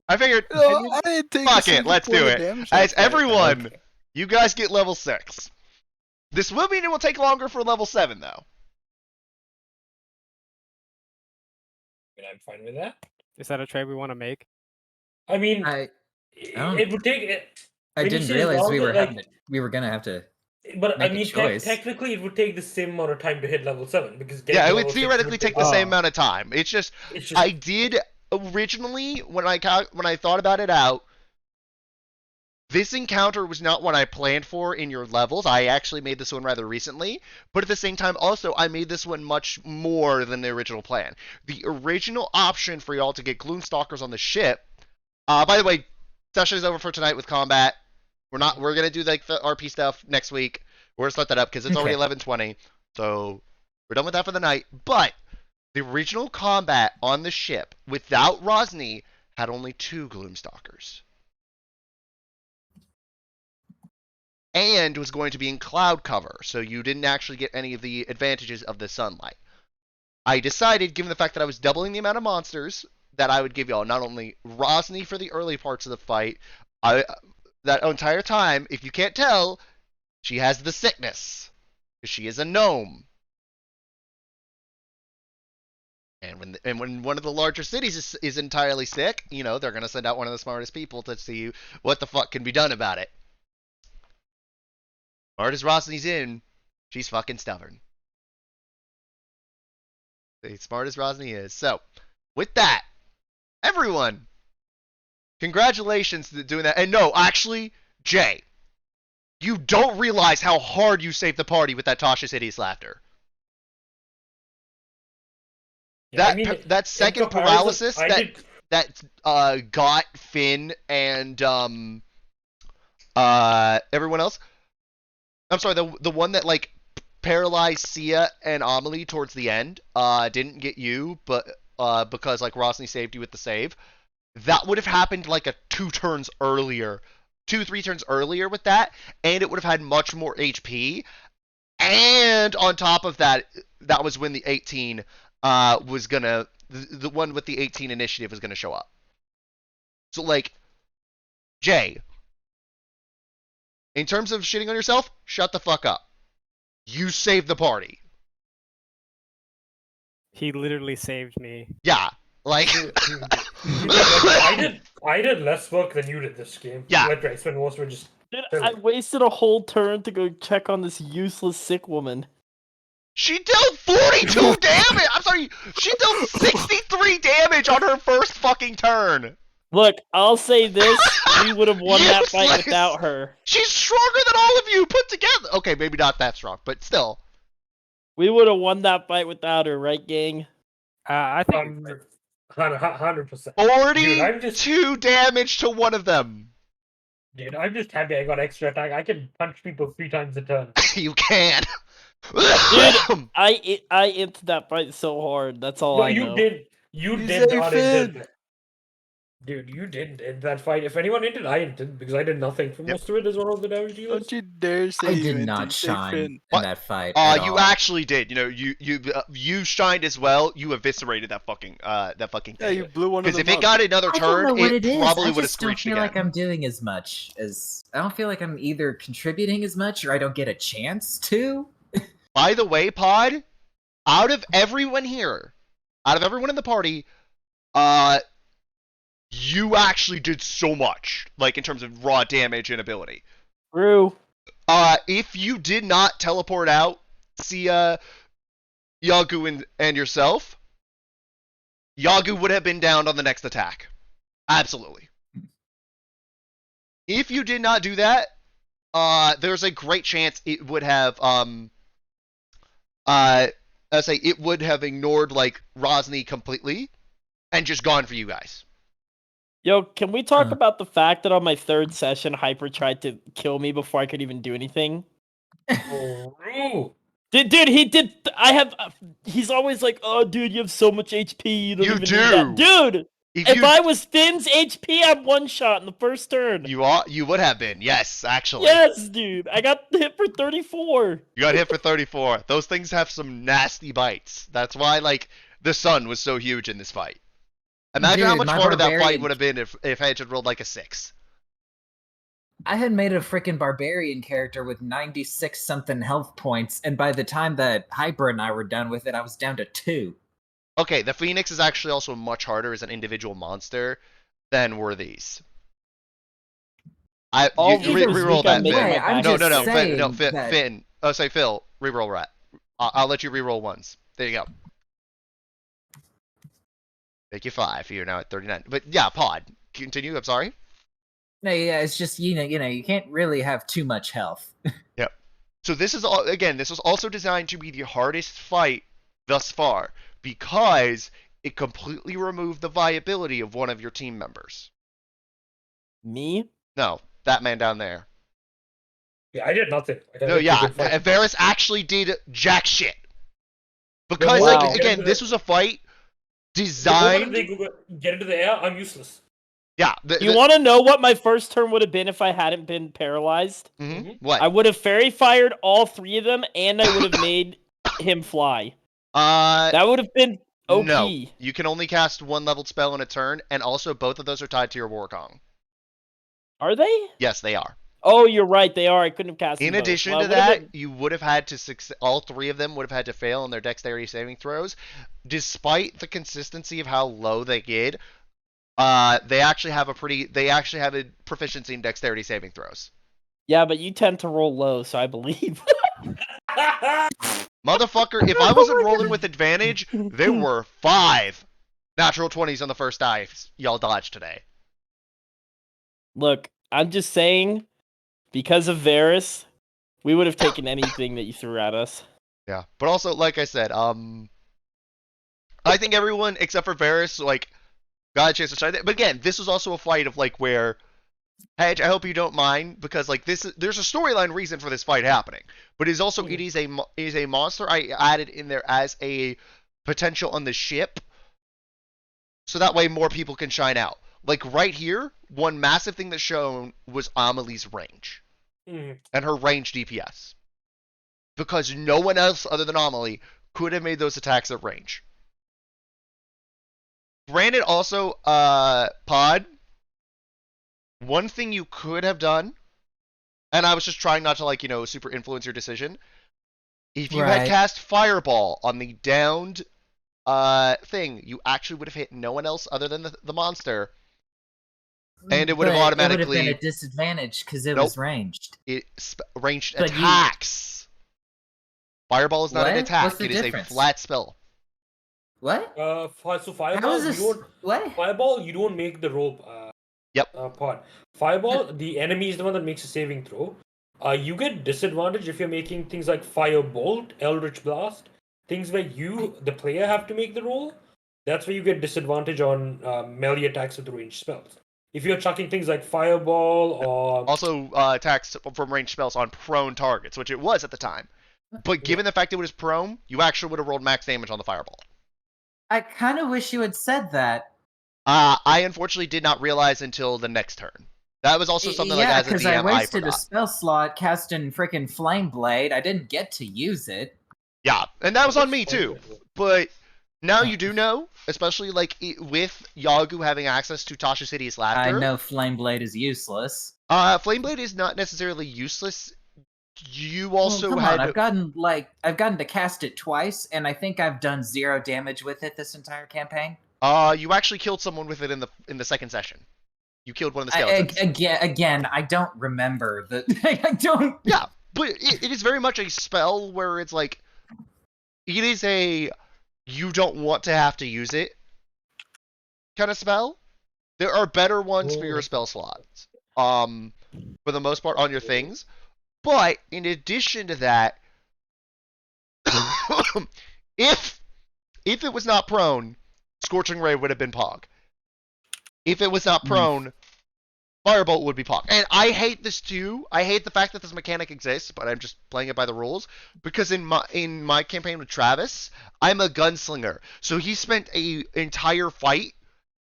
I figured, No, I didn't take fuck a it, single let's point do of it. damage As that fight. everyone, Okay. you guys get level 6. This will mean it will take longer for level 7, though. I'm fine with that. Is that a trade we want to make? I mean, I don't- it would take. I when you didn't say realize we longer, were like- we were gonna have to. But I make a mean, choice. technically, it would take the same amount of time to hit level 7 because Yeah, it level would 6 theoretically take the Oh. same amount of time. It's just, It's just I did originally, when I thought about it out, this encounter was not what I planned for in your levels. I actually made this one rather recently, but at the same time, also, I made this one much more than the original plan. The original option for y'all to get Gloomstalkers on the ship. By the way, session is over for tonight with combat. We're gonna do like the RP stuff next week. We're gonna start that up because it's already Okay. 11:20, so we're done with that for the night. But the original combat on the ship without Rosny had only 2 Gloomstalkers. And was going to be in cloud cover, so you didn't actually get any of the advantages of the sunlight. I decided, given the fact that I was doubling the amount of monsters, that I would give y'all not only Rosny for the early parts of the fight, that entire time, if you can't tell, she has the sickness. Because she is a gnome. And when one of the larger cities is entirely sick, you know, they're going to send out one of the smartest people to see what the fuck can be done about it. Smart as Rosny's in, she's fucking stubborn. As smart as Rosny is. So, with that, everyone, congratulations to doing that. And no, actually, Jay, you don't realize how hard you saved the party with that Tasha's hideous laughter. Yeah, That second in comparison, paralysis I that did- got Finn and everyone else. I'm sorry, the one that like paralyzed Sia and Amelie towards the end didn't get you, but because like Rosny saved you with the save. That would have happened like a 3 turns earlier with that, and it would have had much more HP. And on top of that, that was when the 18 was gonna, the one with the 18 initiative was gonna show up. So like, Jay, in terms of shitting on yourself, shut the fuck up. You saved the party. He literally saved me. Yeah, like. I did less work than you did this game. Yeah. Like, I spent most of it just. Dude, Tell I me. wasted a whole turn to go check on this useless sick woman. She dealt 42 damage! I'm sorry, she dealt 63 damage on her first fucking turn! Look, I'll say this: we would have won that fight Useless! without her. She's stronger than all of you put together! Okay, maybe not that strong, but still. We would have won that fight without her, right, gang? I think 100%. 42 damage to one of them! Dude, I'm just happy I got extra attack. I can punch people 3 times a turn. You can! Dude, I into that fight so hard. That's all No, I you know. did. You He's did a not Finn. enter. Dude, you didn't end that fight. If anyone entered, I entered because I did nothing for most of it as one of the damage dealers. Don't you dare say I you did entered, not you say shine Finn. in What? that fight. At You all. actually did. You know, you shined as well. You eviscerated that fucking Yeah, thing. you blew one of Because them if it up. got another I don't turn, know what it it is. probably I would have just don't screeched feel again. like I'm doing as much as. I don't feel like I'm either contributing as much or I don't get a chance to. By the way, Pod, out of everyone here, out of everyone in the party, you actually did so much, like in terms of raw damage and ability. True. If you did not teleport out, see, Yagu and yourself, Yagu would have been downed on the next attack. Absolutely. If you did not do that, there's a great chance it would have, it would have ignored, like, Rosny completely and just gone for you guys. Yo, can we talk about the fact that on my 3rd session, Hyper tried to kill me before I could even do anything? Oh, Dude, he did. He's always like, "Oh, dude, you have so much HP. You don't You even do. need that." Dude, if you, I was Finn's HP, I'm one shot in the first turn. you would have been, yes, actually. Yes, dude. I got hit for 34. You got hit for 34. Those things have some nasty bites. That's why, like, the sun was so huge in this fight. Imagine how Dude, much my harder that fight barbarian- would have been if Edge had rolled like a 6. I had made a freaking barbarian character with 96 something health points, and by the time that Hyper and I were done with it, I was down to 2. Okay, the Phoenix is actually also much harder as an individual monster than were these. All You week reroll I that, made Finn. my I'm back. No, just saying Finn. that- Finn. Oh, say Phil. Reroll rat. I'll let you reroll once. There you go. Make you 5. You're now at 39. But yeah, Pod. Continue. I'm sorry. No, yeah, it's just you can't really have too much health. Yep. So this is all again. This was also designed to be the hardest fight thus far because it completely removed the viability of one of your team members. Me? No, that man down there. yeah, I did nothing. No, yeah, Varys actually did jack shit. Because, Wow. like, again, this was a fight The designed. moment they get into the air, I'm useless. Yeah. You want to know what my first turn would have been if I hadn't been paralyzed? What? I would have fairy fired all 3 of them, and I would have made him fly. That would have been OP. No. You can only cast 1 leveled spell in a turn, and also both of those are tied to your Warkong. Are they? Yes, they are. Oh, you're right. They are. I couldn't have cast them In both. addition Well, to I would've that, been- you would have had to all 3 of them would have had to fail on their dexterity saving throws. Despite the consistency of how low they get, they actually have a proficiency in dexterity saving throws. Yeah, but you tend to roll low, so I believe. Motherfucker, if I wasn't rolling with advantage, there were 5 natural 20s on the first die y'all dodged today. Look, I'm just saying, because of Varys, we would have taken anything that you threw at us. Yeah, but also, like I said, I think everyone except for Varys, like, got a chance to shine. But again, this was also a fight of like where, Hedge, I hope you don't mind because like there's a storyline reason for this fight happening, but it is a monster I added in there as a potential on the ship, so that way more people can shine out. Like right here, one massive thing that's shown was Amelie's range and her range DPS, because no one else other than Amelie could have made those attacks at range. Granted, also, Pod, one thing you could have done, and I was just trying not to, like, super influence your decision. If you had cast Fireball on the downed thing, you actually would have hit no one else other than the monster, and it would have But it would have been a automatically disadvantage because it Nope. was ranged. Ranged But you- attacks. Fireball is not an What? attack. What's the It is difference? a flat spell. What? So How fireball, is you this? don't What? fireball. You don't make the rope. Yep. Part. Fireball, the enemy is the one that makes a saving throw. You get disadvantage if you're making things like Firebolt, Eldritch Blast, things where you, the player, have to make the roll. That's where you get disadvantage on melee attacks with ranged spells. If you're chucking things like Fireball or Also, attacks from ranged spells on prone targets, which it was at the time. But given the fact it was prone, you actually would have rolled max damage on the fireball. I kind of wish you had said that. I unfortunately did not realize until the next turn. That was also something like as a because I DM I wasted a forgot. spell slot casting freaking Flame Blade. I didn't get to use it. Yeah, and that was on me too. But now you do know, especially like with Yagu having access to Tasha City's Laughter. I know Flame Blade is useless. Flame Blade is not necessarily useless. You also come had on, I've gotten to cast it twice, and I think I've done 0 damage with it this entire campaign. you actually killed someone with it in the second session. You killed one of the skeletons. Again, I don't remember the. I don't. Yeah, but it is very much a spell where it's like, it is a you don't want to have to use it kind of spell. There are better ones for your spell slots, for the most part on your things. But in addition to that, if it was not prone, Scorching Ray would have been Pog. If it was not prone, Firebolt would be Pog. And I hate this too. I hate the fact that this mechanic exists, but I'm just playing it by the rules. Because in my campaign with Travis, I'm a gunslinger. So he spent a entire fight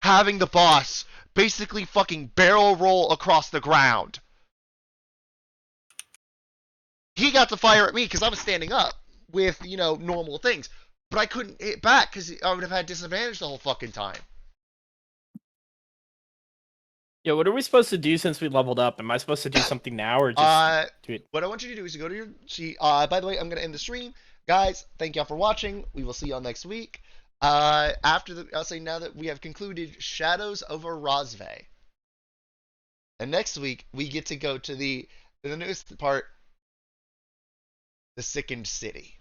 having the boss basically fucking barrel roll across the ground. He got to fire at me because I was standing up with, normal things. But I couldn't hit back because I would have had disadvantage the whole fucking time. Yeah, what are we supposed to do since we leveled up? Am I supposed to do something now or just do it? What I want you to do is to go to your sheet. By the way, I'm going to end the stream. Guys, thank y'all for watching. We will see y'all next week. I'll say now that we have concluded Shadows over Rozveh. And next week, we get to go to the newest part, the Sickened City.